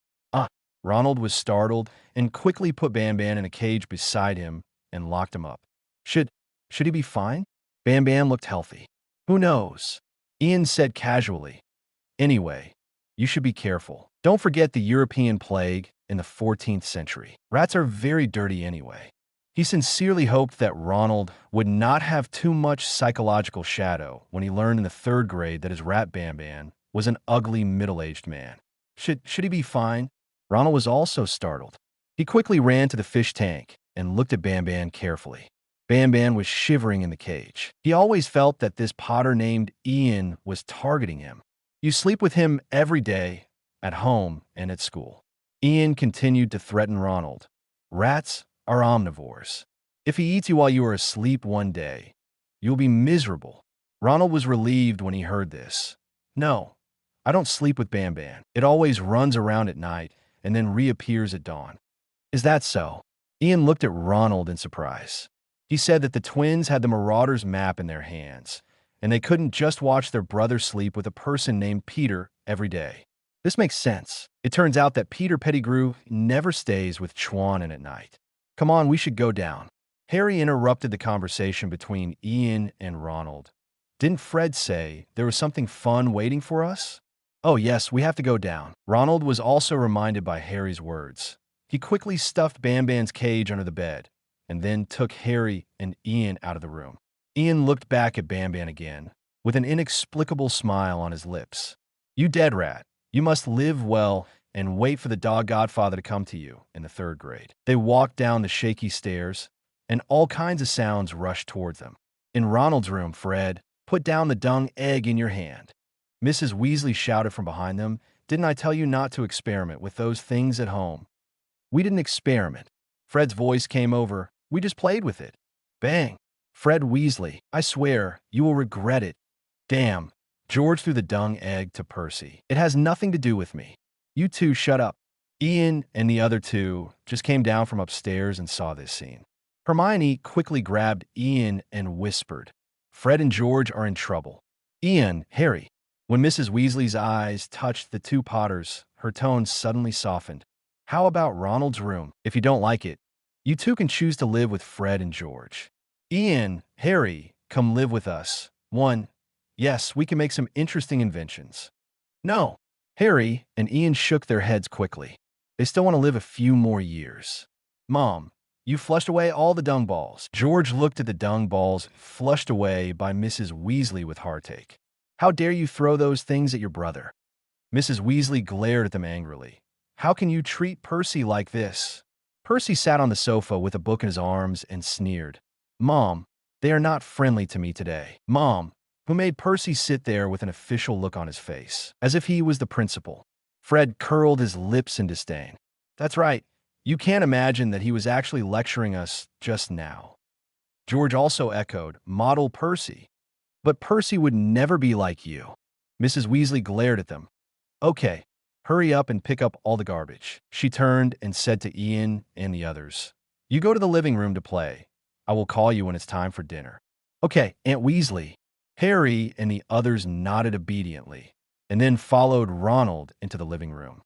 Ronald was startled and quickly put Bam Bam in a cage beside him and locked him up. Should he be fine? Bam Bam looked healthy. Who knows? Ian said casually. Anyway, you should be careful. Don't forget the European plague in the 14th century. Rats are very dirty anyway. He sincerely hoped that Ronald would not have too much psychological shadow when he learned in the 3rd grade that his rat Bam Bam was an ugly middle-aged man. Should he be fine? Ronald was also startled. He quickly ran to the fish tank and looked at Bam Bam carefully. Bam Bam was shivering in the cage. He always felt that this Potter named Ian was targeting him. You sleep with him every day, at home and at school. Ian continued to threaten Ronald. Rats are omnivores. If he eats you while you are asleep one day, you'll be miserable. Ronald was relieved when he heard this. No, I don't sleep with Bam Bam. It always runs around at night and then reappears at dawn. Is that so? Ian looked at Ronald in surprise. He said that the twins had the Marauder's map in their hands, and they couldn't just watch their brother sleep with a person named Peter every day. This makes sense. It turns out that Peter Pettigrew never stays with Chwan at night. Come on, we should go down. Harry interrupted the conversation between Ian and Ronald. Didn't Fred say there was something fun waiting for us? Oh yes, we have to go down. Ronald was also reminded by Harry's words. He quickly stuffed Bam Bam's cage under the bed, and then took Harry and Ian out of the room. Ian looked back at Bam Bam again, with an inexplicable smile on his lips. You dead rat. You must live well and wait for the dog godfather to come to you in the 3rd grade. They walked down the shaky stairs, and all kinds of sounds rushed towards them. In Ronald's room, Fred, put down the dung egg in your hand. Mrs. Weasley shouted from behind them, Didn't I tell you not to experiment with those things at home? We didn't experiment. Fred's voice came over. We just played with it. Bang. Fred Weasley, I swear, you will regret it. Damn. George threw the dung egg to Percy. It has nothing to do with me. You two shut up. Ian and the other two just came down from upstairs and saw this scene. Hermione quickly grabbed Ian and whispered, Fred and George are in trouble. Ian, Harry. When Mrs. Weasley's eyes touched the 2 Potters, her tone suddenly softened. How about Ronald's room? If you don't like it, you two can choose to live with Fred and George. Ian, Harry, come live with us. 1. Yes, we can make some interesting inventions. No. Harry and Ian shook their heads quickly. They still want to live a few more years. Mom, you flushed away all the dung balls. George looked at the dung balls flushed away by Mrs. Weasley with heartache. How dare you throw those things at your brother? Mrs. Weasley glared at them angrily. How can you treat Percy like this? Percy sat on the sofa with a book in his arms and sneered. Mom, they are not friendly to me today. Mom, who made Percy sit there with an official look on his face, as if he was the principal. Fred curled his lips in disdain. That's right. You can't imagine that he was actually lecturing us just now. George also echoed, Model Percy. But Percy would never be like you. Mrs. Weasley glared at them. Okay, hurry up and pick up all the garbage. She turned and said to Ian and the others, You go to the living room to play. I will call you when it's time for dinner. Okay, Aunt Weasley. Harry and the others nodded obediently, and then followed Ronald into the living room.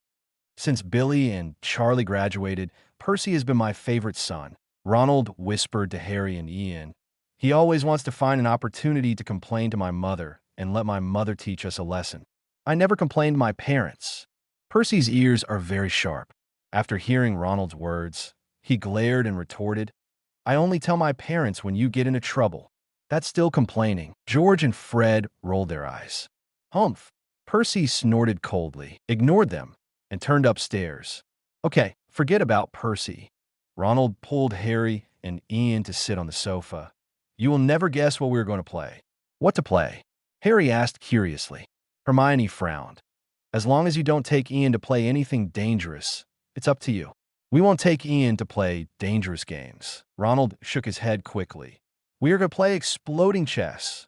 Since Billy and Charlie graduated, Percy has been my favorite son. Ronald whispered to Harry and Ian. He always wants to find an opportunity to complain to my mother and let my mother teach us a lesson. I never complained to my parents. Percy's ears are very sharp. After hearing Ronald's words, he glared and retorted, I only tell my parents when you get into trouble. That's still complaining. George and Fred rolled their eyes. Humph. Percy snorted coldly, ignored them, and turned upstairs. Okay, forget about Percy. Ronald pulled Harry and Ian to sit on the sofa. You will never guess what we're going to play. What to play? Harry asked curiously. Hermione frowned. As long as you don't take Ian to play anything dangerous, it's up to you. We won't take Ian to play dangerous games. Ronald shook his head quickly. We are going to play exploding chess.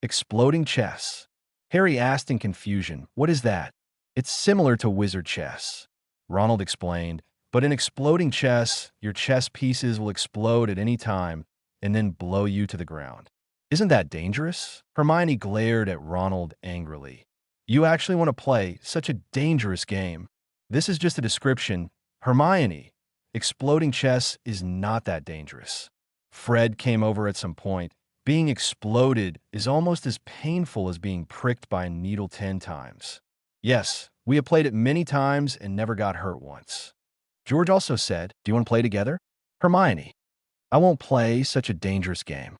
Exploding chess? Harry asked in confusion. What is that? It's similar to wizard chess, Ronald explained, but in exploding chess, your chess pieces will explode at any time and then blow you to the ground. Isn't that dangerous? Hermione glared at Ronald angrily. You actually want to play such a dangerous game? This is just a description. Hermione, exploding chess is not that dangerous. Fred came over at some point. Being exploded is almost as painful as being pricked by a needle 10 times. Yes, we have played it many times and never got hurt once. George also said, do you want to play together? Hermione, I won't play such a dangerous game.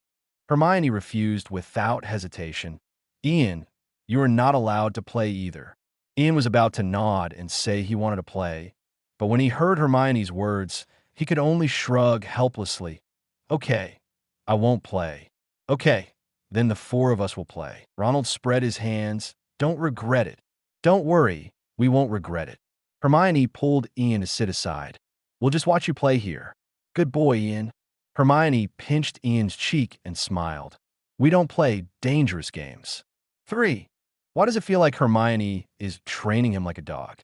Hermione refused without hesitation. Ian, you are not allowed to play either. Ian was about to nod and say he wanted to play, but when he heard Hermione's words, he could only shrug helplessly. Okay, I won't play. Okay, then the four of us will play. Ronald spread his hands. Don't regret it. Don't worry, we won't regret it. Hermione pulled Ian to sit aside. We'll just watch you play here. Good boy, Ian. Hermione pinched Ian's cheek and smiled. We don't play dangerous games. 3. Why does it feel like Hermione is training him like a dog?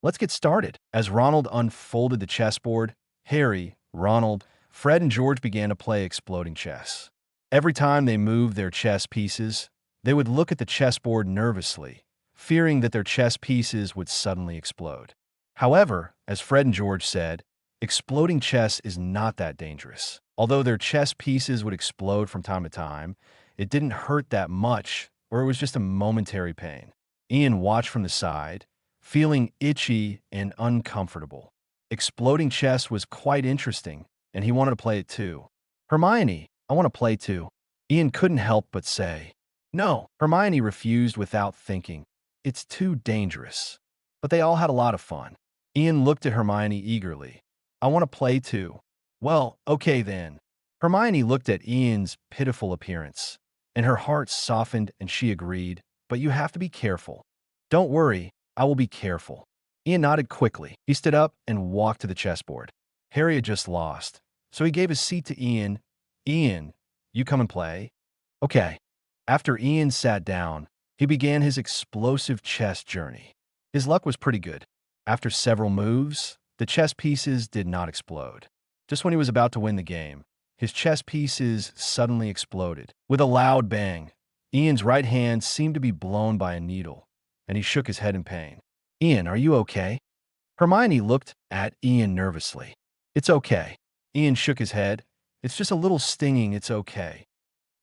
Let's get started. As Ronald unfolded the chessboard, Harry, Ronald, Fred, and George began to play exploding chess. Every time they moved their chess pieces, they would look at the chessboard nervously, fearing that their chess pieces would suddenly explode. However, as Fred and George said, exploding chess is not that dangerous. Although their chess pieces would explode from time to time, it didn't hurt that much, or it was just a momentary pain. Ian watched from the side, feeling itchy and uncomfortable. Exploding chess was quite interesting, and he wanted to play it too. Hermione, I want to play too. Ian couldn't help but say. No, Hermione refused without thinking. It's too dangerous. But they all had a lot of fun. Ian looked at Hermione eagerly. I want to play too. Well, okay then. Hermione looked at Ian's pitiful appearance, and her heart softened and she agreed, but you have to be careful. Don't worry, I will be careful. Ian nodded quickly. He stood up and walked to the chessboard. Harry had just lost, so he gave his seat to Ian. Ian, you come and play? Okay. After Ian sat down, he began his explosive chess journey. His luck was pretty good. After several moves, the chess pieces did not explode. Just when he was about to win the game, his chess pieces suddenly exploded. With a loud bang, Ian's right hand seemed to be blown by a needle, and he shook his head in pain. Ian, are you okay? Hermione looked at Ian nervously. It's okay. Ian shook his head. It's just a little stinging, it's okay.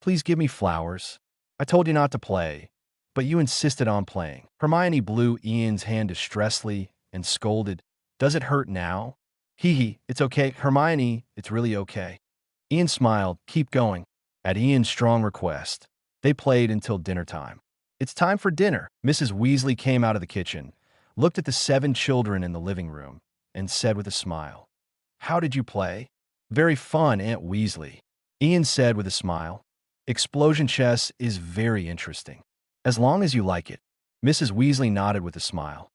Please give me flowers. I told you not to play, but you insisted on playing. Hermione blew Ian's hand distressfully and scolded. Does it hurt now? Hee, it's okay. Hermione, it's really okay. Ian smiled. Keep going. At Ian's strong request, they played until dinner time. It's time for dinner. Mrs. Weasley came out of the kitchen, looked at the 7 children in the living room, and said with a smile, How did you play? Very fun, Aunt Weasley. Ian said with a smile, Explosion chess is very interesting. As long as you like it. Mrs. Weasley nodded with a smile.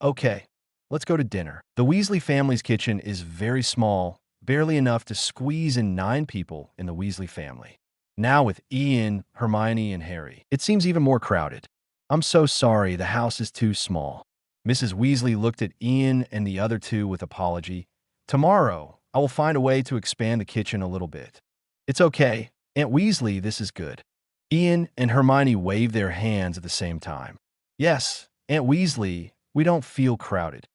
Okay, let's go to dinner. The Weasley family's kitchen is very small, barely enough to squeeze in 9 people in the Weasley family. Now with Ian, Hermione, and Harry, it seems even more crowded. I'm so sorry, the house is too small. Mrs. Weasley looked at Ian and the other 2 with apology. Tomorrow, I will find a way to expand the kitchen a little bit. It's okay. Aunt Weasley, this is good. Ian and Hermione waved their hands at the same time. Yes, Aunt Weasley, we don't feel crowded.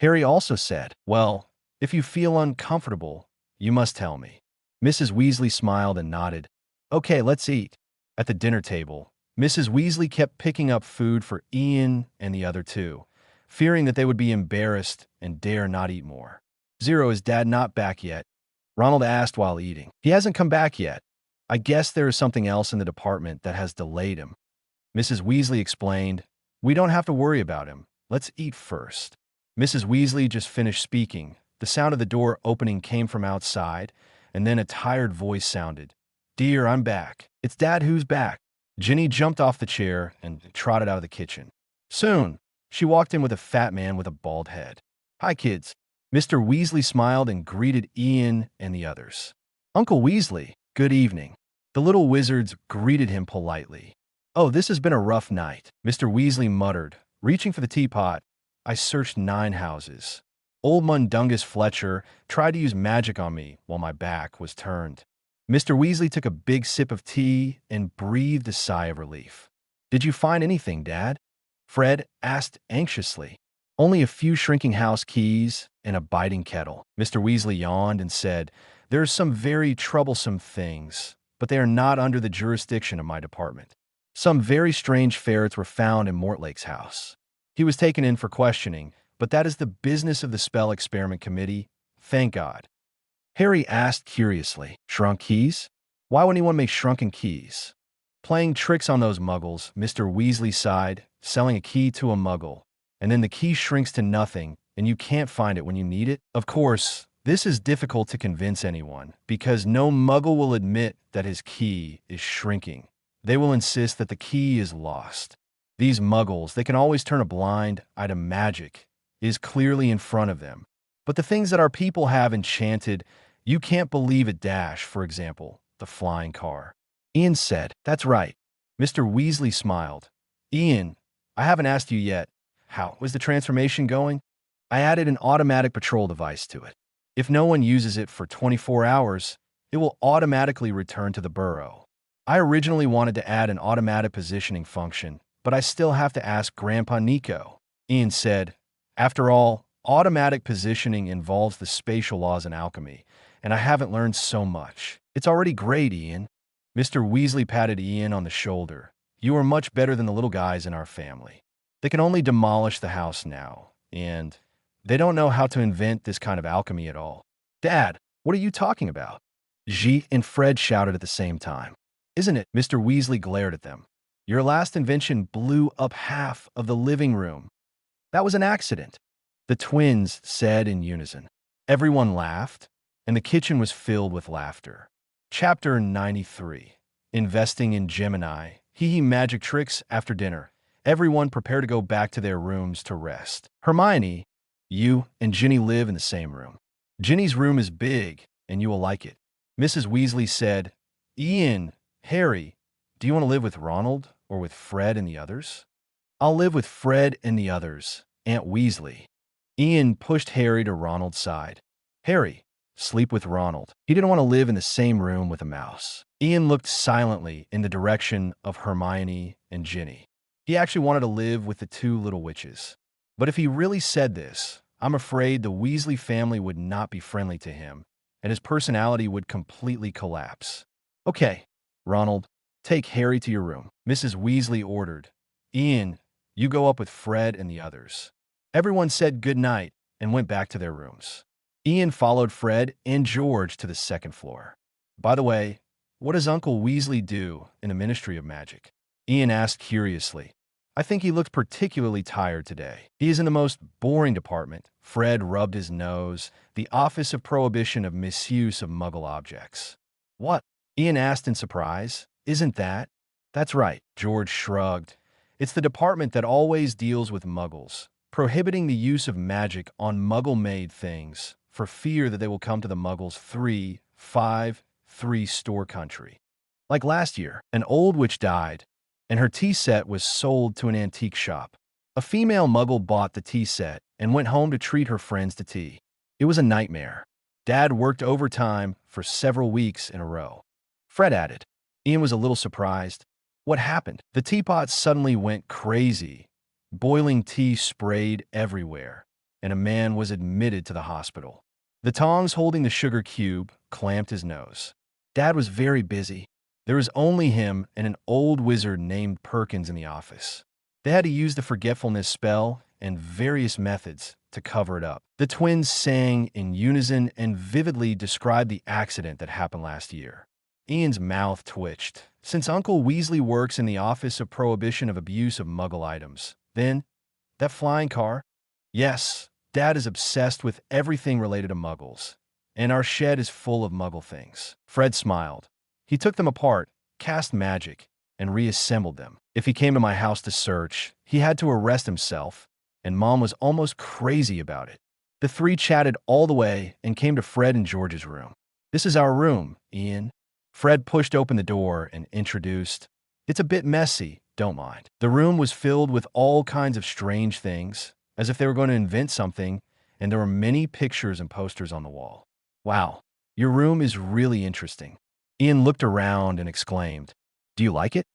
Harry also said, Well, if you feel uncomfortable, you must tell me. Mrs. Weasley smiled and nodded. Okay, let's eat. At the dinner table, Mrs. Weasley kept picking up food for Ian and the other 2, fearing that they would be embarrassed and dare not eat more. Zero, is Dad not back yet? Ronald asked while eating. He hasn't come back yet. I guess there is something else in the department that has delayed him. Mrs. Weasley explained, We don't have to worry about him. Let's eat first. Mrs. Weasley just finished speaking. The sound of the door opening came from outside, and then a tired voice sounded. Dear, I'm back. It's Dad who's back. Ginny jumped off the chair and trotted out of the kitchen. Soon, she walked in with a fat man with a bald head. Hi, kids. Mr. Weasley smiled and greeted Ian and the others. Uncle Weasley, good evening. The little wizards greeted him politely. Oh, this has been a rough night, Mr. Weasley muttered, reaching for the teapot. I searched 9 houses. Old Mundungus Fletcher tried to use magic on me while my back was turned. Mr. Weasley took a big sip of tea and breathed a sigh of relief. Did you find anything, Dad? Fred asked anxiously. Only a few shrinking house keys and a biting kettle. Mr. Weasley yawned and said, There are some very troublesome things, but they are not under the jurisdiction of my department. Some very strange ferrets were found in Mortlake's house. He was taken in for questioning, but that is the business of the Spell Experiment Committee, thank God. Harry asked curiously, Shrunk keys? Why would anyone make shrunken keys? Playing tricks on those muggles, Mr. Weasley sighed, selling a key to a muggle, and then the key shrinks to nothing, and you can't find it when you need it? Of course, this is difficult to convince anyone, because no muggle will admit that his key is shrinking. They will insist that the key is lost. These muggles, they can always turn a blind eye to magic, is clearly in front of them. But the things that our people have enchanted, you can't believe it. For example, the flying car. Ian said, That's right. Mr. Weasley smiled. Ian, I haven't asked you yet. How was the transformation going? I added an automatic patrol device to it. If no one uses it for 24 hours, it will automatically return to the burrow. I originally wanted to add an automatic positioning function, but I still have to ask Grandpa Nico. Ian said, After all, automatic positioning involves the spatial laws in alchemy, and I haven't learned so much. It's already great, Ian. Mr. Weasley patted Ian on the shoulder. You are much better than the little guys in our family. They can only demolish the house now, and they don't know how to invent this kind of alchemy at all. Dad, what are you talking about? G and Fred shouted at the same time. Isn't it? Mr. Weasley glared at them. Your last invention blew up half of the living room. That was an accident, the twins said in unison. Everyone laughed, and the kitchen was filled with laughter. Chapter 93. Investing in Gemini. Hee magic tricks after dinner. Everyone prepared to go back to their rooms to rest. Hermione, you and Ginny live in the same room. Ginny's room is big, and you will like it. Mrs. Weasley said, Ian, Harry, do you want to live with Ronald or with Fred and the others? I'll live with Fred and the others, Aunt Weasley. Ian pushed Harry to Ronald's side. Harry, sleep with Ronald. He didn't want to live in the same room with a mouse. Ian looked silently in the direction of Hermione and Ginny. He actually wanted to live with the 2 little witches. But if he really said this, I'm afraid the Weasley family would not be friendly to him, and his personality would completely collapse. Okay, Ronald, take Harry to your room, Mrs. Weasley ordered. Ian, you go up with Fred and the others. Everyone said good night and went back to their rooms. Ian followed Fred and George to the 2nd floor. By the way, what does Uncle Weasley do in the Ministry of Magic? Ian asked curiously. I think he looked particularly tired today. He is in the most boring department. Fred rubbed his nose. The Office of Prohibition of Misuse of Muggle Objects. What? Ian asked in surprise. Isn't that? That's right, George shrugged. It's the department that always deals with muggles, prohibiting the use of magic on muggle-made things for fear that they will come to the muggles' 3-5-3 store country. Like last year, an old witch died, and her tea set was sold to an antique shop. A female muggle bought the tea set and went home to treat her friends to tea. It was a nightmare. Dad worked overtime for several weeks in a row. Fred added. Ian was a little surprised. What happened? The teapot suddenly went crazy. Boiling tea sprayed everywhere, and a man was admitted to the hospital. The tongs holding the sugar cube clamped his nose. Dad was very busy. There was only him and an old wizard named Perkins in the office. They had to use the forgetfulness spell and various methods to cover it up. The twins sang in unison and vividly described the accident that happened last year. Ian's mouth twitched. Since Uncle Weasley works in the Office of Prohibition of Abuse of Muggle Items, then, that flying car? Yes, Dad is obsessed with everything related to Muggles, and our shed is full of Muggle things. Fred smiled. He took them apart, cast magic, and reassembled them. If he came to my house to search, he had to arrest himself, and Mom was almost crazy about it. The 3 chatted all the way and came to Fred and George's room. This is our room, Ian. Fred pushed open the door and introduced. It's a bit messy, don't mind. The room was filled with all kinds of strange things, as if they were going to invent something, and there were many pictures and posters on the wall. Wow, your room is really interesting. Ian looked around and exclaimed, "Do you like it?"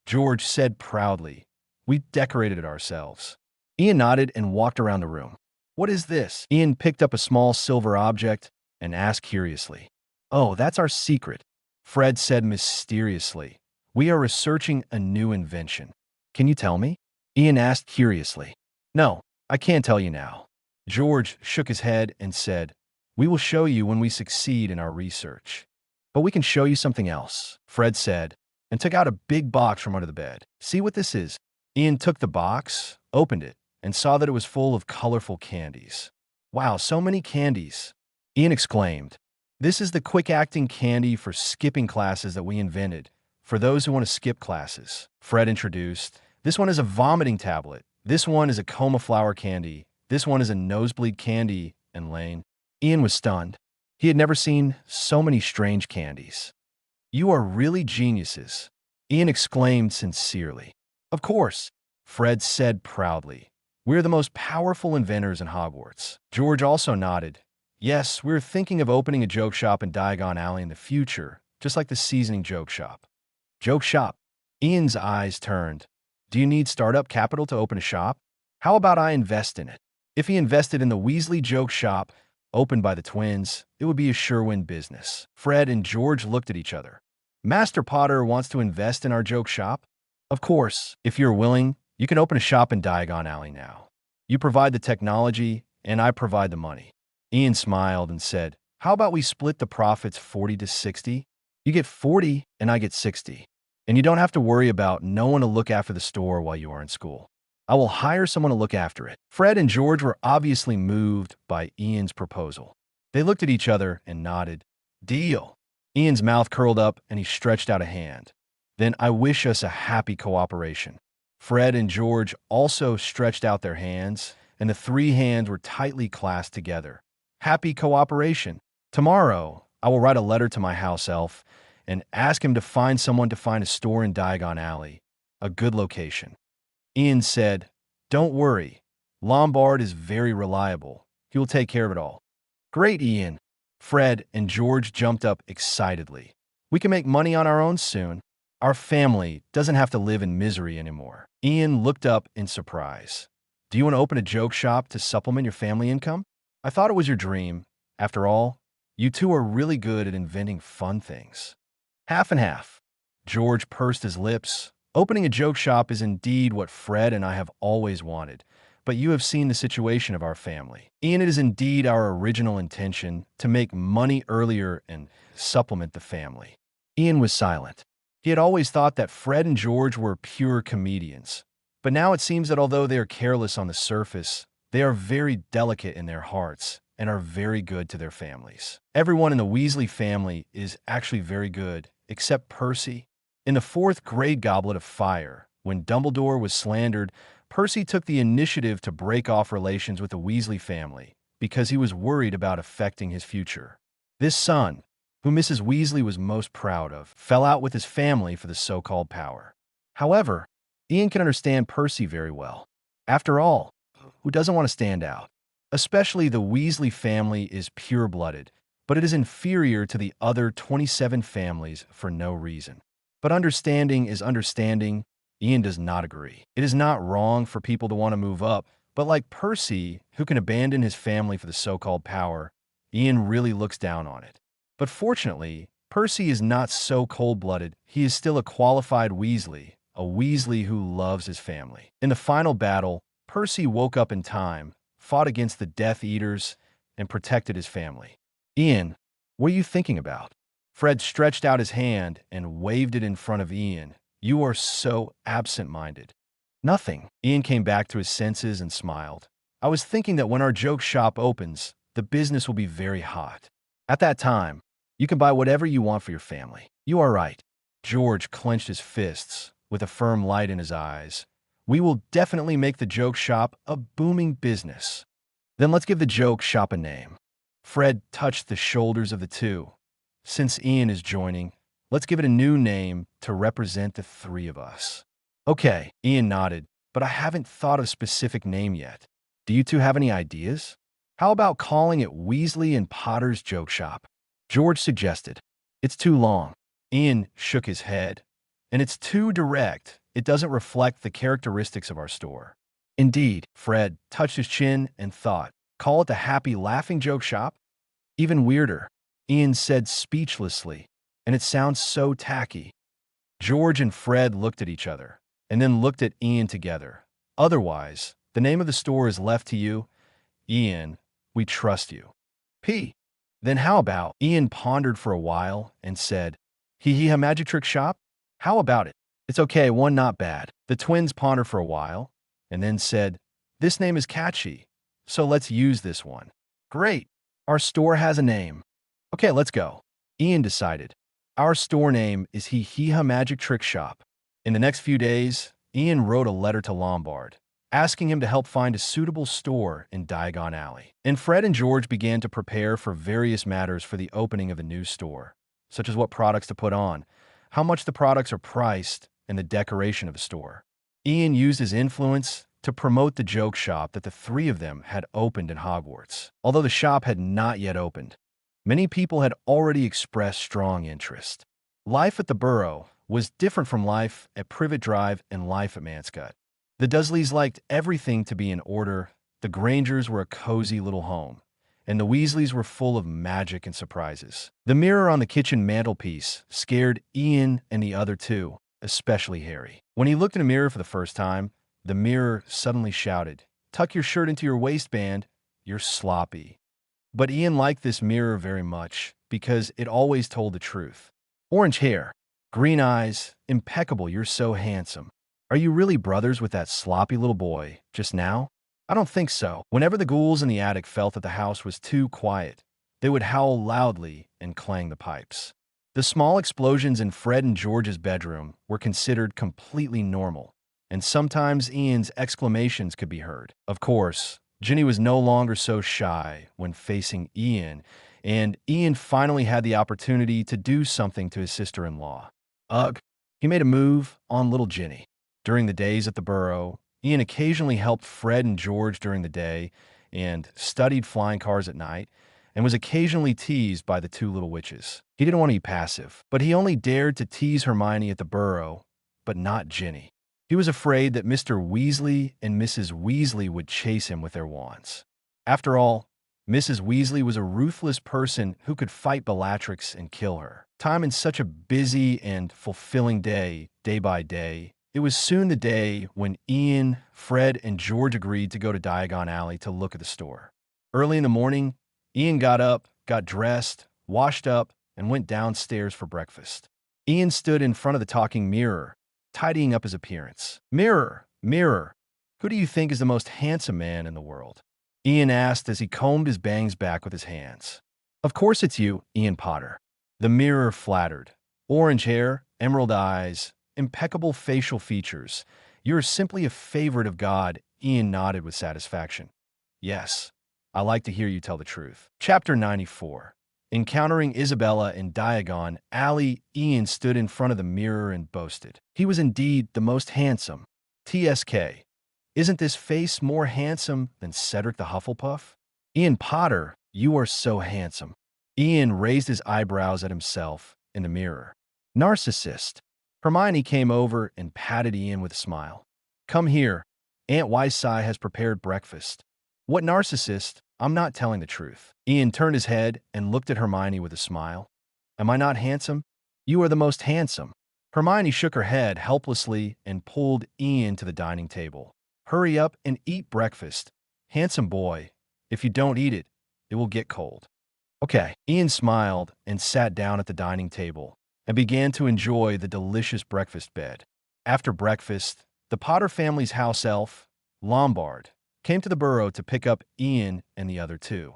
George said proudly, "We decorated it ourselves." Ian nodded and walked around the room. "What is this?" Ian picked up a small silver object and asked curiously. "Oh, that's our secret," Fred said mysteriously. "We are researching a new invention." "Can you tell me?" Ian asked curiously. "No, I can't tell you now." George shook his head and said, "We will show you when we succeed in our research." "But we can show you something else," Fred said, and took out a big box from under the bed. "See what this is?" Ian took the box, opened it, and saw that it was full of colorful candies. "Wow, so many candies!" Ian exclaimed. "This is the quick-acting candy for skipping classes that we invented, for those who want to skip classes," Fred introduced. "This one is a vomiting tablet. This one is a coma flower candy. This one is a nosebleed candy," and Lane. Ian was stunned. He had never seen so many strange candies. "You are really geniuses," Ian exclaimed sincerely. "Of course," Fred said proudly. "We're the most powerful inventors in Hogwarts." George also nodded. "Yes, we're thinking of opening a joke shop in Diagon Alley in the future, just like the seasoning joke shop." "Joke shop?" Ian's eyes turned. "Do you need startup capital to open a shop? How about I invest in it?" If he invested in the Weasley joke shop, opened by the twins, it would be a sure-win business. Fred and George looked at each other. "Master Potter wants to invest in our joke shop?" "Of course, if you're willing, you can open a shop in Diagon Alley now. You provide the technology, and I provide the money." Ian smiled and said, "How about we split the profits 40 to 60? You get 40 and I get 60. And you don't have to worry about no one to look after the store while you are in school. I will hire someone to look after it." Fred and George were obviously moved by Ian's proposal. They looked at each other and nodded. "Deal." Ian's mouth curled up and he stretched out a hand. "Then I wish us a happy cooperation." Fred and George also stretched out their hands, and the three hands were tightly clasped together. "Happy cooperation. Tomorrow, I will write a letter to my house elf and ask him to find someone to find a store in Diagon Alley, a good location." Ian said, "Don't worry. Lombard is very reliable. He will take care of it all." "Great, Ian." Fred and George jumped up excitedly. "We can make money on our own soon. Our family doesn't have to live in misery anymore." Ian looked up in surprise. "Do you want to open a joke shop to supplement your family income? I thought it was your dream. After all, you two are really good at inventing fun things." "Half and half." George pursed his lips. "Opening a joke shop is indeed what Fred and I have always wanted, but you have seen the situation of our family. Ian, it is indeed our original intention to make money earlier and supplement the family." Ian was silent. He had always thought that Fred and George were pure comedians, but now it seems that although they are careless on the surface, they are very delicate in their hearts and are very good to their families. Everyone in the Weasley family is actually very good, except Percy. In the fourth grade Goblet of Fire, when Dumbledore was slandered, Percy took the initiative to break off relations with the Weasley family because he was worried about affecting his future. This son, who Mrs. Weasley was most proud of, fell out with his family for the so-called power. However, Ian can understand Percy very well. After all, who doesn't want to stand out? Especially the Weasley family is pure-blooded, but it is inferior to the other 27 families for no reason. But understanding is understanding. Ian does not agree. It is not wrong for people to want to move up, but like Percy, who can abandon his family for the so-called power, Ian really looks down on it. But fortunately, Percy is not so cold-blooded. He is still a qualified Weasley, a Weasley who loves his family. In the final battle, Percy woke up in time, fought against the Death Eaters, and protected his family. "Ian, what are you thinking about?" Fred stretched out his hand and waved it in front of Ian. "You are so absent-minded." "Nothing." Ian came back to his senses and smiled. "I was thinking that when our joke shop opens, the business will be very hot. At that time, you can buy whatever you want for your family." "You are right." George clenched his fists, with a firm light in his eyes. "We will definitely make the joke shop a booming business." "Then let's give the joke shop a name." Fred touched the shoulders of the two. "Since Ian is joining, let's give it a new name to represent the three of us." "Okay," Ian nodded, "but I haven't thought of a specific name yet." Do you two have any ideas? How about calling it Weasley and Potter's Joke Shop? George suggested. It's too long. Ian shook his head. And it's too direct. It doesn't reflect the characteristics of our store. Indeed, Fred touched his chin and thought, call it the Happy Laughing Joke Shop? Even weirder, Ian said speechlessly, and it sounds so tacky. George and Fred looked at each other, and then looked at Ian together. Otherwise, the name of the store is left to you. Ian, we trust you. Then how about? Ian pondered for a while and said, a magic trick shop? How about it? It's okay, one not bad. The twins pondered for a while, and then said, this name is catchy, so let's use this one. Great. Our store has a name. Okay, let's go. Ian decided. Our store name is a Magic Trick Shop. In the next few days, Ian wrote a letter to Lombard, asking him to help find a suitable store in Diagon Alley. And Fred and George began to prepare for various matters for the opening of the new store, such as what products to put on, how much the products are priced, and the decoration of the store. Ian used his influence to promote the joke shop that the three of them had opened in Hogwarts. Although the shop had not yet opened, many people had already expressed strong interest. Life at the Burrow was different from life at Privet Drive and life at Manscott. The Dursleys liked everything to be in order, the Grangers were a cozy little home, and the Weasleys were full of magic and surprises. The mirror on the kitchen mantelpiece scared Ian and the other two, especially Harry. When he looked in a mirror for the first time, the mirror suddenly shouted, tuck your shirt into your waistband, you're sloppy. But Ian liked this mirror very much because it always told the truth. Orange hair, green eyes, impeccable, you're so handsome. Are you really brothers with that sloppy little boy just now? I don't think so. Whenever the ghouls in the attic felt that the house was too quiet, they would howl loudly and clang the pipes. The small explosions in Fred and George's bedroom were considered completely normal, and sometimes Ian's exclamations could be heard. Of course, Ginny was no longer so shy when facing Ian, and Ian finally had the opportunity to do something to his sister-in-law. Ugh, he made a move on little Ginny. During the days at the Burrow, Ian occasionally helped Fred and George during the day and studied flying cars at night, and was occasionally teased by the two little witches. He didn't want to be passive, but he only dared to tease Hermione at the Burrow, but not Ginny. He was afraid that Mr. Weasley and Mrs. Weasley would chase him with their wands. After all, Mrs. Weasley was a ruthless person who could fight Bellatrix and kill her. Time in such a busy and fulfilling day by day, it was soon the day when Ian, Fred, and George agreed to go to Diagon Alley to look at the store. Early in the morning, Ian got up, got dressed, washed up, and went downstairs for breakfast. Ian stood in front of the talking mirror, tidying up his appearance. Mirror, mirror, who do you think is the most handsome man in the world? Ian asked as he combed his bangs back with his hands. Of course it's you, Ian Potter. The mirror flattered. Orange hair, emerald eyes, impeccable facial features. You're simply a favorite of God, Ian nodded with satisfaction. Yes, I like to hear you tell the truth. Chapter 94. Encountering Isabella in Diagon Alley, Ian stood in front of the mirror and boasted. He was indeed the most handsome. TSK. Isn't this face more handsome than Cedric the Hufflepuff? Ian Potter, you are so handsome. Ian raised his eyebrows at himself in the mirror. Narcissist. Hermione came over and patted Ian with a smile. Come here. Aunt Weissai has prepared breakfast. What narcissist? I'm not telling the truth. Ian turned his head and looked at Hermione with a smile. Am I not handsome? You are the most handsome. Hermione shook her head helplessly and pulled Ian to the dining table. Hurry up and eat breakfast. Handsome boy. If you don't eat it, it will get cold. Okay. Ian smiled and sat down at the dining table and began to enjoy the delicious breakfast bed. After breakfast, the Potter family's house elf, Lombard, came to the Burrow to pick up Ian and the other two.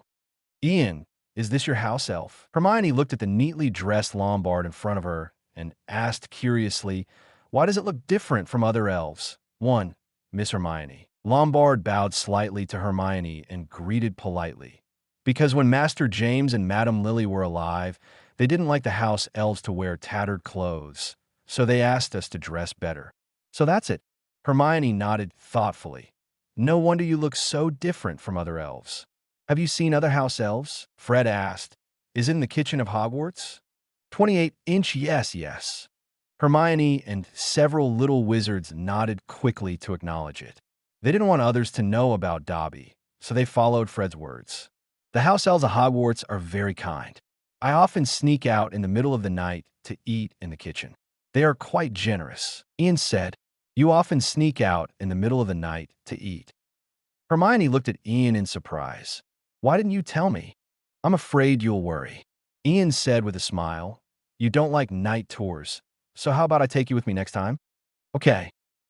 Ian, is this your house elf? Hermione looked at the neatly dressed Lombard in front of her and asked curiously, why does it look different from other elves? 1. Miss Hermione. Lombard bowed slightly to Hermione and greeted politely. Because when Master James and Madame Lily were alive, they didn't like the house elves to wear tattered clothes, so they asked us to dress better. So that's it. Hermione nodded thoughtfully. No wonder you look so different from other elves. Have you seen other house elves? Fred asked. Is it in the kitchen of Hogwarts? 28-inch, yes, yes. Hermione and several little wizards nodded quickly to acknowledge it. They didn't want others to know about Dobby, so they followed Fred's words. The house elves of Hogwarts are very kind. I often sneak out in the middle of the night to eat in the kitchen. They are quite generous. Ian said, You often sneak out in the middle of the night to eat. Hermione looked at Ian in surprise. Why didn't you tell me? I'm afraid you'll worry. Ian said with a smile, You don't like night tours, so how about I take you with me next time? Okay.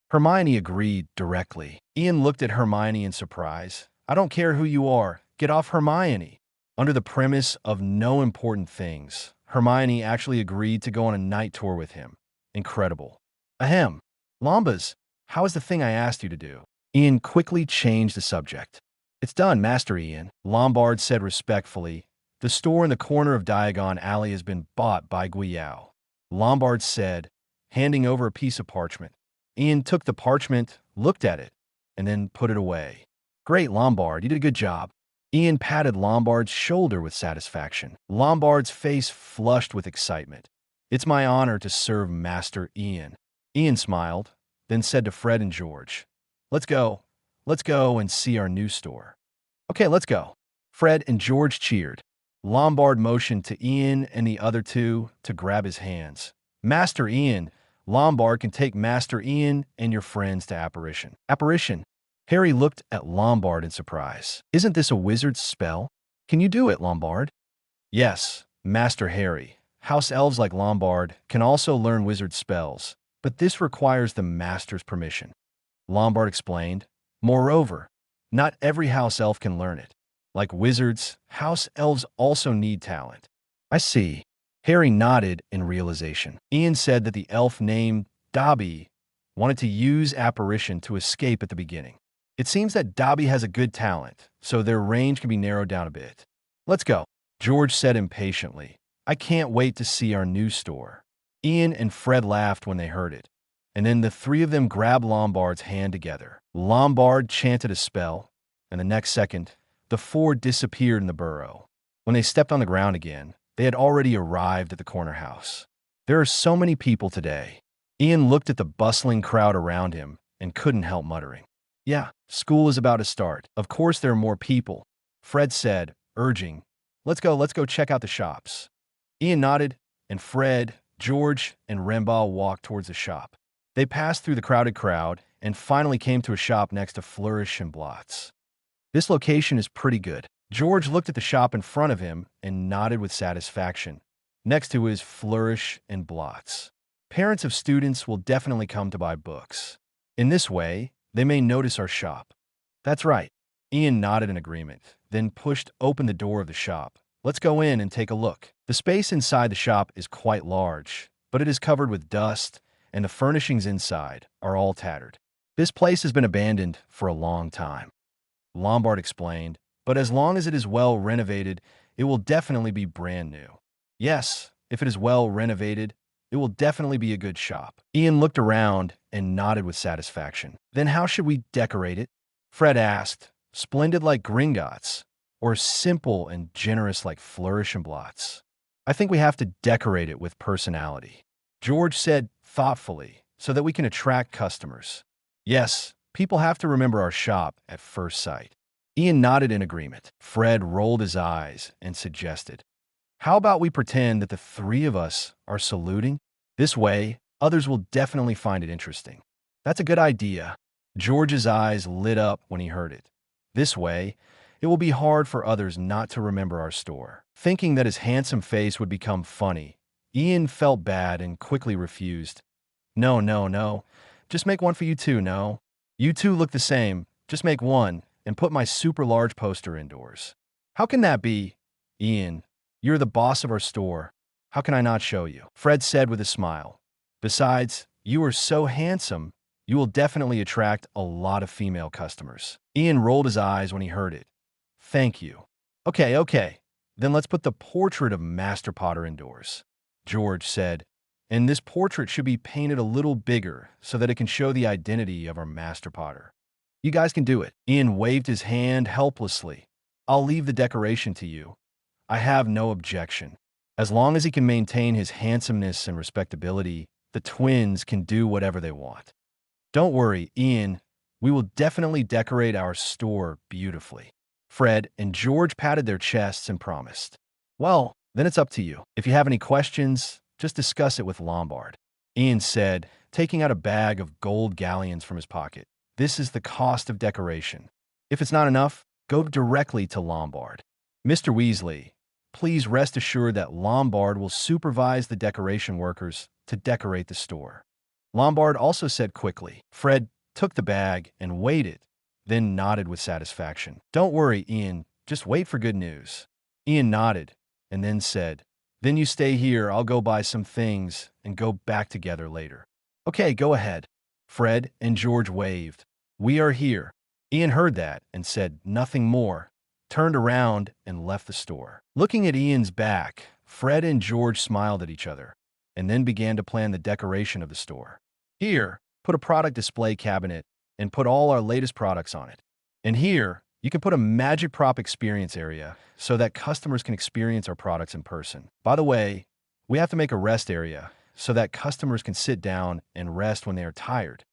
Hermione agreed directly. Ian looked at Hermione in surprise. I don't care who you are. Get off, Hermione. Under the premise of no important things, Hermione actually agreed to go on a night tour with him. Incredible. Ahem. Lombas, how is the thing I asked you to do? Ian quickly changed the subject. It's done, Master Ian, Lombard said respectfully. The store in the corner of Diagon Alley has been bought by Guiyao. Lombard said, handing over a piece of parchment. Ian took the parchment, looked at it, and then put it away. Great, Lombard, you did a good job. Ian patted Lombard's shoulder with satisfaction. Lombard's face flushed with excitement. It's my honor to serve Master Ian. Ian smiled, then said to Fred and George, Let's go. Let's go and see our new store. Okay, let's go. Fred and George cheered. Lombard motioned to Ian and the other two to grab his hands. Master Ian, Lombard can take Master Ian and your friends to Apparition. Apparition? Harry looked at Lombard in surprise. Isn't this a wizard's spell? Can you do it, Lombard? Yes, Master Harry. House elves like Lombard can also learn wizard spells, but this requires the master's permission. Lombard explained. Moreover, not every house elf can learn it. Like wizards, house elves also need talent. I see. Harry nodded in realization. Ian said that the elf named Dobby wanted to use Apparition to escape at the beginning. It seems that Dobby has a good talent, so their range can be narrowed down a bit. Let's go, George said impatiently. I can't wait to see our new store. Ian and Fred laughed when they heard it, and then the three of them grabbed Lombard's hand together. Lombard chanted a spell, and the next second, the four disappeared in the burrow. When they stepped on the ground again, they had already arrived at the corner house. There are so many people today. Ian looked at the bustling crowd around him and couldn't help muttering. Yeah, school is about to start. Of course there are more people, Fred said, urging, Let's go check out the shops. Ian nodded, and Fred, George, and Rembal walked towards the shop. They passed through the crowded crowd and finally came to a shop next to Flourish and Blots. This location is pretty good. George looked at the shop in front of him and nodded with satisfaction. Next to his Flourish and Blots. Parents of students will definitely come to buy books. In this way, they may notice our shop. That's right. Ian nodded in agreement, then pushed open the door of the shop. Let's go in and take a look. The space inside the shop is quite large, but it is covered with dust, and the furnishings inside are all tattered. This place has been abandoned for a long time, Lombard explained, but as long as it is well renovated, it will definitely be brand new. Yes, if it is well renovated, it will definitely be a good shop. Ian looked around and nodded with satisfaction. Then how should we decorate it? Fred asked. Splendid like Gringotts, or simple and generous like Flourish and Blots? I think we have to decorate it with personality, George said thoughtfully, so that we can attract customers. Yes, people have to remember our shop at first sight. Ian nodded in agreement. Fred rolled his eyes and suggested, How about we pretend that the three of us are saluting? This way, others will definitely find it interesting. That's a good idea. George's eyes lit up when he heard it. This way, it will be hard for others not to remember our store. Thinking that his handsome face would become funny, Ian felt bad and quickly refused. No. Just make one for you two, no. You two look the same. Just make one and put my super large poster indoors. How can that be? Ian, you're the boss of our store. How can I not show you? Fred said with a smile. Besides, you are so handsome, you will definitely attract a lot of female customers. Ian rolled his eyes when he heard it. Thank you. Okay. Then let's put the portrait of Master Potter indoors, George said. And this portrait should be painted a little bigger so that it can show the identity of our Master Potter. You guys can do it. Ian waved his hand helplessly. I'll leave the decoration to you. I have no objection. As long as he can maintain his handsomeness and respectability, the twins can do whatever they want. Don't worry, Ian. We will definitely decorate our store beautifully. Fred and George patted their chests and promised. Well, then it's up to you. If you have any questions, just discuss it with Lombard. Ian said, taking out a bag of gold galleons from his pocket. This is the cost of decoration. If it's not enough, go directly to Lombard. Mr. Weasley, please rest assured that Lombard will supervise the decoration workers to decorate the store. Lombard also said quickly. Fred took the bag and weighed it, then nodded with satisfaction. Don't worry, Ian. Just wait for good news. Ian nodded and then said, Then you stay here. I'll go buy some things and go back together later. Okay, go ahead. Fred and George waved. We are here. Ian heard that and said nothing more, turned around and left the store. Looking at Ian's back, Fred and George smiled at each other and then began to plan the decoration of the store. Here, put a product display cabinet and put all our latest products on it. And here, you can put a magic prop experience area so that customers can experience our products in person. By the way, we have to make a rest area so that customers can sit down and rest when they are tired.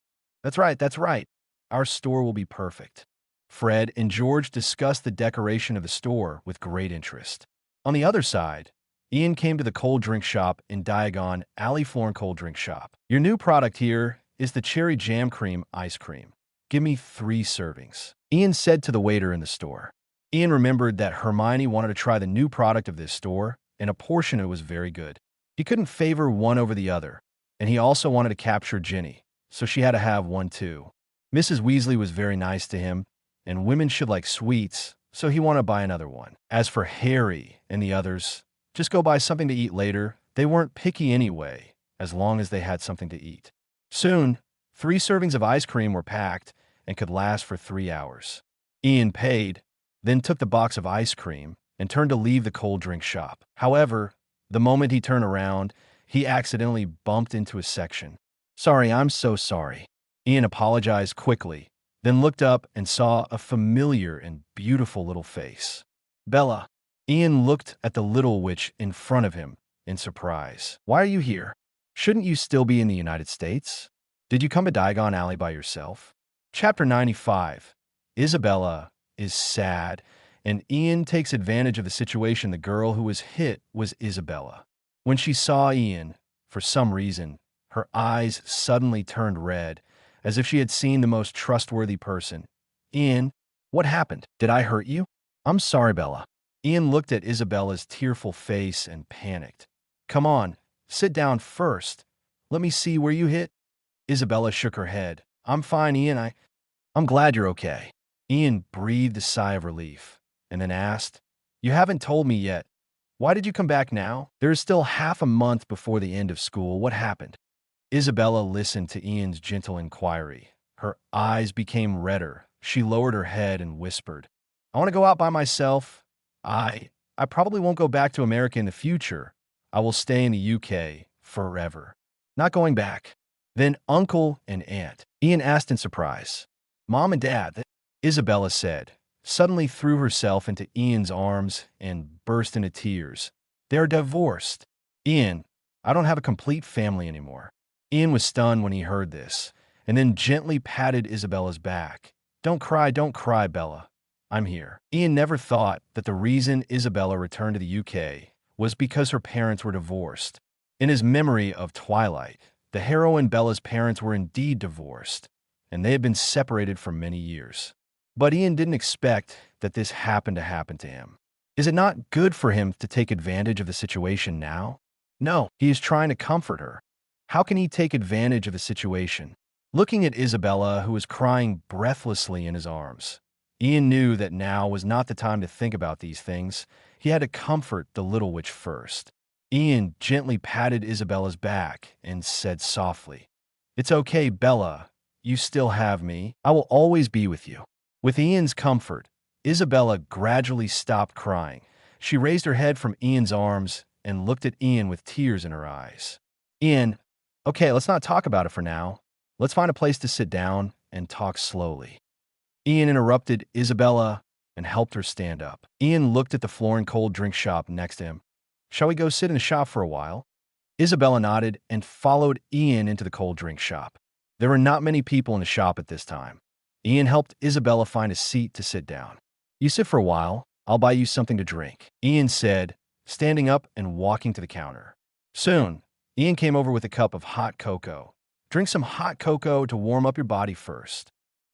That's right. Our store will be perfect. Fred and George discussed the decoration of the store with great interest. On the other side, Ian came to the cold drink shop in Diagon Alley Floor Cold Drink Shop. Your new product here is the cherry jam cream ice cream. Give me 3 servings. Ian said to the waiter in the store. Ian remembered that Hermione wanted to try the new product of this store, and a portion of it was very good. He couldn't favor one over the other, and he also wanted to capture Ginny, so she had to have one too. Mrs. Weasley was very nice to him, and women should like sweets, so he wanted to buy another one. As for Harry and the others, just go buy something to eat later. They weren't picky anyway, as long as they had something to eat. Soon, 3 servings of ice cream were packed and could last for 3 hours. Ian paid, then took the box of ice cream and turned to leave the cold drink shop. However, the moment he turned around, he accidentally bumped into a section. Sorry, I'm so sorry. Ian apologized quickly, then looked up and saw a familiar and beautiful little face. Bella. Ian looked at the little witch in front of him in surprise. Why are you here? Shouldn't you still be in the United States? Did you come to Diagon Alley by yourself? Chapter 95. Isabella is sad, and Ian takes advantage of the situation. The girl who was hit was Isabella. When she saw Ian, for some reason, her eyes suddenly turned red, as if she had seen the most trustworthy person. Ian, what happened? Did I hurt you? I'm sorry, Bella. Ian looked at Isabella's tearful face and panicked. Come on, sit down first. Let me see where you hit. Isabella shook her head. I'm fine, Ian. I'm glad you're okay. Ian breathed a sigh of relief and then asked, You haven't told me yet. Why did you come back now? There is still half a month before the end of school. What happened? Isabella listened to Ian's gentle inquiry. Her eyes became redder. She lowered her head and whispered, I want to go out by myself. I probably won't go back to America in the future. I will stay in the UK forever. Not going back. Then Uncle and Aunt. Ian asked in surprise. Mom and Dad, Isabella said, suddenly threw herself into Ian's arms and burst into tears. They're divorced. Ian, I don't have a complete family anymore. Ian was stunned when he heard this, and then gently patted Isabella's back. Don't cry, Bella. I'm here. Ian never thought that the reason Isabella returned to the UK was because her parents were divorced. In his memory of Twilight, the heroine Bella's parents were indeed divorced, and they had been separated for many years. But Ian didn't expect that this happened to happen to him. Is it not good for him to take advantage of the situation now? No, he is trying to comfort her. How can he take advantage of the situation? Looking at Isabella, who was crying breathlessly in his arms, Ian knew that now was not the time to think about these things. He had to comfort the little witch first. Ian gently patted Isabella's back and said softly, It's okay, Bella. You still have me. I will always be with you. With Ian's comfort, Isabella gradually stopped crying. She raised her head from Ian's arms and looked at Ian with tears in her eyes. Ian, okay, let's not talk about it for now. Let's find a place to sit down and talk slowly. Ian interrupted Isabella and helped her stand up. Ian looked at the floor and cold drink shop next to him. Shall we go sit in the shop for a while? Isabella nodded and followed Ian into the cold drink shop. There were not many people in the shop at this time. Ian helped Isabella find a seat to sit down. You sit for a while. I'll buy you something to drink, Ian said, standing up and walking to the counter. Soon, Ian came over with a cup of hot cocoa. Drink some hot cocoa to warm up your body first.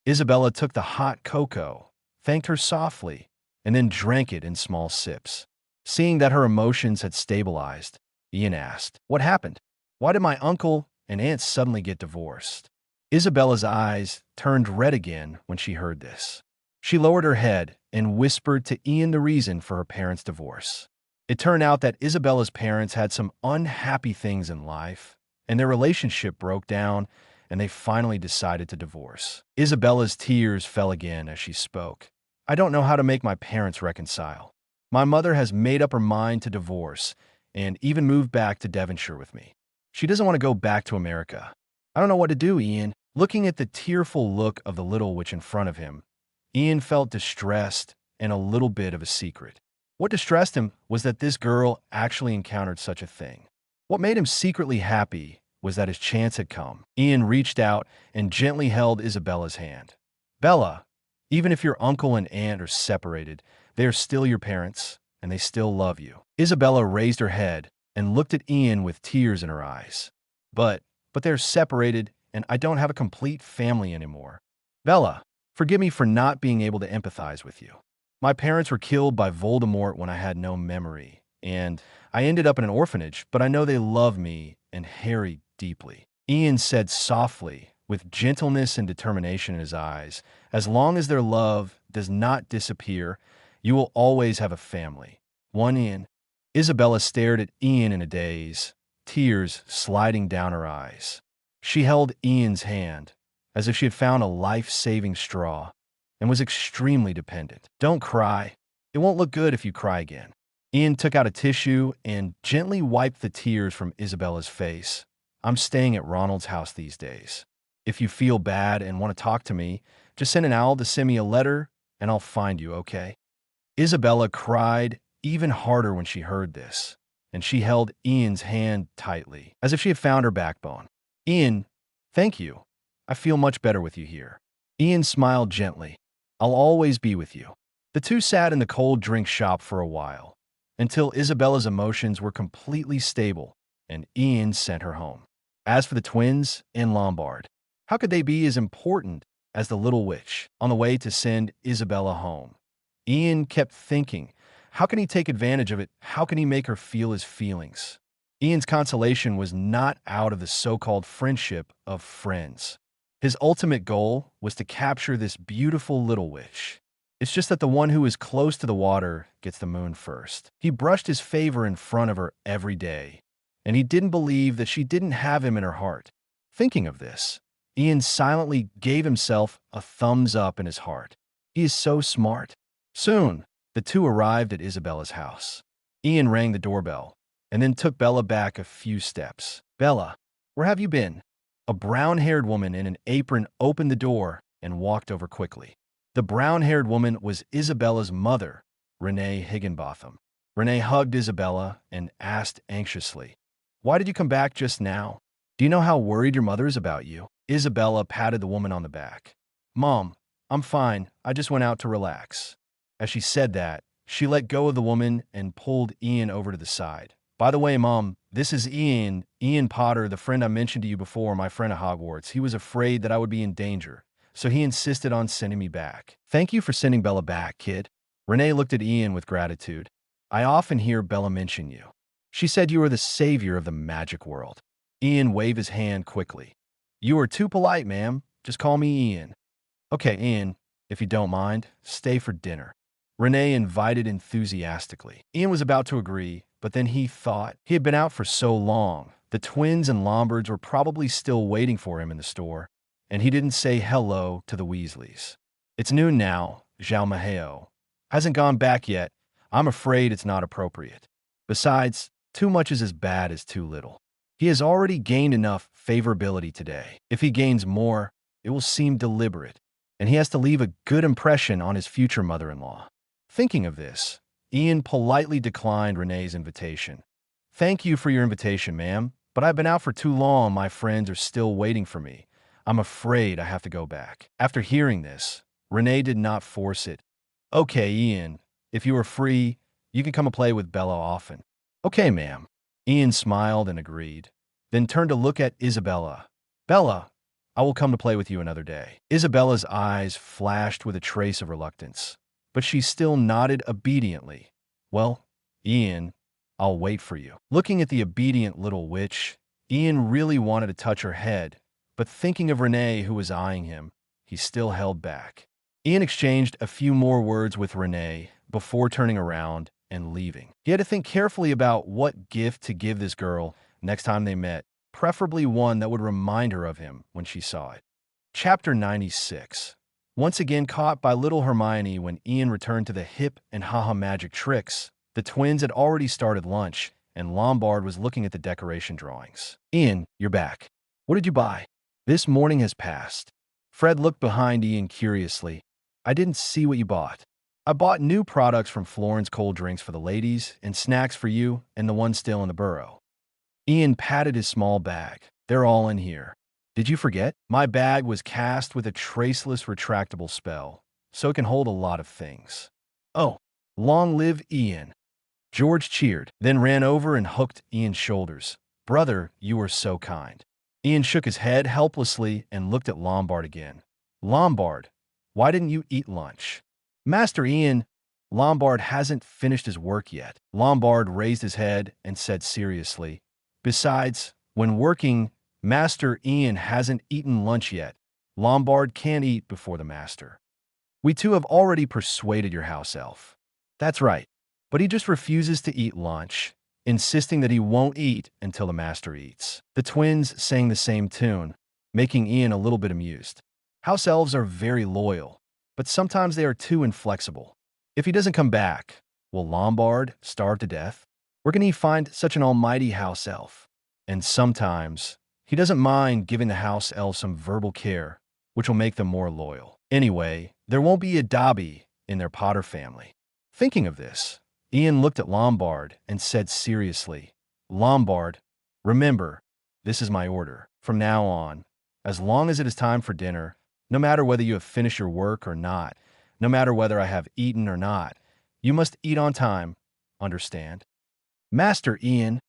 Isabella took the hot cocoa, thanked her softly, and then drank it in small sips. Seeing that her emotions had stabilized, Ian asked, "What happened? Why did my uncle and aunt suddenly get divorced?" Isabella's eyes turned red again when she heard this. She lowered her head and whispered to Ian the reason for her parents' divorce. It turned out that Isabella's parents had some unhappy things in life, and their relationship broke down, and they finally decided to divorce. Isabella's tears fell again as she spoke. I don't know how to make my parents reconcile. My mother has made up her mind to divorce and even moved back to Devonshire with me. She doesn't want to go back to America. I don't know what to do, Ian. Looking at the tearful look of the little witch in front of him, Ian felt distressed and a little bit of a secret. What distressed him was that this girl actually encountered such a thing. What made him secretly happy was that his chance had come. Ian reached out and gently held Isabella's hand. Bella, even if your uncle and aunt are separated, they are still your parents, and they still love you. Isabella raised her head and looked at Ian with tears in her eyes. But they're separated, and I don't have a complete family anymore. Bella, forgive me for not being able to empathize with you. My parents were killed by Voldemort when I had no memory, and I ended up in an orphanage, but I know they love me and Harry deeply. Ian said softly, with gentleness and determination in his eyes, as long as their love does not disappear, you will always have a family. One Ian. Isabella stared at Ian in a daze, tears sliding down her eyes. She held Ian's hand, as if she had found a life-saving straw, and was extremely dependent. Don't cry. It won't look good if you cry again. Ian took out a tissue and gently wiped the tears from Isabella's face. I'm staying at Ronald's house these days. If you feel bad and want to talk to me, just send an owl to send me a letter, and I'll find you, okay? Isabella cried even harder when she heard this, and she held Ian's hand tightly, as if she had found her backbone. Ian, thank you. I feel much better with you here. Ian smiled gently. I'll always be with you. The two sat in the cold drink shop for a while, until Isabella's emotions were completely stable, and Ian sent her home. As for the twins and Lombard, how could they be as important as the little witch? On the way to send Isabella home, Ian kept thinking, how can he take advantage of it? How can he make her feel his feelings? Ian's consolation was not out of the so-called friendship of friends. His ultimate goal was to capture this beautiful little witch. It's just that the one who is close to the water gets the moon first. He brushed his favor in front of her every day, and he didn't believe that she didn't have him in her heart. Thinking of this, Ian silently gave himself a thumbs up in his heart. He is so smart. Soon, the two arrived at Isabella's house. Ian rang the doorbell, and then took Bella back a few steps. Bella, where have you been? A brown-haired woman in an apron opened the door and walked over quickly. The brown-haired woman was Isabella's mother, Renee Higginbotham. Renee hugged Isabella and asked anxiously, "Why did you come back just now? Do you know how worried your mother is about you?" Isabella patted the woman on the back. "Mom, I'm fine. I just went out to relax." As she said that, she let go of the woman and pulled Ian over to the side. "By the way, Mom, this is Ian Potter, the friend I mentioned to you before, my friend at Hogwarts. He was afraid that I would be in danger, so he insisted on sending me back." "Thank you for sending Bella back, kid." Renee looked at Ian with gratitude. "I often hear Bella mention you. She said you are the savior of the magic world." Ian waved his hand quickly. "You are too polite, ma'am. Just call me Ian." "Okay, Ian, if you don't mind, stay for dinner." Renee invited enthusiastically. Ian was about to agree, but then he thought he had been out for so long. The twins and Lombards were probably still waiting for him in the store, and he didn't say hello to the Weasleys. It's noon now. Jalmaheo hasn't gone back yet. I'm afraid it's not appropriate. Besides, too much is as bad as too little. He has already gained enough favorability today. If he gains more, it will seem deliberate. and he has to leave a good impression on his future mother-in-law. Thinking of this, Ian politely declined Renee's invitation. "Thank you for your invitation, ma'am, but I've been out for too long. My friends are still waiting for me. I'm afraid I have to go back." After hearing this, Renee did not force it. "Okay, Ian, if you are free, you can come and play with Bella often." "Okay, ma'am." Ian smiled and agreed, then turned to look at Isabella. "Bella, I will come to play with you another day." Isabella's eyes flashed with a trace of reluctance, but she still nodded obediently. "Well, Ian, I'll wait for you." Looking at the obedient little witch, Ian really wanted to touch her head, but thinking of Renee who was eyeing him, he still held back. Ian exchanged a few more words with Renee before turning around and leaving. He had to think carefully about what gift to give this girl next time they met, preferably one that would remind her of him when she saw it. Chapter 96. Once again caught by little Hermione when Ian returned to the hip and haha magic tricks, the twins had already started lunch, and Lombard was looking at the decoration drawings. "Ian, you're back. What did you buy?" "This morning has passed." Fred looked behind Ian curiously. "I didn't see what you bought." "I bought new products from Florence Cold Drinks for the ladies and snacks for you and the one still in the burrow." Ian patted his small bag. "They're all in here." "Did you forget? My bag was cast with a traceless retractable spell, so it can hold a lot of things." "Oh, long live Ian." George cheered, then ran over and hooked Ian's shoulders. "Brother, you were so kind." Ian shook his head helplessly and looked at Lombard again. "Lombard, why didn't you eat lunch?" "Master Ian, Lombard hasn't finished his work yet." Lombard raised his head and said seriously, "Besides, when working, Master Ian hasn't eaten lunch yet. Lombard can't eat before the master." "We two have already persuaded your house elf." "That's right, but he just refuses to eat lunch, insisting that he won't eat until the master eats." The twins sang the same tune, making Ian a little bit amused. House elves are very loyal, but sometimes they are too inflexible. If he doesn't come back, will Lombard starve to death? Where can he find such an almighty house elf? And sometimes he doesn't mind giving the house elves some verbal care, which will make them more loyal. Anyway, there won't be a Dobby in their Potter family. Thinking of this, Ian looked at Lombard and said seriously, "Lombard, remember, this is my order. From now on, as long as it is time for dinner, no matter whether you have finished your work or not, no matter whether I have eaten or not, you must eat on time. Understand?" Master Ian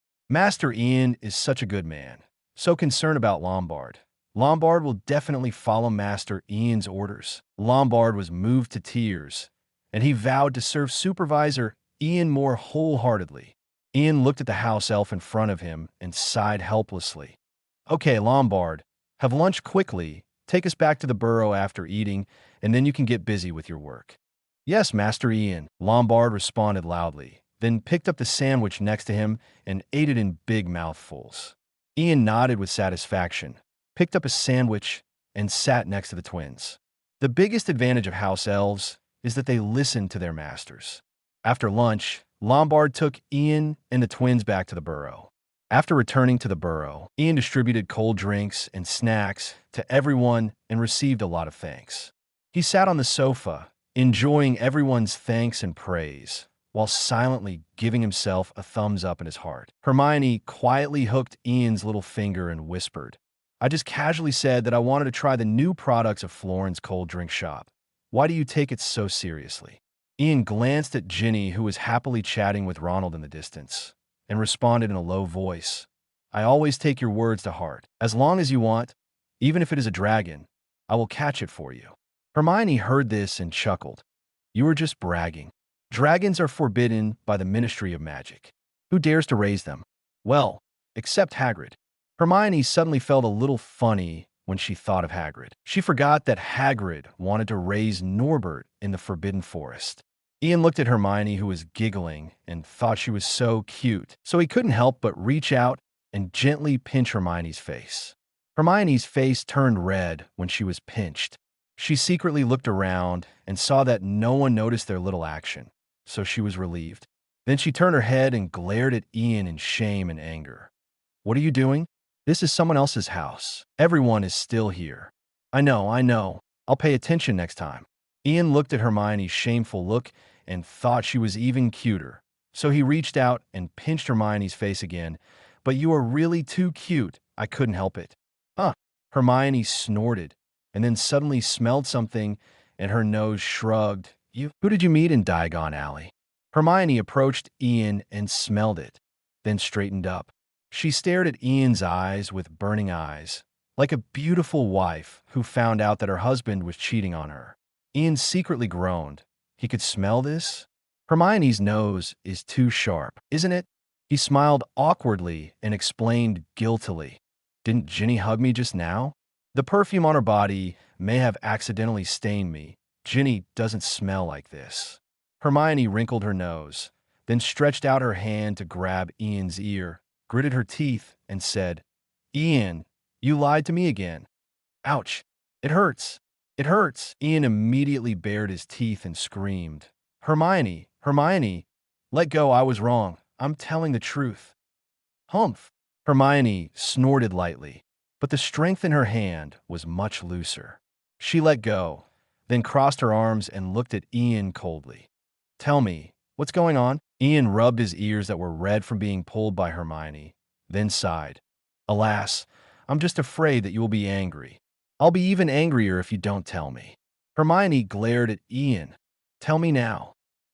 is such a good man, so concerned about Lombard. Lombard will definitely follow Master Ian's orders. Lombard was moved to tears, and he vowed to serve Supervisor Ian more wholeheartedly. Ian looked at the house elf in front of him and sighed helplessly. "Okay, Lombard, have lunch quickly, take us back to the burrow after eating, and then you can get busy with your work." "Yes, Master Ian," Lombard responded loudly, then picked up the sandwich next to him and ate it in big mouthfuls. Ian nodded with satisfaction, picked up a sandwich, and sat next to the twins. The biggest advantage of house elves is that they listen to their masters. After lunch, Lombard took Ian and the twins back to the burrow. After returning to the burrow, Ian distributed cold drinks and snacks to everyone and received a lot of thanks. He sat on the sofa, enjoying everyone's thanks and praise, while silently giving himself a thumbs up in his heart. Hermione quietly hooked Ian's little finger and whispered, "I just casually said that I wanted to try the new products of Florence Cold Drink Shop. Why do you take it so seriously?" Ian glanced at Ginny, who was happily chatting with Ronald in the distance, and responded in a low voice, "I always take your words to heart. As long as you want, even if it is a dragon, I will catch it for you." Hermione heard this and chuckled. "You were just bragging. Dragons are forbidden by the Ministry of Magic. Who dares to raise them? Well, except Hagrid." Hermione suddenly felt a little funny when she thought of Hagrid. She forgot that Hagrid wanted to raise Norbert in the Forbidden Forest. Ian looked at Hermione, who was giggling, and thought she was so cute, so he couldn't help but reach out and gently pinch Hermione's face. Hermione's face turned red when she was pinched. She secretly looked around and saw that no one noticed their little action, so she was relieved. Then she turned her head and glared at Ian in shame and anger. "What are you doing? This is someone else's house. Everyone is still here." I know. I'll pay attention next time. Ian looked at Hermione's shameful look and thought she was even cuter. So he reached out and pinched Hermione's face again. But you are really too cute. I couldn't help it. Huh. Hermione snorted and then suddenly smelled something and her nose shrugged. Who did you meet in Diagon Alley? Hermione approached Ian and smelled it, then straightened up. She stared at Ian's eyes with burning eyes, like a beautiful wife who found out that her husband was cheating on her. Ian secretly groaned. He could smell this? Hermione's nose is too sharp, isn't it? He smiled awkwardly and explained guiltily. Didn't Ginny hug me just now? The perfume on her body may have accidentally stained me. Ginny doesn't smell like this. Hermione wrinkled her nose, then stretched out her hand to grab Ian's ear, gritted her teeth, and said, Ian, you lied to me again. Ouch. It hurts. It hurts. Ian immediately bared his teeth and screamed. Hermione, let go, I was wrong. I'm telling the truth. Humph. Hermione snorted lightly, but the strength in her hand was much looser. She let go, then crossed her arms and looked at Ian coldly. Tell me, what's going on? Ian rubbed his ears that were red from being pulled by Hermione, then sighed. Alas, I'm just afraid that you will be angry. I'll be even angrier if you don't tell me. Hermione glared at Ian. Tell me now.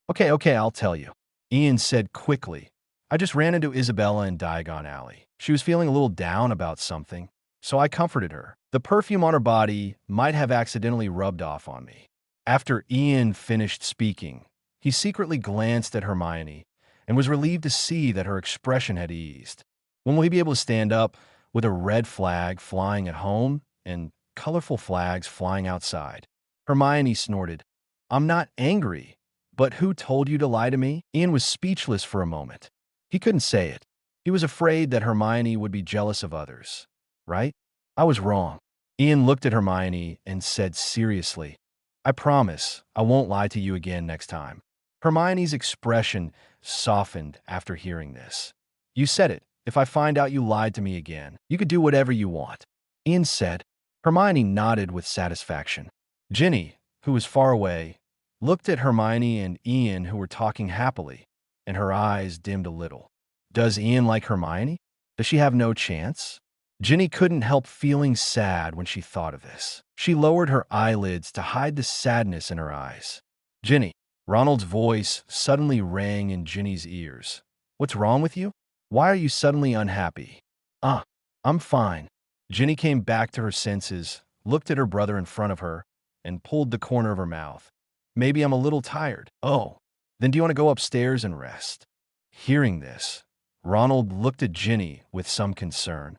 Okay, I'll tell you. Ian said quickly. I just ran into Isabella in Diagon Alley. She was feeling a little down about something, so I comforted her. The perfume on her body might have accidentally rubbed off on me. After Ian finished speaking, he secretly glanced at Hermione and was relieved to see that her expression had eased. When will he be able to stand up with a red flag flying at home and colorful flags flying outside? Hermione snorted. I'm not angry, but who told you to lie to me? Ian was speechless for a moment. He couldn't say it. He was afraid that Hermione would be jealous of others, right? I was wrong. Ian looked at Hermione and said seriously, I promise I won't lie to you again next time. Hermione's expression softened after hearing this. You said it. If I find out you lied to me again, you could do whatever you want. Ian said. Hermione nodded with satisfaction. Ginny, who was far away, looked at Hermione and Ian, who were talking happily, and her eyes dimmed a little. Does Ian like Hermione? Does she have no chance? Ginny couldn't help feeling sad when she thought of this. She lowered her eyelids to hide the sadness in her eyes. Ginny, Ronald's voice suddenly rang in Ginny's ears. What's wrong with you? Why are you suddenly unhappy? I'm fine. Ginny came back to her senses, looked at her brother in front of her, and pulled the corner of her mouth. Maybe I'm a little tired. Oh, then do you want to go upstairs and rest? Hearing this, Ronald looked at Ginny with some concern.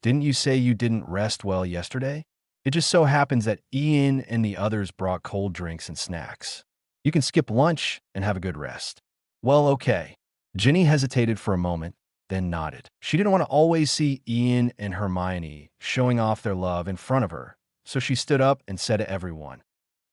Didn't you say you didn't rest well yesterday? It just so happens that Ian and the others brought cold drinks and snacks. You can skip lunch and have a good rest. Well, okay. Ginny hesitated for a moment, then nodded. She didn't want to always see Ian and Hermione showing off their love in front of her, so she stood up and said to everyone,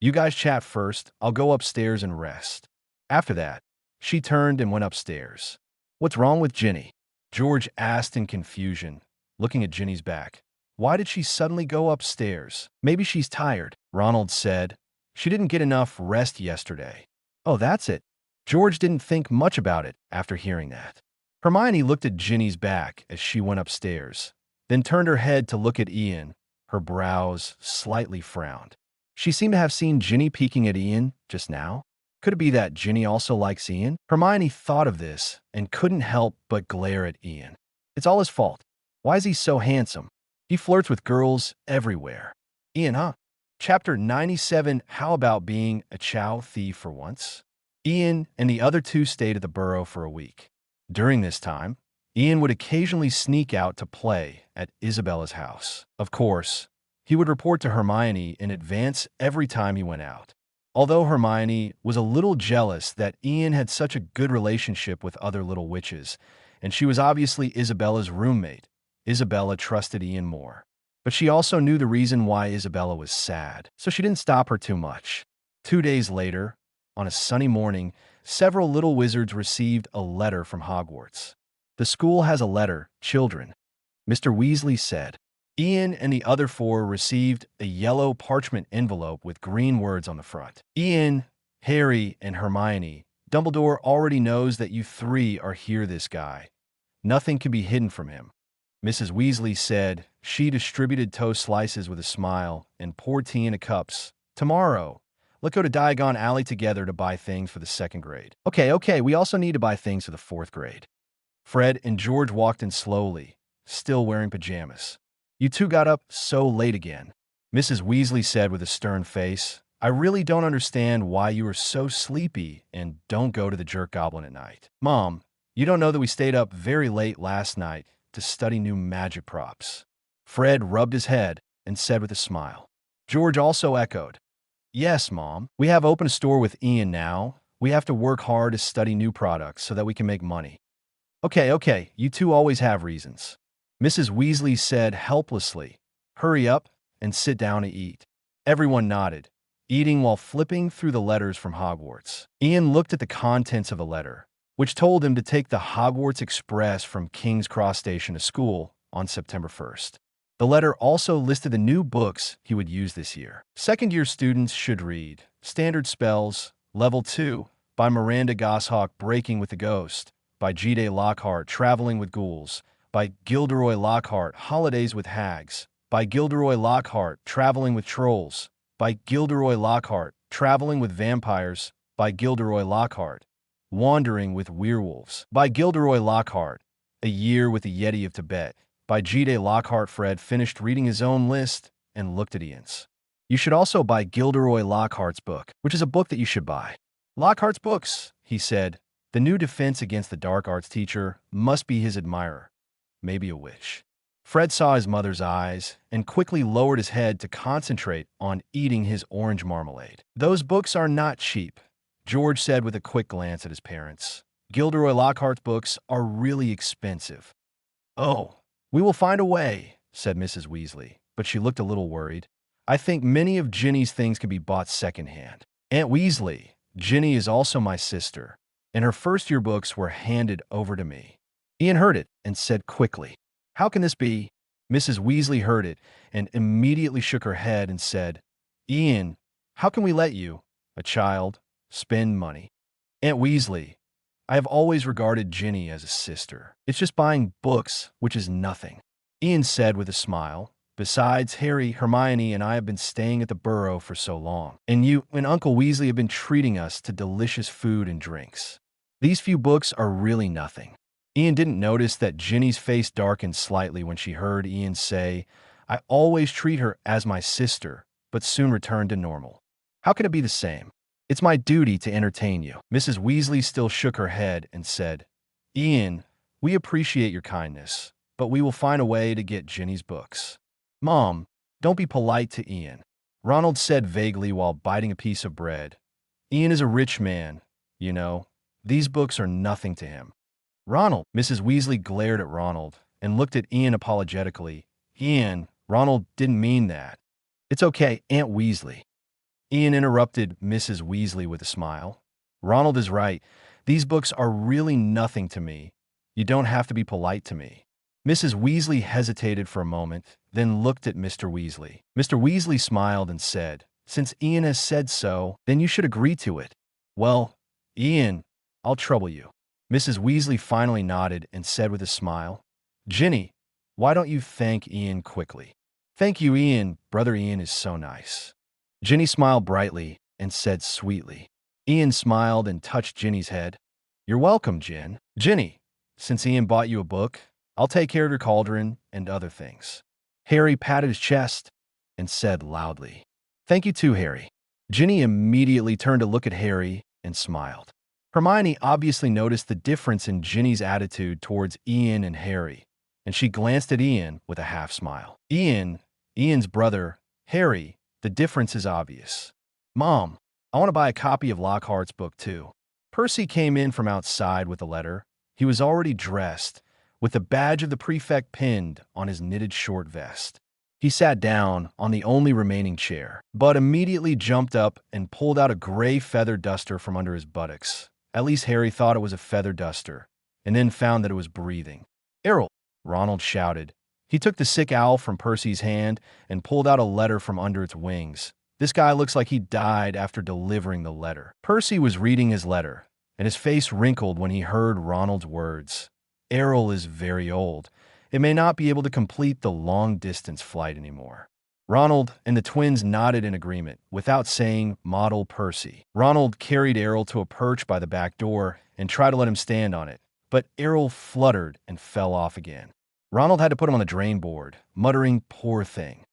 You guys chat first, I'll go upstairs and rest. After that, she turned and went upstairs. What's wrong with Ginny? George asked in confusion, looking at Ginny's back. Why did she suddenly go upstairs? Maybe she's tired, Ronald said. She didn't get enough rest yesterday. Oh, that's it. George didn't think much about it after hearing that. Hermione looked at Ginny's back as she went upstairs, then turned her head to look at Ian. Her brows slightly frowned. She seemed to have seen Ginny peeking at Ian just now. Could it be that Ginny also likes Ian? Hermione thought of this and couldn't help but glare at Ian. It's all his fault. Why is he so handsome? He flirts with girls everywhere. Ian, huh? Chapter 97, How About Being a Chow Thief for Once? Ian and the other two stayed at the burrow for a week. During this time, Ian would occasionally sneak out to play at Isabella's house. Of course, he would report to Hermione in advance every time he went out. Although Hermione was a little jealous that Ian had such a good relationship with other little witches, and she was obviously Isabella's roommate, Isabella trusted Ian more. But she also knew the reason why Isabella was sad, so she didn't stop her too much. 2 days later, on a sunny morning, several little wizards received a letter from Hogwarts. The school has a letter, children, Mr. Weasley said. Ian and the other four received a yellow parchment envelope with green words on the front. Ian, Harry, and Hermione, Dumbledore already knows that you three are here, this guy. Nothing can be hidden from him. Mrs. Weasley said. She distributed toast slices with a smile and poured tea into cups. Tomorrow, let's go to Diagon Alley together to buy things for the 2nd grade. Okay, we also need to buy things for the 4th grade. Fred and George walked in slowly, still wearing pajamas. You two got up so late again, Mrs. Weasley said with a stern face. I really don't understand why you are so sleepy and don't go to the Jerk Goblin at night. Mom, you don't know that we stayed up very late last night to study new magic props. Fred rubbed his head and said with a smile. George also echoed. Yes, Mom. We have opened a store with Ian now. We have to work hard to study new products so that we can make money. Okay, you two always have reasons. Mrs. Weasley said helplessly. Hurry up and sit down to eat. Everyone nodded, eating while flipping through the letters from Hogwarts. Ian looked at the contents of a letter, which told him to take the Hogwarts Express from King's Cross Station to school on September 1st. The letter also listed the new books he would use this year. Second-year students should read Standard Spells, Level 2, by Miranda Goshawk, Breaking with the Ghost, by G.D. Lockhart, Traveling with Ghouls, by Gilderoy Lockhart, Holidays with Hags, by Gilderoy Lockhart, Traveling with Trolls, by Gilderoy Lockhart, Traveling with Vampires, by Gilderoy Lockhart, Wandering with Werewolves, by Gilderoy Lockhart, A Year with the Yeti of Tibet, by G.D. Lockhart. Fred finished reading his own list and looked at Ian's. You should also buy Gilderoy Lockhart's book, which is a book that you should buy. Lockhart's books, he said. The new defense against the dark arts teacher must be his admirer. Maybe a wish. Fred saw his mother's eyes and quickly lowered his head to concentrate on eating his orange marmalade. Those books are not cheap, George said with a quick glance at his parents. Gilderoy Lockhart's books are really expensive. Oh, we will find a way, said Mrs. Weasley, but she looked a little worried. I think many of Ginny's things can be bought secondhand. Aunt Weasley, Ginny is also my sister, and her first-year books were handed over to me. Ian heard it and said quickly, How can this be? Mrs. Weasley heard it and immediately shook her head and said, Ian, how can we let you, a child, spend money? Aunt Weasley, I have always regarded Ginny as a sister. It's just buying books, which is nothing. Ian said with a smile. Besides, Harry, Hermione, and I have been staying at the Burrow for so long, and you and Uncle Weasley have been treating us to delicious food and drinks. These few books are really nothing. Ian didn't notice that Ginny's face darkened slightly when she heard Ian say, I always treat her as my sister, but soon returned to normal. How can it be the same? It's my duty to entertain you. Mrs. Weasley still shook her head and said, Ian, we appreciate your kindness, but we will find a way to get Ginny's books. Mom, don't be polite to Ian, Ronald said vaguely while biting a piece of bread. Ian is a rich man, you know. These books are nothing to him. Ronald, Mrs. Weasley glared at Ronald and looked at Ian apologetically. Ian, Ronald didn't mean that. It's okay, Aunt Weasley. Ian interrupted Mrs. Weasley with a smile. Ronald is right. These books are really nothing to me. You don't have to be polite to me. Mrs. Weasley hesitated for a moment, then looked at Mr. Weasley. Mr. Weasley smiled and said, Since Ian has said so, then you should agree to it. Well, Ian, I'll trouble you. Mrs. Weasley finally nodded and said with a smile, Ginny, why don't you thank Ian quickly? Thank you, Ian. Brother Ian is so nice. Ginny smiled brightly and said sweetly. Ian smiled and touched Ginny's head. You're welcome, Gin. Ginny, since Ian bought you a book, I'll take care of your cauldron and other things. Harry patted his chest and said loudly, Thank you too, Harry. Ginny immediately turned to look at Harry and smiled. Hermione obviously noticed the difference in Ginny's attitude towards Ian and Harry, and she glanced at Ian with a half smile. Ian's brother, Harry, the difference is obvious. Mom, I want to buy a copy of Lockhart's book too. Percy came in from outside with a letter. He was already dressed, with the badge of the prefect pinned on his knitted short vest. He sat down on the only remaining chair, but immediately jumped up and pulled out a gray feather duster from under his buttocks. At least Harry thought it was a feather duster, and then found that it was breathing. Errol, Ronald shouted. He took the sick owl from Percy's hand and pulled out a letter from under its wings. This guy looks like he died after delivering the letter. Percy was reading his letter, and his face wrinkled when he heard Ronald's words. Errol is very old. It may not be able to complete the long-distance flight anymore. Ronald and the twins nodded in agreement, without saying model Percy. Ronald carried Errol to a perch by the back door and tried to let him stand on it, but Errol fluttered and fell off again. Ronald had to put him on the drain board, muttering, "Poor thing."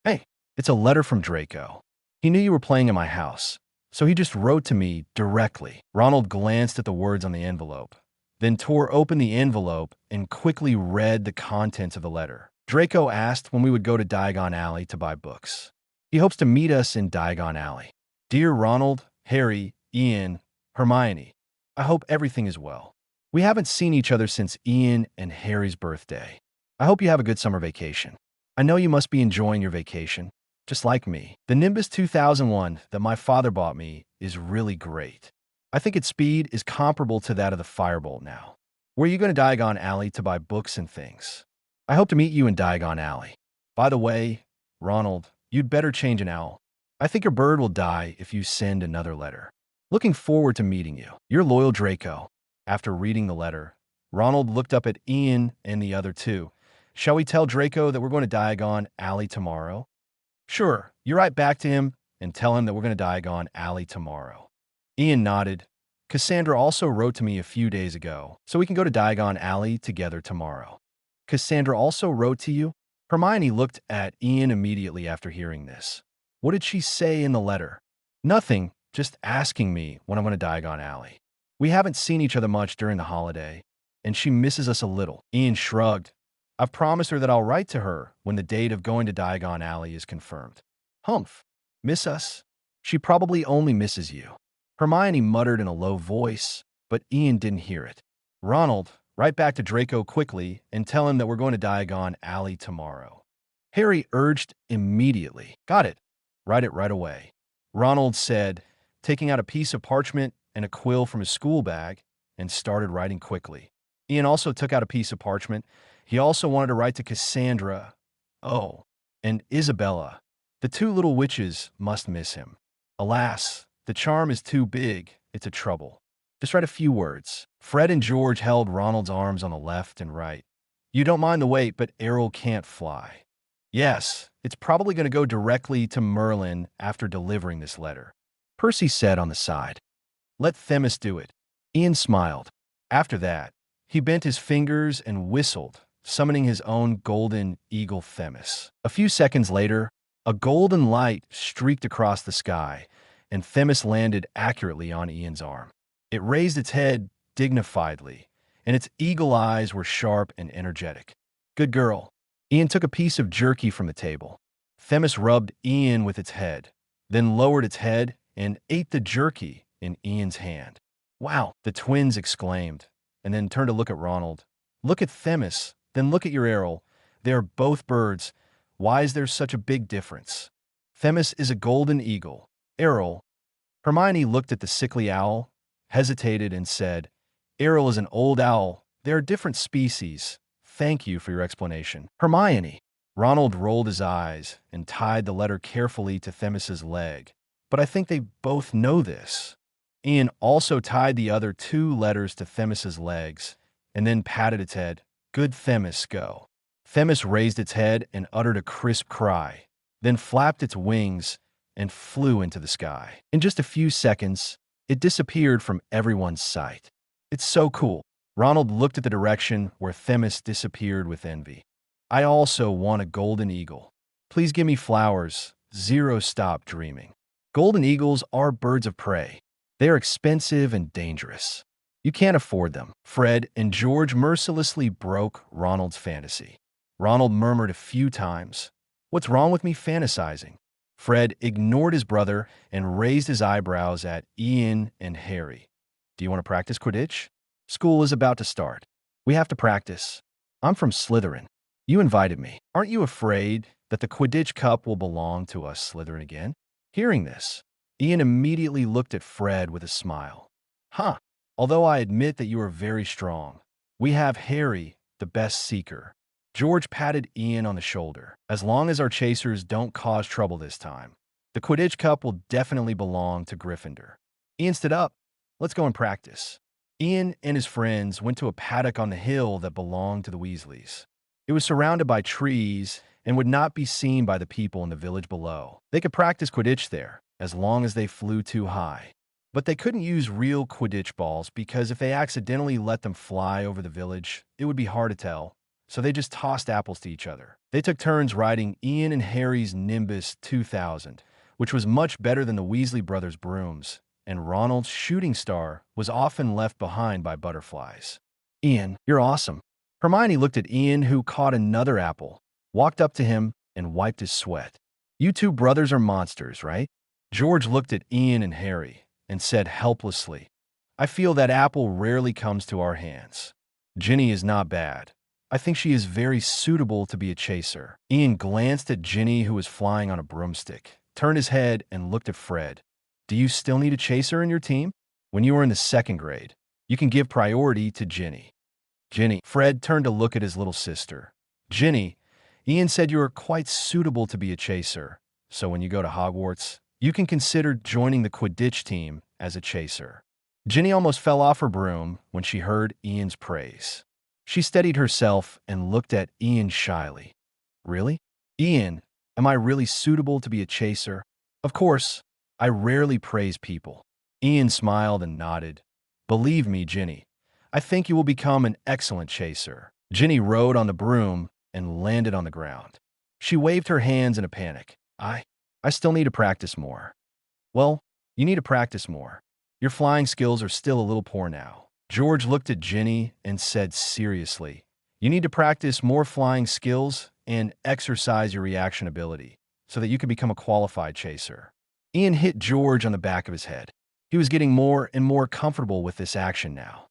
"Hey, it's a letter from Draco. He knew you were playing in my house, so he just wrote to me directly." Ronald glanced at the words on the envelope, then tore open the envelope and quickly read the contents of the letter. Draco asked when we would go to Diagon Alley to buy books. He hopes to meet us in Diagon Alley. Dear Ronald, Harry, Ian, Hermione, I hope everything is well. We haven't seen each other since Ian and Harry's birthday. I hope you have a good summer vacation. I know you must be enjoying your vacation, just like me. The Nimbus 2001 that my father bought me is really great. I think its speed is comparable to that of the Firebolt now. Where are you going to Diagon Alley to buy books and things? I hope to meet you in Diagon Alley. By the way, Ronald, you'd better change an owl. I think your bird will die if you send another letter. Looking forward to meeting you. Your loyal Draco. After reading the letter, Ronald looked up at Ian and the other two. Shall we tell Draco that we're going to Diagon Alley tomorrow? Sure, you write back to him and tell him that we're going to Diagon Alley tomorrow. Ian nodded. Cassandra also wrote to me a few days ago, so we can go to Diagon Alley together tomorrow. Cassandra also wrote to you? Hermione looked at Ian immediately after hearing this. What did she say in the letter? Nothing, just asking me when I'm going to Diagon Alley. We haven't seen each other much during the holiday, and she misses us a little. Ian shrugged. I've promised her that I'll write to her when the date of going to Diagon Alley is confirmed. Humph. Miss us? She probably only misses you. Hermione muttered in a low voice, but Ian didn't hear it. Ronald, write back to Draco quickly and tell him that we're going to Diagon Alley tomorrow. Harry urged immediately. Got it. Write it right away. Ronald said, taking out a piece of parchment and a quill from his school bag, and started writing quickly. Ian also took out a piece of parchment. He also wanted to write to Cassandra, and Isabella. The two little witches must miss him. Alas, the charm is too big. It's a trouble. Just write a few words. Fred and George held Ronald's arms on the left and right. You don't mind the wait, but Errol can't fly. Yes, it's probably going to go directly to Merlin after delivering this letter. Percy said on the side. Let Themis do it. Ian smiled. After that, he bent his fingers and whistled, summoning his own golden eagle Themis. A few seconds later, a golden light streaked across the sky, and Themis landed accurately on Ian's arm. It raised its head dignifiedly, and its eagle eyes were sharp and energetic. Good girl. Ian took a piece of jerky from the table. Themis rubbed Ian with its head, then lowered its head and ate the jerky in Ian's hand. Wow, the twins exclaimed, and then turned to look at Ronald. Look at Themis, then look at your Errol. They are both birds. Why is there such a big difference? Themis is a golden eagle. Errol. Hermione looked at the sickly owl, hesitated, and said, Errol is an old owl. They are different species. Thank you for your explanation. Hermione. Ronald rolled his eyes and tied the letter carefully to Themis's leg. But I think they both know this. Ian also tied the other two letters to Themis's legs and then patted its head. Good Themis, go. Themis raised its head and uttered a crisp cry, then flapped its wings and flew into the sky. In just a few seconds, it disappeared from everyone's sight. It's so cool. Ronald looked at the direction where Themis disappeared with envy. I also want a golden eagle. Please give me flowers. Zero stop dreaming. Golden eagles are birds of prey. They are expensive and dangerous. You can't afford them. Fred and George mercilessly broke Ronald's fantasy. Ronald murmured a few times, What's wrong with me fantasizing? Fred ignored his brother and raised his eyebrows at Ian and Harry. Do you want to practice Quidditch? School is about to start. We have to practice. I'm from Slytherin. You invited me. Aren't you afraid that the Quidditch Cup will belong to us Slytherin again? Hearing this, Ian immediately looked at Fred with a smile. Huh. Although I admit that you are very strong, we have Harry, the best seeker. George patted Ian on the shoulder. As long as our chasers don't cause trouble this time, the Quidditch Cup will definitely belong to Gryffindor. Ian stood up. Let's go and practice. Ian and his friends went to a paddock on the hill that belonged to the Weasleys. It was surrounded by trees and would not be seen by the people in the village below. They could practice Quidditch there, as long as they flew too high. But they couldn't use real Quidditch balls because if they accidentally let them fly over the village, it would be hard to tell. So they just tossed apples to each other. They took turns riding Ian and Harry's Nimbus 2000, which was much better than the Weasley brothers' brooms, and Ronald's shooting star was often left behind by butterflies. Ian, you're awesome. Hermione looked at Ian, who caught another apple, walked up to him, and wiped his sweat. You two brothers are monsters, right? George looked at Ian and Harry and said helplessly, I feel that apple rarely comes to our hands. Ginny is not bad. I think she is very suitable to be a chaser. Ian glanced at Ginny, who was flying on a broomstick, turned his head, and looked at Fred. Do you still need a chaser in your team? When you were in the 2nd grade, you can give priority to Ginny. Ginny. Fred turned to look at his little sister. Ginny, Ian said you are quite suitable to be a chaser, so when you go to Hogwarts, you can consider joining the Quidditch team as a chaser. Ginny almost fell off her broom when she heard Ian's praise. She steadied herself and looked at Ian shyly. Really? Ian, am I really suitable to be a chaser? Of course, I rarely praise people. Ian smiled and nodded. Believe me, Ginny, I think you will become an excellent chaser. Ginny rode on the broom and landed on the ground. She waved her hands in a panic. I still need to practice more. Well, you need to practice more. Your flying skills are still a little poor now. George looked at Ginny and said seriously, you need to practice more flying skills and exercise your reaction ability so that you can become a qualified chaser. Ian hit George on the back of his head. He was getting more and more comfortable with this action now.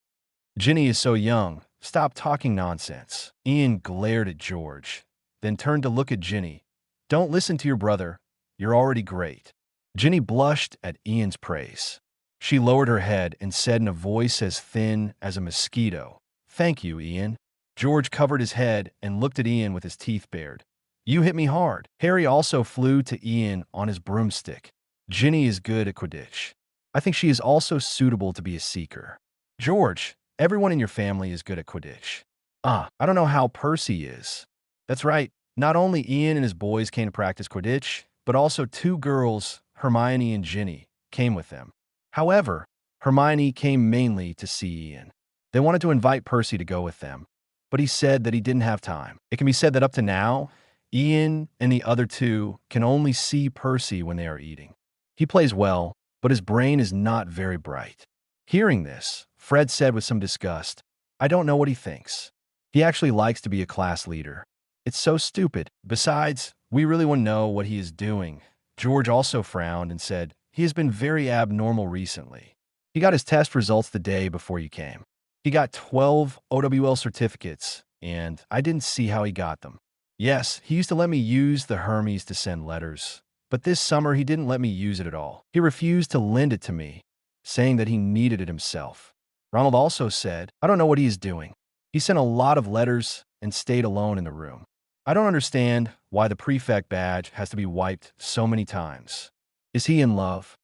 Ginny is so young. Stop talking nonsense. Ian glared at George, then turned to look at Ginny. Don't listen to your brother. You're already great. Ginny blushed at Ian's praise. She lowered her head and said in a voice as thin as a mosquito, Thank you, Ian. George covered his head and looked at Ian with his teeth bared. You hit me hard. Harry also flew to Ian on his broomstick. Ginny is good at Quidditch. I think she is also suitable to be a seeker. George, everyone in your family is good at Quidditch. I don't know how Percy is. That's right. Not only Ian and his boys came to practice Quidditch, but also 2 girls, Hermione and Ginny, came with them. However, Hermione came mainly to see Ian. They wanted to invite Percy to go with them, but he said that he didn't have time. It can be said that up to now, Ian and the other 2 can only see Percy when they are eating. He plays well, but his brain is not very bright. Hearing this, Fred said with some disgust, I don't know what he thinks. He actually likes to be a class leader. It's so stupid. Besides, we really want to know what he is doing. George also frowned and said, he has been very abnormal recently. He got his test results the day before you came. He got 12 OWL certificates, and I didn't see how he got them. Yes, he used to let me use the Hermes to send letters, but this summer he didn't let me use it at all. He refused to lend it to me, saying that he needed it himself. Ronald also said, I don't know what he is doing. He sent a lot of letters and stayed alone in the room. I don't understand why the prefect badge has to be wiped so many times. Is he in love?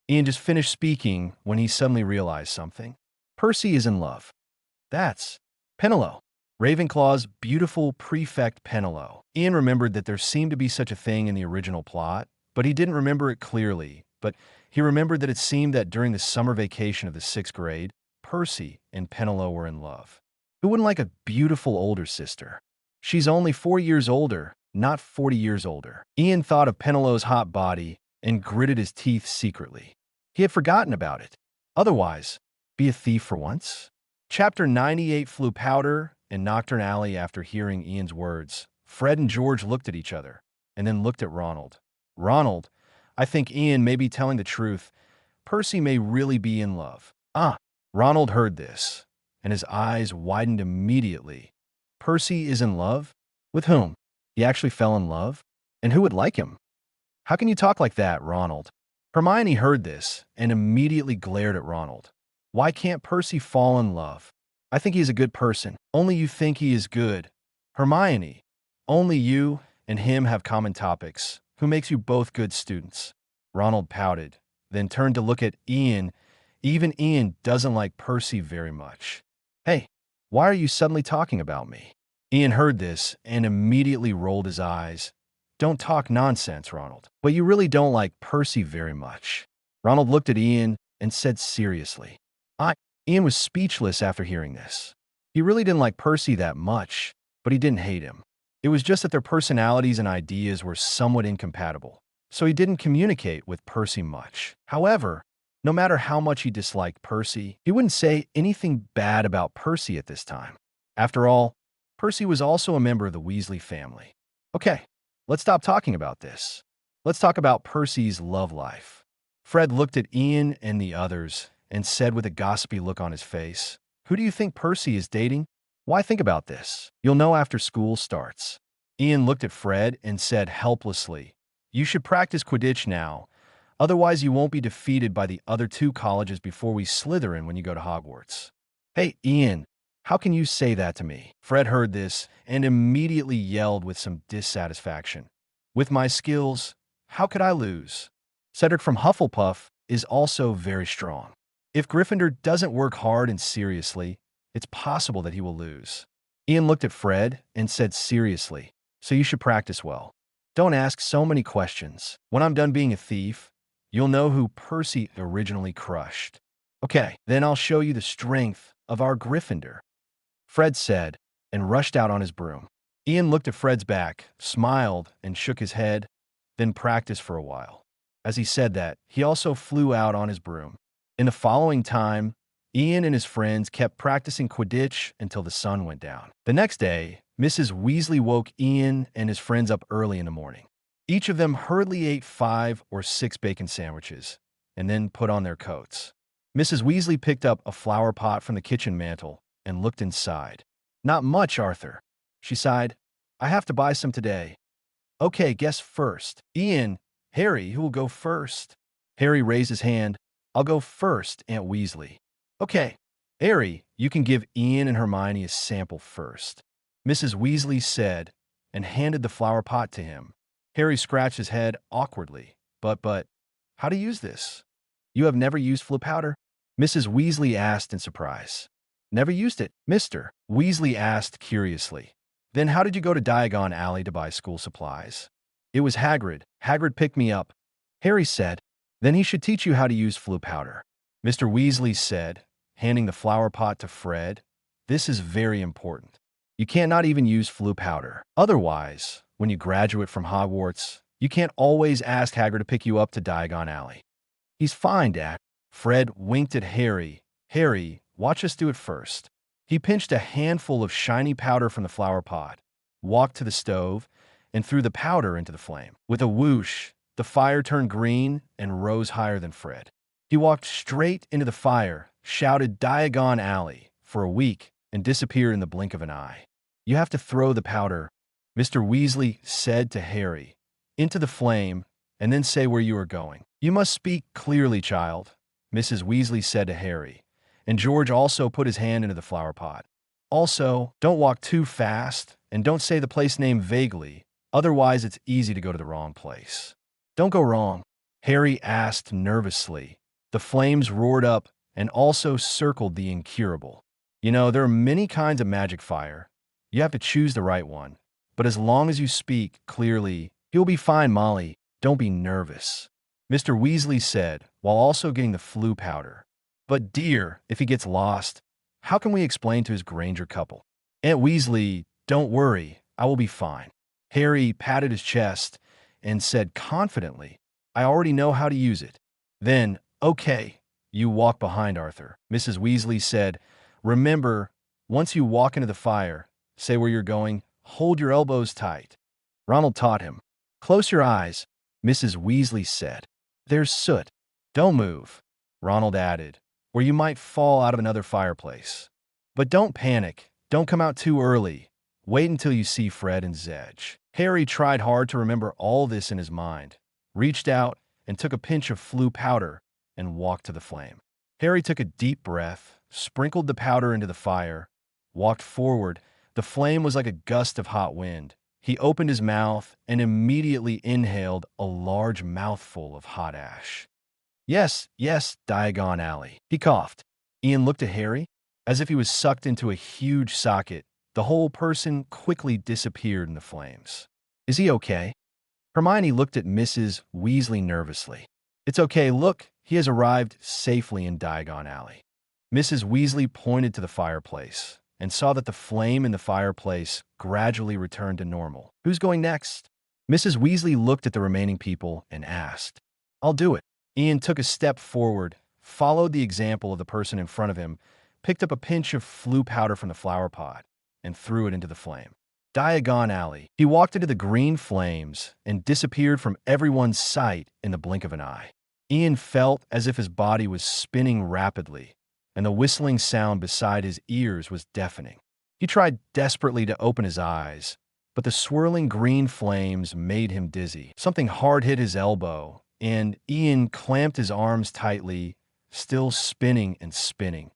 Ian just finished speaking when he suddenly realized something. Percy is in love. That's Penelope. Ravenclaw's beautiful prefect Penelope. Ian remembered that there seemed to be such a thing in the original plot, but he didn't remember it clearly. But he remembered that it seemed that during the summer vacation of the 6th grade, Percy and Penelope were in love. Who wouldn't like a beautiful older sister? She's only 4 years older, not 40 years older. Ian thought of Penelope's hot body and gritted his teeth secretly. He had forgotten about it. Otherwise, be a thief for once. Chapter 98 flew powder and Nocturne Alley. After hearing Ian's words, Fred and George looked at each other and then looked at Ronald. Ronald, I think Ian may be telling the truth. Percy may really be in love. Ronald heard this, and his eyes widened immediately. Percy is in love? With whom? He actually fell in love? And who would like him? How can you talk like that, Ronald? Hermione heard this and immediately glared at Ronald. Why can't Percy fall in love? I think he's a good person. Only you think he is good. Hermione, only you and him have common topics. Who makes you both good students? Ronald pouted, then turned to look at Ian. Even Ian doesn't like Percy very much. Hey, why are you suddenly talking about me? Ian heard this and immediately rolled his eyes. Don't talk nonsense, Ronald. But you really don't like Percy very much. Ronald looked at Ian and said seriously. Ian was speechless after hearing this. He really didn't like Percy that much, but he didn't hate him. It was just that their personalities and ideas were somewhat incompatible, so he didn't communicate with Percy much. However, no matter how much he disliked Percy, he wouldn't say anything bad about Percy at this time. After all, Percy was also a member of the Weasley family. Okay, let's stop talking about this. Let's talk about Percy's love life. Fred looked at Ian and the others and said with a gossipy look on his face, "Who do you think Percy is dating? Why think about this? You'll know after school starts." Ian looked at Fred and said helplessly, "You should practice Quidditch now. Otherwise, you won't be defeated by the other two colleges before we Slytherin when you go to Hogwarts." Hey, Ian, how can you say that to me? Fred heard this and immediately yelled with some dissatisfaction. With my skills, how could I lose? Cedric from Hufflepuff is also very strong. If Gryffindor doesn't work hard and seriously, it's possible that he will lose. Ian looked at Fred and said seriously, "So you should practice well. Don't ask so many questions. When I'm done being a thief, you'll know who Percy originally crushed." "Okay, then I'll show you the strength of our Gryffindor," Fred said, and rushed out on his broom. Ian looked at Fred's back, smiled, and shook his head, then practiced for a while. As he said that, he also flew out on his broom. In the following time, Ian and his friends kept practicing Quidditch until the sun went down. The next day, Mrs. Weasley woke Ian and his friends up early in the morning. Each of them hurriedly ate 5 or 6 bacon sandwiches and then put on their coats. Mrs. Weasley picked up a flower pot from the kitchen mantel and looked inside. "Not much, Arthur," she sighed. "I have to buy some today." "Okay, guess first. Ian, Harry, who will go first?" Harry raised his hand. "I'll go first, Aunt Weasley." "Okay, Harry, you can give Ian and Hermione a sample first," Mrs. Weasley said, and handed the flower pot to him. Harry scratched his head awkwardly. But, how to use this? You have never used Fleur powder?" Mrs. Weasley asked in surprise. "Never used it, Mr. Weasley asked curiously. "Then how did you go to Diagon Alley to buy school supplies?" "It was Hagrid. Hagrid picked me up," Harry said. "Then he should teach you how to use Fleur powder," Mr. Weasley said, handing the flower pot to Fred. "This is very important. You can't not even use Fleur powder. Otherwise, when you graduate from Hogwarts, you can't always ask Hagrid to pick you up to Diagon Alley." "He's fine, Dad." Fred winked at Harry. "Harry, watch us do it first." He pinched a handful of shiny powder from the flower pot, walked to the stove, and threw the powder into the flame. With a whoosh, the fire turned green and rose higher than Fred. He walked straight into the fire, shouted Diagon Alley for a week, and disappeared in the blink of an eye. "You have to throw the powder," Mr. Weasley said to Harry, "into the flame, and then say where you are going." "You must speak clearly, child," Mrs. Weasley said to Harry, and George also put his hand into the flower pot. "Also, don't walk too fast, and don't say the place name vaguely, otherwise it's easy to go to the wrong place." "Don't go wrong?" Harry asked nervously. The flames roared up and also circled the incurable. "You know, there are many kinds of magic fire. You have to choose the right one. But as long as you speak clearly, you'll be fine, Molly. Don't be nervous," Mr. Weasley said, while also getting the Fleur powder. "But dear, if he gets lost, how can we explain to his Granger couple?" "Aunt Weasley, don't worry. I will be fine." Harry patted his chest and said confidently, "I already know how to use it." Then, "Okay, you walk behind Arthur," Mrs. Weasley said. "Remember, once you walk into the fire, say where you're going, hold your elbows tight." Ronald taught him. "Close your eyes," Mrs. Weasley said. "There's soot. Don't move," Ronald added, "or you might fall out of another fireplace. But don't panic. Don't come out too early. Wait until you see Fred and Zedge." Harry tried hard to remember all this in his mind, reached out and took a pinch of Fleur powder and walked to the flame. Harry took a deep breath, sprinkled the powder into the fire, walked forward, The flame was like a gust of hot wind. He opened his mouth and immediately inhaled a large mouthful of hot ash. Yes, yes, Diagon Alley. He coughed. Ian looked at Harry, as if he was sucked into a huge socket. The whole person quickly disappeared in the flames. Is he okay? Hermione looked at Mrs. Weasley nervously. It's okay, look, he has arrived safely in Diagon Alley. Mrs. Weasley pointed to the fireplace and saw that the flame in the fireplace gradually returned to normal. Who's going next? Mrs. Weasley looked at the remaining people and asked. I'll do it. Ian took a step forward, followed the example of the person in front of him, picked up a pinch of Fleur powder from the flower pot, and threw it into the flame. Diagon Alley. He walked into the green flames and disappeared from everyone's sight in the blink of an eye. Ian felt as if his body was spinning rapidly, and the whistling sound beside his ears was deafening. He tried desperately to open his eyes, but the swirling green flames made him dizzy. Something hard hit his elbow, and Ian clamped his arms tightly, still spinning and spinning.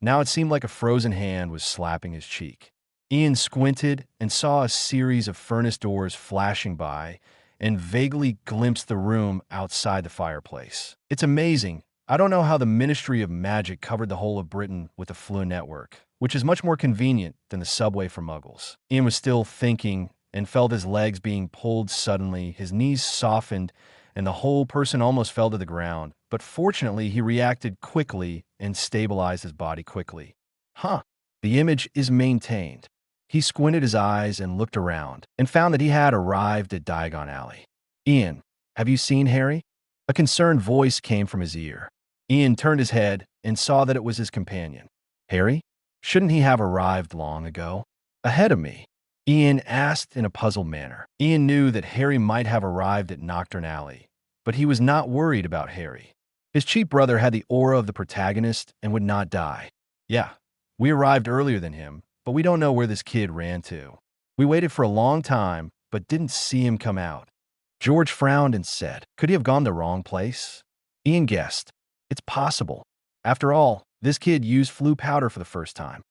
Now it seemed like a frozen hand was slapping his cheek. Ian squinted and saw a series of furnace doors flashing by and vaguely glimpsed the room outside the fireplace. It's amazing. I don't know how the Ministry of Magic covered the whole of Britain with the Fleur network, which is much more convenient than the subway for muggles. Ian was still thinking and felt his legs being pulled suddenly. His knees softened and the whole person almost fell to the ground. But fortunately, he reacted quickly and stabilized his body quickly. The image is maintained. He squinted his eyes and looked around, and found that he had arrived at Diagon Alley. Ian, have you seen Harry? A concerned voice came from his ear. Ian turned his head and saw that it was his companion. Harry? Shouldn't he have arrived long ago? Ahead of me? Ian asked in a puzzled manner. Ian knew that Harry might have arrived at Knockturn Alley, but he was not worried about Harry. His cheap brother had the aura of the protagonist and would not die. Yeah, we arrived earlier than him, but we don't know where this kid ran to. We waited for a long time, but didn't see him come out. George frowned and said, could he have gone the wrong place? Ian guessed. It's possible. After all, this kid used Fleur powder for the first time.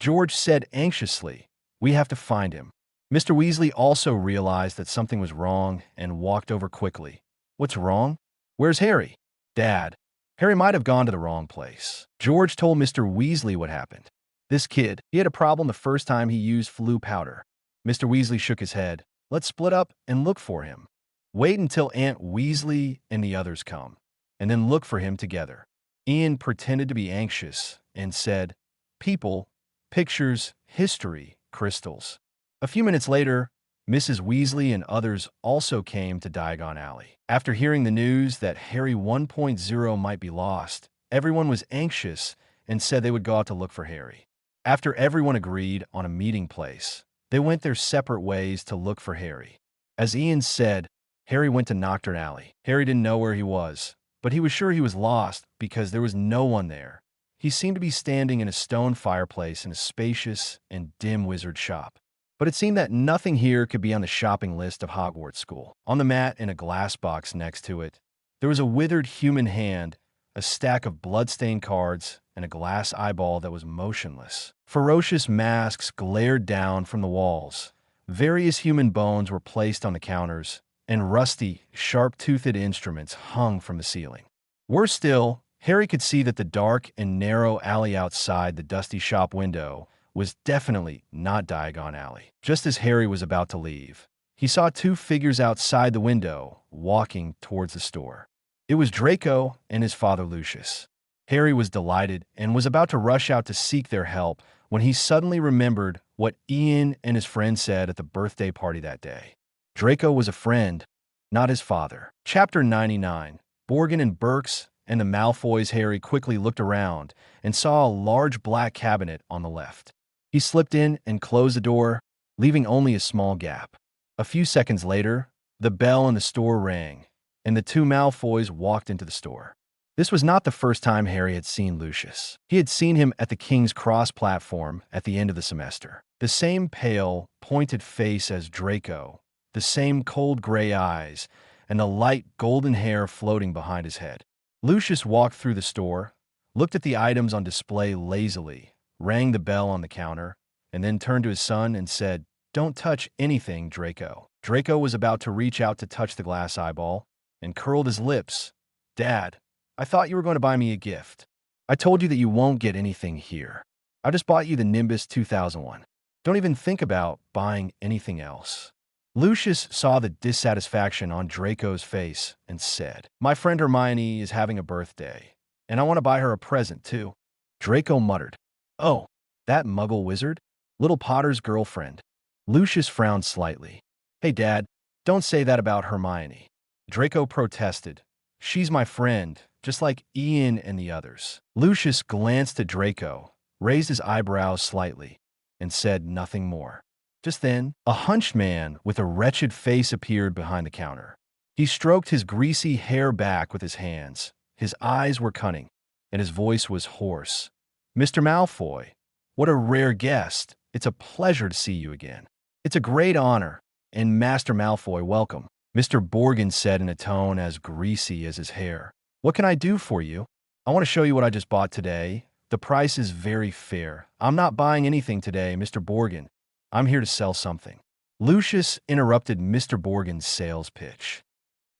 George said anxiously, we have to find him. Mr. Weasley also realized that something was wrong and walked over quickly. What's wrong? Where's Harry? Dad, Harry might have gone to the wrong place. George told Mr. Weasley what happened. This kid, he had a problem the first time he used Fleur powder. Mr. Weasley shook his head. Let's split up and look for him. Wait until Aunt Weasley and the others come, and then look for him together. Ian pretended to be anxious and said, people, pictures, history, crystals. A few minutes later, Mrs. Weasley and others also came to Diagon Alley. After hearing the news that Harry 1.0 might be lost, everyone was anxious and said they would go out to look for Harry. After everyone agreed on a meeting place, they went their separate ways to look for Harry. As Ian said, Harry went to Knockturn Alley. Harry didn't know where he was, but he was sure he was lost because there was no one there. He seemed to be standing in a stone fireplace in a spacious and dim wizard shop. But it seemed that nothing here could be on the shopping list of Hogwarts School. On the mat in a glass box next to it, there was a withered human hand, a stack of blood-stained cards, and a glass eyeball that was motionless. Ferocious masks glared down from the walls. Various human bones were placed on the counters, and rusty, sharp-toothed instruments hung from the ceiling. Worse still, Harry could see that the dark and narrow alley outside the dusty shop window was definitely not Diagon Alley. Just as Harry was about to leave, he saw two figures outside the window, walking towards the store. It was Draco and his father Lucius. Harry was delighted and was about to rush out to seek their help when he suddenly remembered what Ian and his friend said at the birthday party that day. Draco was a friend, not his father. Chapter 99. Borgin and Burks and the Malfoys. Harry quickly looked around and saw a large black cabinet on the left. He slipped in and closed the door, leaving only a small gap. A few seconds later, the bell in the store rang, and the two Malfoys walked into the store. This was not the first time Harry had seen Lucius. He had seen him at the King's Cross platform at the end of the semester. The same pale, pointed face as Draco, the same cold gray eyes, and the light golden hair floating behind his head. Lucius walked through the store, looked at the items on display lazily, rang the bell on the counter, and then turned to his son and said, "Don't touch anything, Draco." Draco was about to reach out to touch the glass eyeball and curled his lips. "Dad, I thought you were going to buy me a gift. I told you that you won't get anything here. I just bought you the Nimbus 2001. Don't even think about buying anything else." Lucius saw the dissatisfaction on Draco's face and said, "My friend Hermione is having a birthday, and I want to buy her a present too." Draco muttered, "Oh, that muggle wizard? Little Potter's girlfriend." Lucius frowned slightly. "Hey, Dad, don't say that about Hermione." Draco protested. "She's my friend, just like Ian and the others." Lucius glanced at Draco, raised his eyebrows slightly, and said nothing more. Just then, a hunched man with a wretched face appeared behind the counter. He stroked his greasy hair back with his hands. His eyes were cunning, and his voice was hoarse. "Mr. Malfoy, what a rare guest. It's a pleasure to see you again." "It's a great honor, and Master Malfoy, welcome," Mr. Borgin said in a tone as greasy as his hair. "What can I do for you?" "I want to show you what I just bought today. The price is very fair." "I'm not buying anything today, Mr. Borgin. I'm here to sell something." Lucius interrupted Mr. Borgin's sales pitch.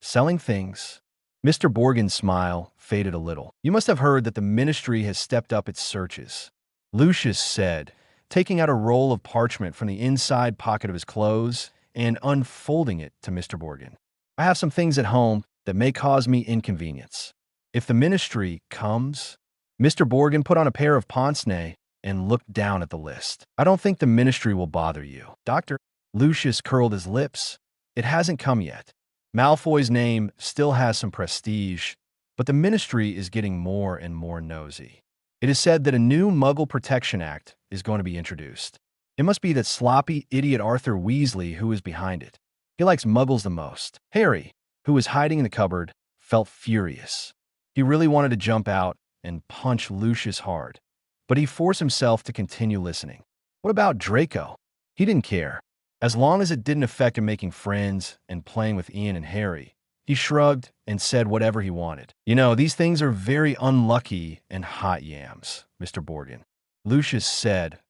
"Selling things?" Mr. Borgin's smile faded a little. "You must have heard that the Ministry has stepped up its searches," Lucius said, taking out a roll of parchment from the inside pocket of his clothes and unfolding it to Mr. Borgin. "I have some things at home that may cause me inconvenience. If the Ministry comes..." Mr. Borgin put on a pair of pince-nez and looked down at the list. "I don't think the Ministry will bother you, Doctor." Lucius curled his lips. "It hasn't come yet. Malfoy's name still has some prestige, but the Ministry is getting more and more nosy. It is said that a new Muggle Protection Act is going to be introduced. It must be that sloppy idiot Arthur Weasley who is behind it. He likes Muggles the most." Harry, who was hiding in the cupboard, felt furious. He really wanted to jump out and punch Lucius hard, but he forced himself to continue listening. What about Draco? He didn't care. As long as it didn't affect him making friends and playing with Ian and Harry, he shrugged and said whatever he wanted. "You know, these things are very unlucky and hot yams, Mr. Borgin," Lucius said,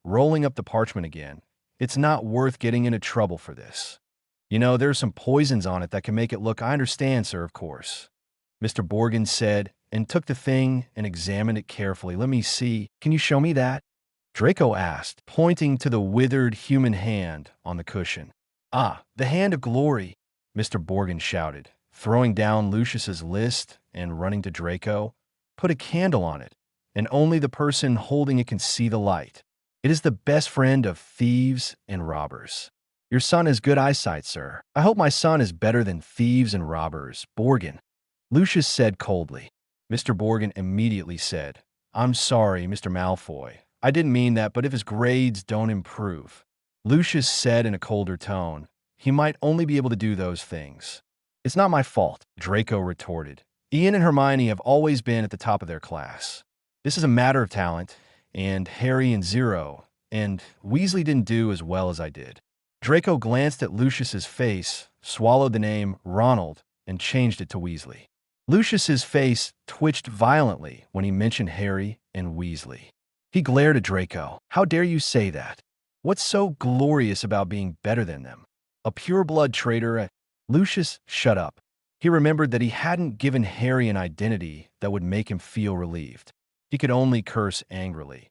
rolling up the parchment again. "It's not worth getting into trouble for this. You know, there's some poisons on it that can make it look—" "I understand, sir, of course," Mr. Borgin said, and took the thing and examined it carefully. "Let me see. Can you show me that?" Draco asked, pointing to the withered human hand on the cushion. "Ah, the Hand of Glory," Mr. Borgin shouted, throwing down Lucius's list and running to Draco. "Put a candle on it, and only the person holding it can see the light. It is the best friend of thieves and robbers." "Your son has good eyesight, sir." "I hope my son is better than thieves and robbers, Borgin," Lucius said coldly. Mr. Borgin immediately said, "I'm sorry, Mr. Malfoy. I didn't mean that, but if his grades don't improve," Lucius said in a colder tone, "he might only be able to do those things." "It's not my fault," Draco retorted. "Ian and Hermione have always been at the top of their class. This is a matter of talent, and Harry and Zero, and Weasley didn't do as well as I did." Draco glanced at Lucius's face, swallowed the name Ronald, and changed it to Weasley. Lucius's face twitched violently when he mentioned Harry and Weasley. He glared at Draco. "How dare you say that? What's so glorious about being better than them? A pure-blood traitor?" Lucius shut up. He remembered that he hadn't given Harry an identity that would make him feel relieved. He could only curse angrily.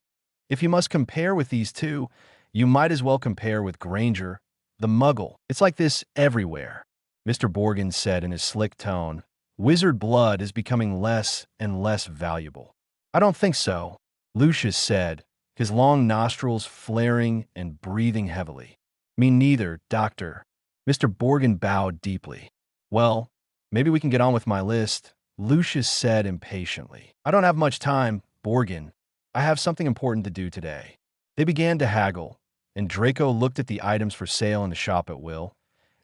"If you must compare with these two, you might as well compare with Granger, the Muggle. It's like this everywhere," Mr. Borgin said in his slick tone. "Wizard blood is becoming less and less valuable." "I don't think so," Lucius said, his long nostrils flaring and breathing heavily. "Me neither, Doctor." Mr. Borgin bowed deeply. "Well, maybe we can get on with my list," Lucius said impatiently. "I don't have much time, Borgin. I have something important to do today." They began to haggle, and Draco looked at the items for sale in the shop at will,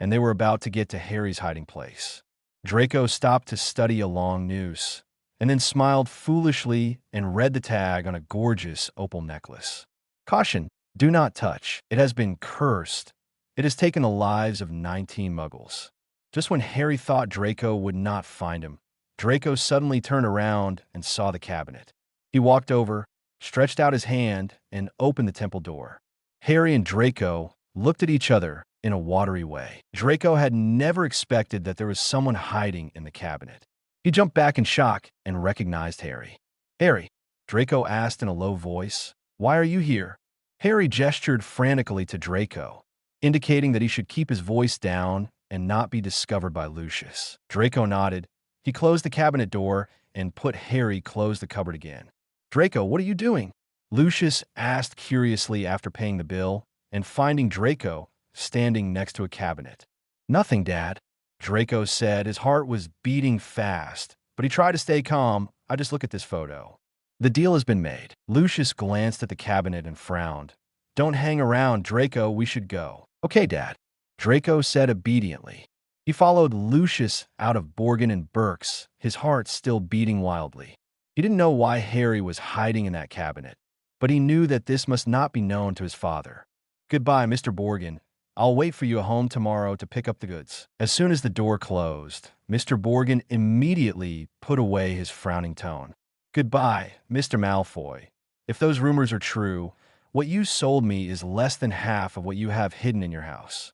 and they were about to get to Harry's hiding place. Draco stopped to study a long noose, and then smiled foolishly and read the tag on a gorgeous opal necklace. "Caution, do not touch. It has been cursed. It has taken the lives of 19 Muggles." Just when Harry thought Draco would not find him, Draco suddenly turned around and saw the cabinet. He walked over, stretched out his hand, and opened the temple door. Harry and Draco looked at each other in a watery way. Draco had never expected that there was someone hiding in the cabinet. He jumped back in shock and recognized Harry. "Harry," Draco asked in a low voice, "why are you here?" Harry gestured frantically to Draco, indicating that he should keep his voice down and not be discovered by Lucius. Draco nodded. He closed the cabinet door and put Harry close the cupboard again. "Draco, what are you doing?" Lucius asked curiously after paying the bill and finding Draco standing next to a cabinet. "Nothing, Dad," Draco said. His heart was beating fast, but he tried to stay calm. "I just look at this photo." "The deal has been made." Lucius glanced at the cabinet and frowned. "Don't hang around, Draco. We should go." "Okay, Dad," Draco said obediently. He followed Lucius out of Borgin and Burke's, his heart still beating wildly. He didn't know why Harry was hiding in that cabinet, but he knew that this must not be known to his father. "Goodbye, Mr. Borgin. I'll wait for you at home tomorrow to pick up the goods." As soon as the door closed, Mr. Borgin immediately put away his frowning tone. "Goodbye, Mr. Malfoy. If those rumors are true, what you sold me is less than half of what you have hidden in your house."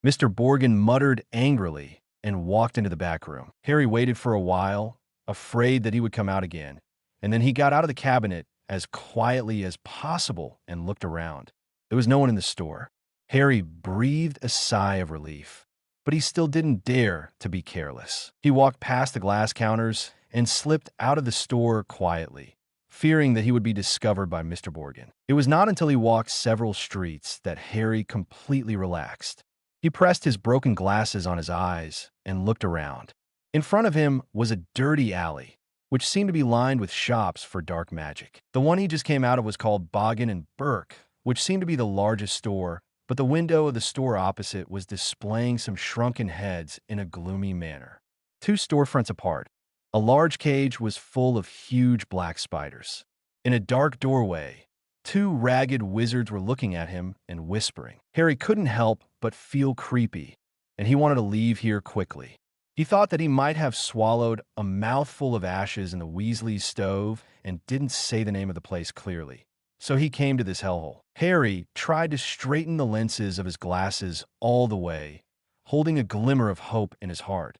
Mr. Borgin muttered angrily and walked into the back room. Harry waited for a while, afraid that he would come out again, and then he got out of the cabinet as quietly as possible and looked around. There was no one in the store. Harry breathed a sigh of relief, but he still didn't dare to be careless. He walked past the glass counters and slipped out of the store quietly, fearing that he would be discovered by Mr. Borgin. It was not until he walked several streets that Harry completely relaxed. He pressed his broken glasses on his eyes and looked around. In front of him was a dirty alley, which seemed to be lined with shops for dark magic. The one he just came out of was called Boggin and Burke, which seemed to be the largest store, but the window of the store opposite was displaying some shrunken heads in a gloomy manner. Two storefronts apart, a large cage was full of huge black spiders. In a dark doorway, two ragged wizards were looking at him and whispering. Harry couldn't help but feel creepy, and he wanted to leave here quickly. He thought that he might have swallowed a mouthful of ashes in the Weasley's stove and didn't say the name of the place clearly. So he came to this hellhole. Harry tried to straighten the lenses of his glasses all the way, holding a glimmer of hope in his heart,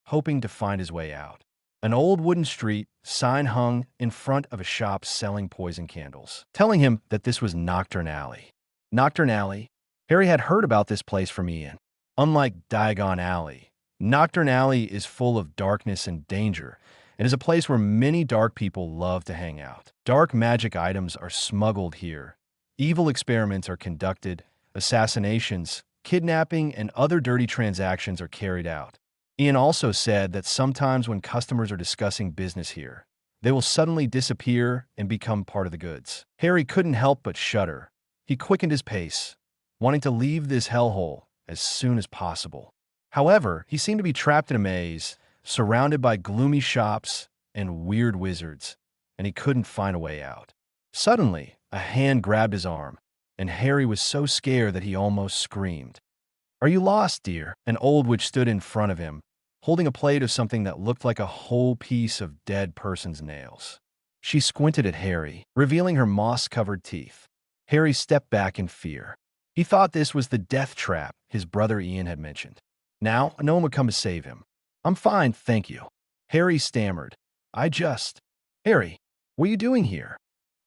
hoping to find his way out. An old wooden street sign hung in front of a shop selling poison candles, telling him that this was Nocturne Alley. Nocturne Alley? Harry had heard about this place from Ian. Unlike Diagon Alley, Nocturne Alley is full of darkness and danger, and is a place where many dark people love to hang out. Dark magic items are smuggled here. Evil experiments are conducted, assassinations, kidnapping, and other dirty transactions are carried out. Ian also said that sometimes when customers are discussing business here, they will suddenly disappear and become part of the goods. Harry couldn't help but shudder. He quickened his pace, wanting to leave this hellhole as soon as possible. However, he seemed to be trapped in a maze, surrounded by gloomy shops and weird wizards, and he couldn't find a way out. Suddenly, a hand grabbed his arm, and Harry was so scared that he almost screamed. "Are you lost, dear?" An old witch stood in front of him, holding a plate of something that looked like a whole piece of dead person's nails. She squinted at Harry, revealing her moss-covered teeth. Harry stepped back in fear. He thought this was the death trap his brother Ian had mentioned. Now, no one would come to save him. "I'm fine, thank you." Harry stammered. Harry, what are you doing here?"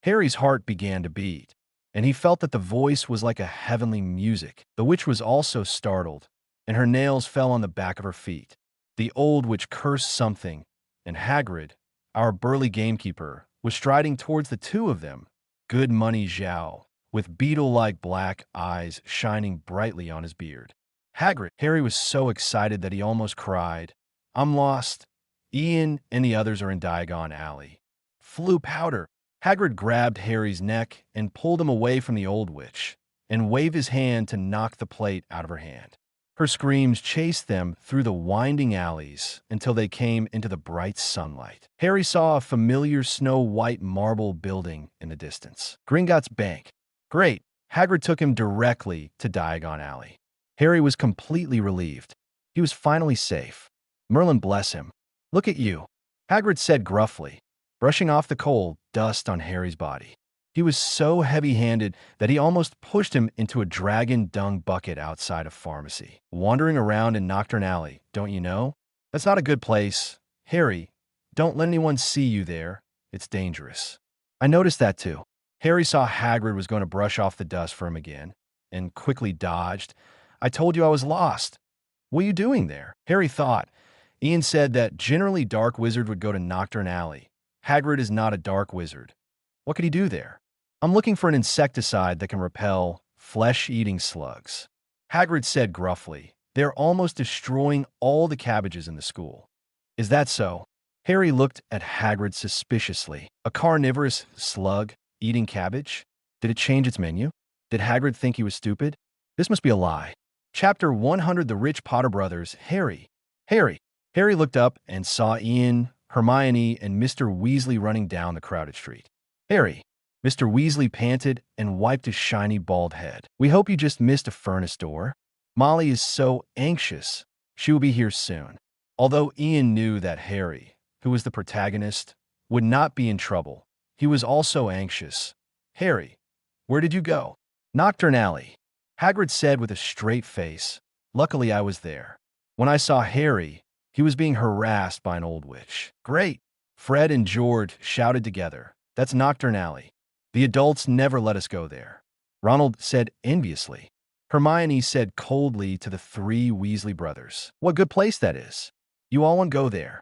Harry's heart began to beat, and he felt that the voice was like a heavenly music. The witch was also startled, and her nails fell on the back of her feet. The old witch cursed something, and Hagrid, our burly gamekeeper, was striding towards the two of them, Good Money Zhao, with beetle-like black eyes shining brightly on his beard. "Hagrid!" Harry was so excited that he almost cried. "I'm lost. Ian and the others are in Diagon Alley." "Floo powder!" Hagrid grabbed Harry's neck and pulled him away from the old witch, and waved his hand to knock the plate out of her hand. Her screams chased them through the winding alleys until they came into the bright sunlight. Harry saw a familiar snow-white marble building in the distance. Gringotts Bank. Great! Hagrid took him directly to Diagon Alley. Harry was completely relieved. He was finally safe. "Merlin bless him. Look at you," Hagrid said gruffly, brushing off the cold dust on Harry's body. He was so heavy-handed that he almost pushed him into a dragon dung bucket outside a pharmacy. Wandering around in Nocturne Alley, don't you know? That's not a good place. Harry, don't let anyone see you there. It's dangerous. I noticed that too. Harry saw Hagrid was going to brush off the dust for him again, and quickly dodged. I told you I was lost. What are you doing there? Harry thought. Ian said that generally dark wizard would go to Nocturne Alley. Hagrid is not a dark wizard. What could he do there? I'm looking for an insecticide that can repel flesh-eating slugs. Hagrid said gruffly. They're almost destroying all the cabbages in the school. Is that so? Harry looked at Hagrid suspiciously. A carnivorous slug eating cabbage? Did it change its menu? Did Hagrid think he was stupid? This must be a lie. Chapter 100 The Rich Potter Brothers. Harry. Harry looked up and saw Ian, Hermione, and Mr. Weasley running down the crowded street. Harry. Mr. Weasley panted and wiped his shiny bald head. We hope you just missed a furnace door. Molly is so anxious. She will be here soon. Although Ian knew that Harry, who was the protagonist, would not be in trouble, he was also anxious. Harry, where did you go? Nocturne Alley. Hagrid said with a straight face. Luckily I was there. When I saw Harry, he was being harassed by an old witch. Great! Fred and George shouted together. That's Nocturne Alley. The adults never let us go there. Ronald said enviously. Hermione said coldly to the three Weasley brothers. What good place that is. You all won't go there.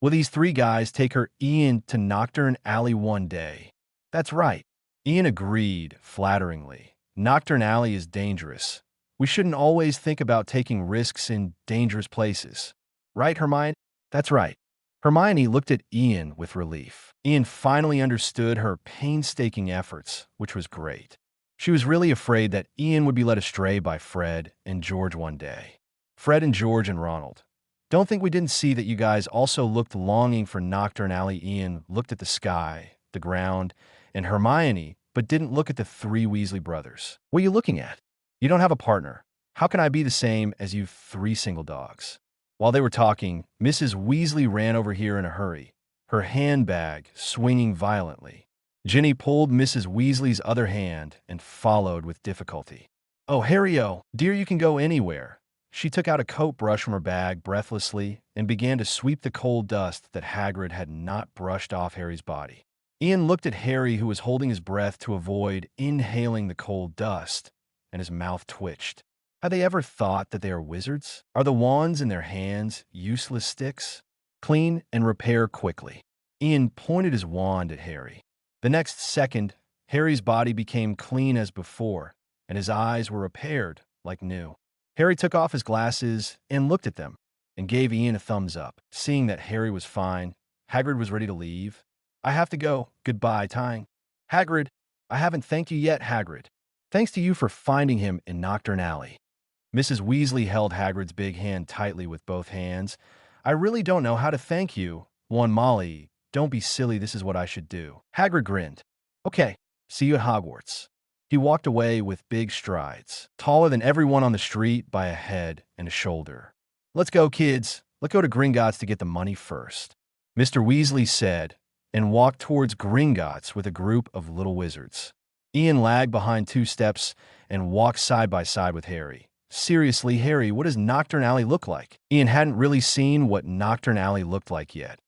Will these three guys take her Ian to Nocturne Alley one day? That's right. Ian agreed flatteringly. Nocturne Alley is dangerous. We shouldn't always think about taking risks in dangerous places. Right, Hermione? That's right. Hermione looked at Ian with relief. Ian finally understood her painstaking efforts, which was great. She was really afraid that Ian would be led astray by Fred and George one day. Fred and George and Ronald. Don't think we didn't see that you guys also looked longing for Nocturne Alley. Ian looked at the sky, the ground, and Hermione, but didn't look at the three Weasley brothers. What are you looking at? You don't have a partner. How can I be the same as you three single dogs? While they were talking, Mrs. Weasley ran over here in a hurry, her handbag swinging violently. Ginny pulled Mrs. Weasley's other hand and followed with difficulty. Oh, Harry-o, dear, you can go anywhere. She took out a coat brush from her bag breathlessly and began to sweep the cold dust that Hagrid had not brushed off Harry's body. Ian looked at Harry, who was holding his breath to avoid inhaling the cold dust, and his mouth twitched. Have they ever thought that they are wizards? Are the wands in their hands useless sticks? Clean and repair quickly. Ian pointed his wand at Harry. The next second, Harry's body became clean as before, and his eyes were repaired like new. Harry took off his glasses and looked at them, and gave Ian a thumbs up. Seeing that Harry was fine, Hagrid was ready to leave. I have to go. Goodbye, Tying. Hagrid, I haven't thanked you yet, Hagrid. Thanks to you for finding him in Nocturne Alley. Mrs. Weasley held Hagrid's big hand tightly with both hands. I really don't know how to thank you. One Molly, don't be silly, this is what I should do. Hagrid grinned. Okay, see you at Hogwarts. He walked away with big strides, taller than everyone on the street by a head and a shoulder. Let's go, kids. Let's go to Gringotts to get the money first, Mr. Weasley said, and walked towards Gringotts with a group of little wizards. Ian lagged behind 2 steps and walked side by side with Harry. Seriously, Harry, what does Nocturne Alley look like? Ian hadn't really seen what Nocturne Alley looked like yet,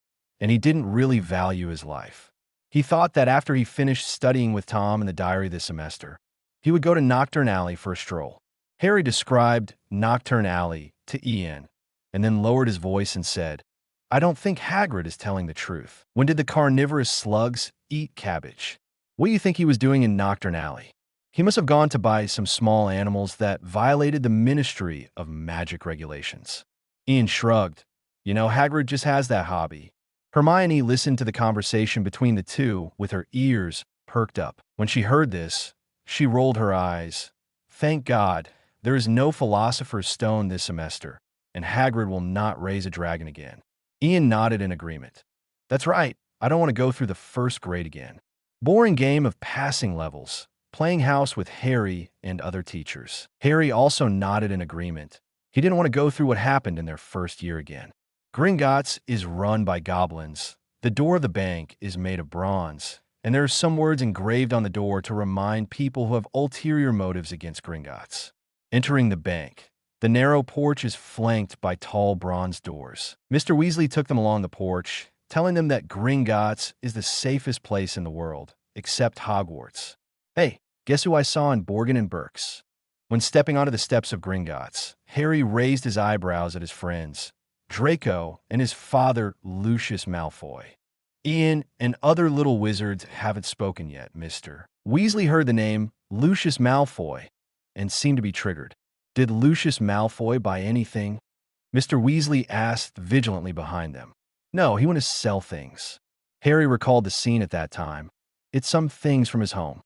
and he didn't really value his life. He thought that after he finished studying with Tom in the diary this semester, he would go to Nocturne Alley for a stroll. Harry described Nocturne Alley to Ian, and then lowered his voice and said, I don't think Hagrid is telling the truth. When did the carnivorous slugs eat cabbage? What do you think he was doing in Nocturne Alley? He must have gone to buy some small animals that violated the Ministry of Magic regulations. Ian shrugged. You know, Hagrid just has that hobby. Hermione listened to the conversation between the two with her ears perked up. When she heard this, she rolled her eyes. Thank God, there is no Philosopher's Stone this semester, and Hagrid will not raise a dragon again. Ian nodded in agreement. That's right, I don't want to go through the first grade again. Boring game of passing levels. Playing house with Harry and other teachers. Harry also nodded in agreement. He didn't want to go through what happened in their first year again. Gringotts is run by goblins. The door of the bank is made of bronze, and there are some words engraved on the door to remind people who have ulterior motives against Gringotts. Entering the bank. The narrow porch is flanked by tall bronze doors. Mr. Weasley took them along the porch, telling them that Gringotts is the safest place in the world, except Hogwarts. Hey, guess who I saw in Borgin and Burke's? When stepping onto the steps of Gringotts, Harry raised his eyebrows at his friends, Draco and his father, Lucius Malfoy. Ian and other little wizards haven't spoken yet, Mr. Weasley heard the name Lucius Malfoy and seemed to be triggered. Did Lucius Malfoy buy anything? Mr. Weasley asked vigilantly behind them. No, he went to sell things. Harry recalled the scene at that time. It's some things from his home.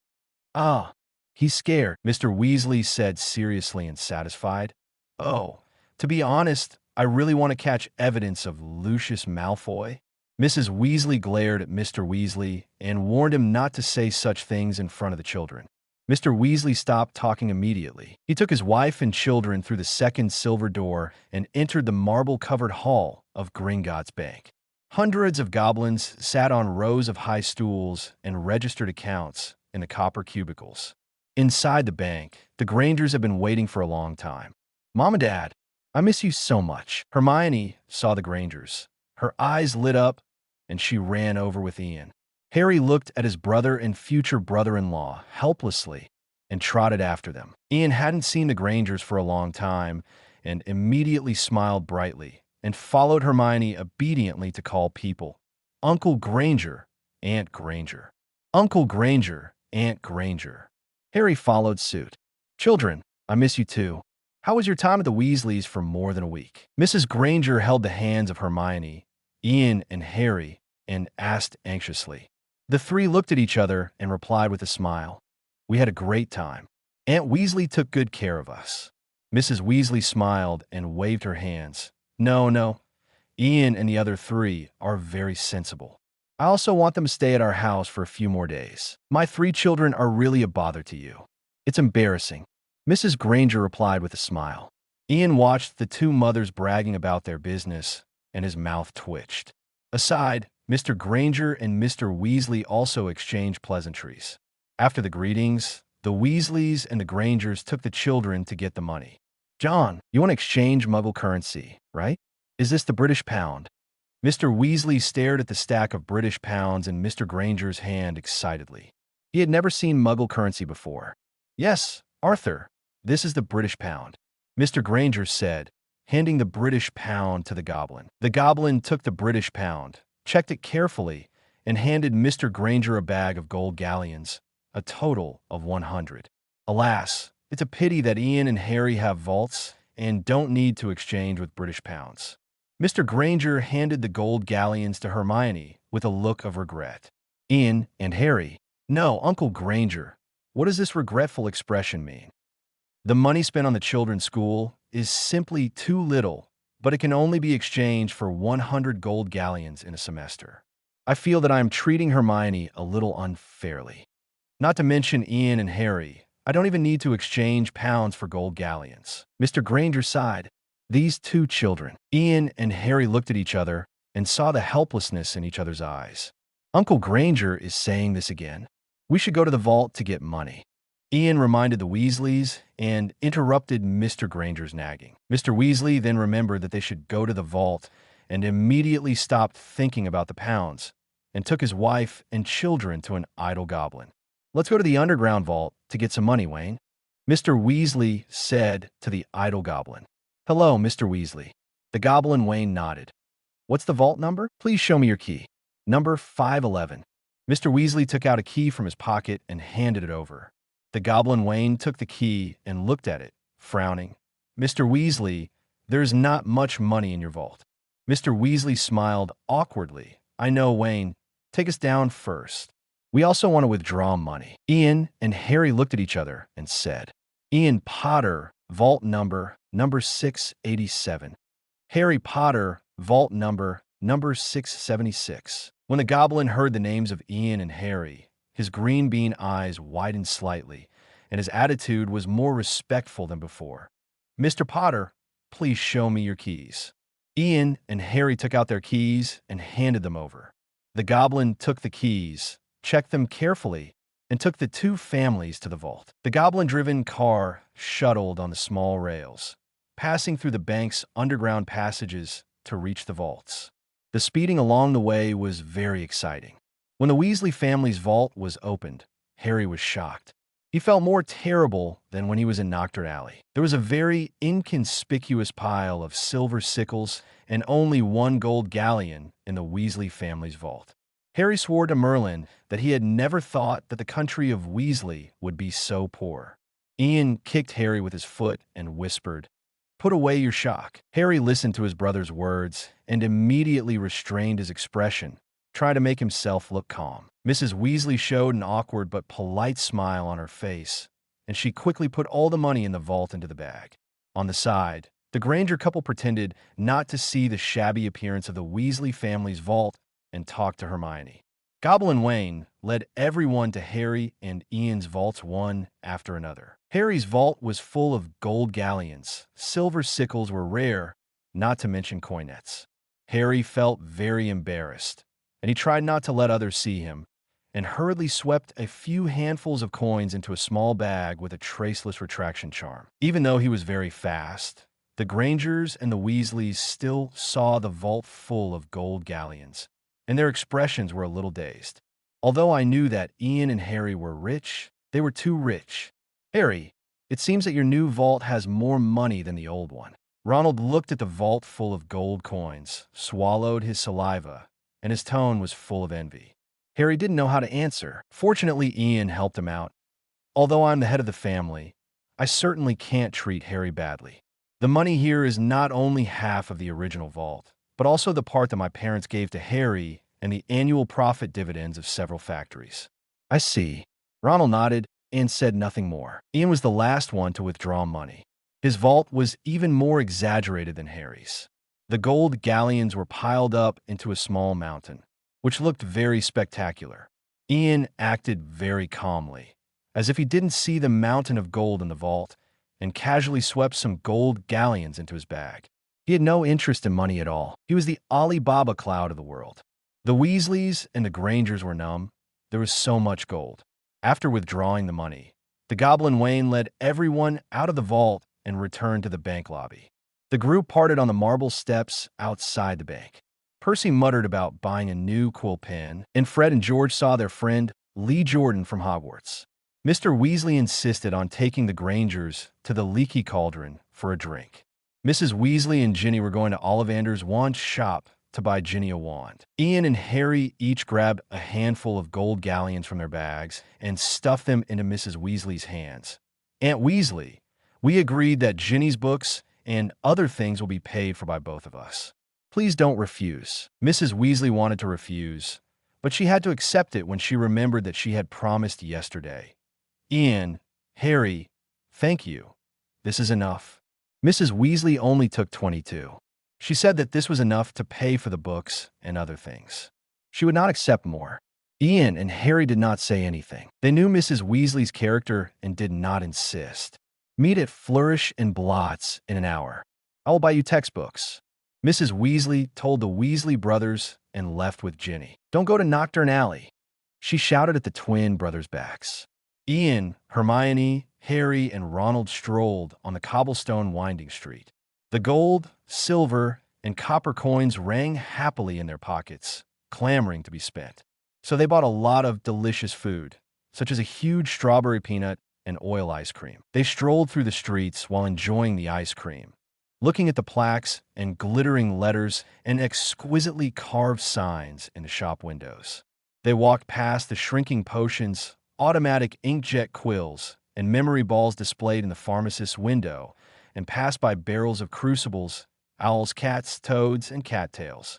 Ah, he's scared, Mr. Weasley said seriously and satisfied. Oh, to be honest, I really want to catch evidence of Lucius Malfoy. Mrs. Weasley glared at Mr. Weasley and warned him not to say such things in front of the children. Mr. Weasley stopped talking immediately. He took his wife and children through the second silver door and entered the marble-covered hall of Gringotts Bank. Hundreds of goblins sat on rows of high stools and registered accounts in the copper cubicles. Inside the bank, the Grangers had been waiting for a long time. Mom and Dad, I miss you so much. Hermione saw the Grangers. Her eyes lit up, and she ran over with Ian. Harry looked at his brother and future brother-in-law helplessly and trotted after them. Ian hadn't seen the Grangers for a long time and immediately smiled brightly and followed Hermione obediently to call people Uncle Granger, Aunt Granger. Uncle Granger, Aunt Granger. Harry followed suit. Children, I miss you too. How was your time at the Weasleys for more than a week? Mrs. Granger held the hands of Hermione, Ian, and Harry and asked anxiously. The three looked at each other and replied with a smile. We had a great time. Aunt Weasley took good care of us. Mrs. Weasley smiled and waved her hands. No. Ian and the other three are very sensible. I also want them to stay at our house for a few more days. My 3 children are really a bother to you. It's embarrassing. Mrs. Granger replied with a smile. Ian watched the 2 mothers bragging about their business, and his mouth twitched. Aside, Mr. Granger and Mr. Weasley also exchanged pleasantries. After the greetings, the Weasleys and the Grangers took the children to get the money. John, you want to exchange Muggle currency, right? Is this the British pound? Mr. Weasley stared at the stack of British pounds in Mr. Granger's hand excitedly. He had never seen Muggle currency before. Yes, Arthur, this is the British pound, Mr. Granger said, handing the British pound to the goblin. The goblin took the British pound, checked it carefully, and handed Mr. Granger a bag of gold galleons, a total of 100. Alas, it's a pity that Ian and Harry have vaults and don't need to exchange with British pounds. Mr. Granger handed the gold galleons to Hermione with a look of regret. Ian and Harry, no, Uncle Granger, what does this regretful expression mean? The money spent on the children's school is simply too little, but it can only be exchanged for 100 gold galleons in a semester. I feel that I am treating Hermione a little unfairly. Not to mention Ian and Harry, I don't even need to exchange pounds for gold galleons. Mr. Granger sighed. These 2 children, Ian and Harry, looked at each other and saw the helplessness in each other's eyes. Uncle Granger is saying this again. We should go to the vault to get money. Ian reminded the Weasleys and interrupted Mr. Granger's nagging. Mr. Weasley then remembered that they should go to the vault and immediately stopped thinking about the pounds and took his wife and children to an idle goblin. Let's go to the underground vault to get some money, Wayne, Mr. Weasley said to the idle goblin. Hello, Mr. Weasley. The goblin Wayne nodded. What's the vault number? Please show me your key. Number 511. Mr. Weasley took out a key from his pocket and handed it over. The goblin Wayne took the key and looked at it, frowning. Mr. Weasley, there's not much money in your vault. Mr. Weasley smiled awkwardly. I know, Wayne. Take us down first. We also want to withdraw money. Ian and Harry looked at each other and said, Ian Potter, vault number 687. Harry Potter, vault number 676. When the goblin heard the names of Ian and Harry, his green bean eyes widened slightly, and his attitude was more respectful than before. Mr. Potter, please show me your keys. Ian and Harry took out their keys and handed them over. The goblin took the keys, checked them carefully, and took the two families to the vault. The goblin-driven car shuttled on the small rails, passing through the bank's underground passages to reach the vaults. The speeding along the way was very exciting. When the Weasley family's vault was opened, Harry was shocked. He felt more terrible than when he was in Knockturn Alley. There was a very inconspicuous pile of silver sickles and only one gold galleon in the Weasley family's vault. Harry swore to Merlin that he had never thought that the country of Weasley would be so poor. Ian kicked Harry with his foot and whispered, "Put away your shock." Harry listened to his brother's words and immediately restrained his expression, trying to make himself look calm. Mrs. Weasley showed an awkward but polite smile on her face, and she quickly put all the money in the vault into the bag. On the side, the Granger couple pretended not to see the shabby appearance of the Weasley family's vault and talked to Hermione. Goblin Wayne led everyone to Harry and Ian's vaults one after another. Harry's vault was full of gold galleons. Silver sickles were rare, not to mention coinettes. Harry felt very embarrassed, and he tried not to let others see him, and hurriedly swept a few handfuls of coins into a small bag with a traceless retraction charm. Even though he was very fast, the Grangers and the Weasleys still saw the vault full of gold galleons, and their expressions were a little dazed. Although I knew that Ian and Harry were rich, they were too rich. "Harry, it seems that your new vault has more money than the old one." Ronald looked at the vault full of gold coins, swallowed his saliva, and his tone was full of envy. Harry didn't know how to answer. Fortunately, Ian helped him out. "Although I'm the head of the family, I certainly can't treat Harry badly. The money here is not only half of the original vault, but also the part that my parents gave to Harry and the annual profit dividends of several factories." "I see." Ronald nodded and said nothing more. Ian was the last one to withdraw money. His vault was even more exaggerated than Harry's. The gold galleons were piled up into a small mountain, which looked very spectacular. Ian acted very calmly, as if he didn't see the mountain of gold in the vault, and casually swept some gold galleons into his bag. He had no interest in money at all. He was the Alibaba cloud of the world. The Weasleys and the Grangers were numb. There was so much gold. After withdrawing the money, the Goblin Wayne led everyone out of the vault and returned to the bank lobby. The group parted on the marble steps outside the bank. Percy muttered about buying a new quill pen, and Fred and George saw their friend Lee Jordan from Hogwarts. Mr. Weasley insisted on taking the Grangers to the Leaky Cauldron for a drink. Mrs. Weasley and Ginny were going to Ollivander's wand shop to buy Ginny a wand. Ian and Harry each grabbed a handful of gold galleons from their bags and stuffed them into Mrs. Weasley's hands. "Aunt Weasley, we agreed that Ginny's books and other things will be paid for by both of us. Please don't refuse." Mrs. Weasley wanted to refuse, but she had to accept it when she remembered that she had promised yesterday. "Ian, Harry, thank you. This is enough." Mrs. Weasley only took 22. She said that this was enough to pay for the books and other things. She would not accept more. Ian and Harry did not say anything. They knew Mrs. Weasley's character and did not insist. "Meet at Flourish and Blots in an hour. I will buy you textbooks." Mrs. Weasley told the Weasley brothers and left with Ginny. "Don't go to Knockturn Alley," she shouted at the twin brothers' backs. Ian, Hermione, Harry, and Ronald strolled on the cobblestone winding street. The gold, silver, and copper coins rang happily in their pockets, clamoring to be spent. So they bought a lot of delicious food, such as a huge strawberry peanut and oil ice cream. They strolled through the streets while enjoying the ice cream, looking at the plaques and glittering letters and exquisitely carved signs in the shop windows. They walked past the shrinking potions, automatic inkjet quills, and memory balls displayed in the pharmacist's window, and passed by barrels of crucibles, owls, cats, toads, and cattails.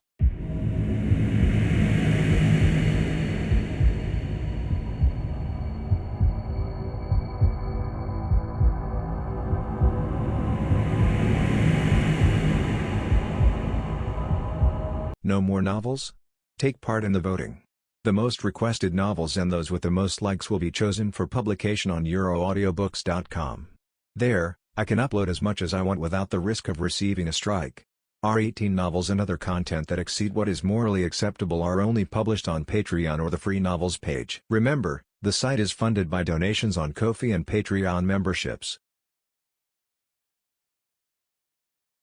No more novels? Take part in the voting. The most requested novels and those with the most likes will be chosen for publication on euroaudiobooks.com. There, I can upload as much as I want without the risk of receiving a strike. R18 novels and other content that exceed what is morally acceptable are only published on Patreon or the Free Novels page. Remember, the site is funded by donations on Ko-fi and Patreon memberships.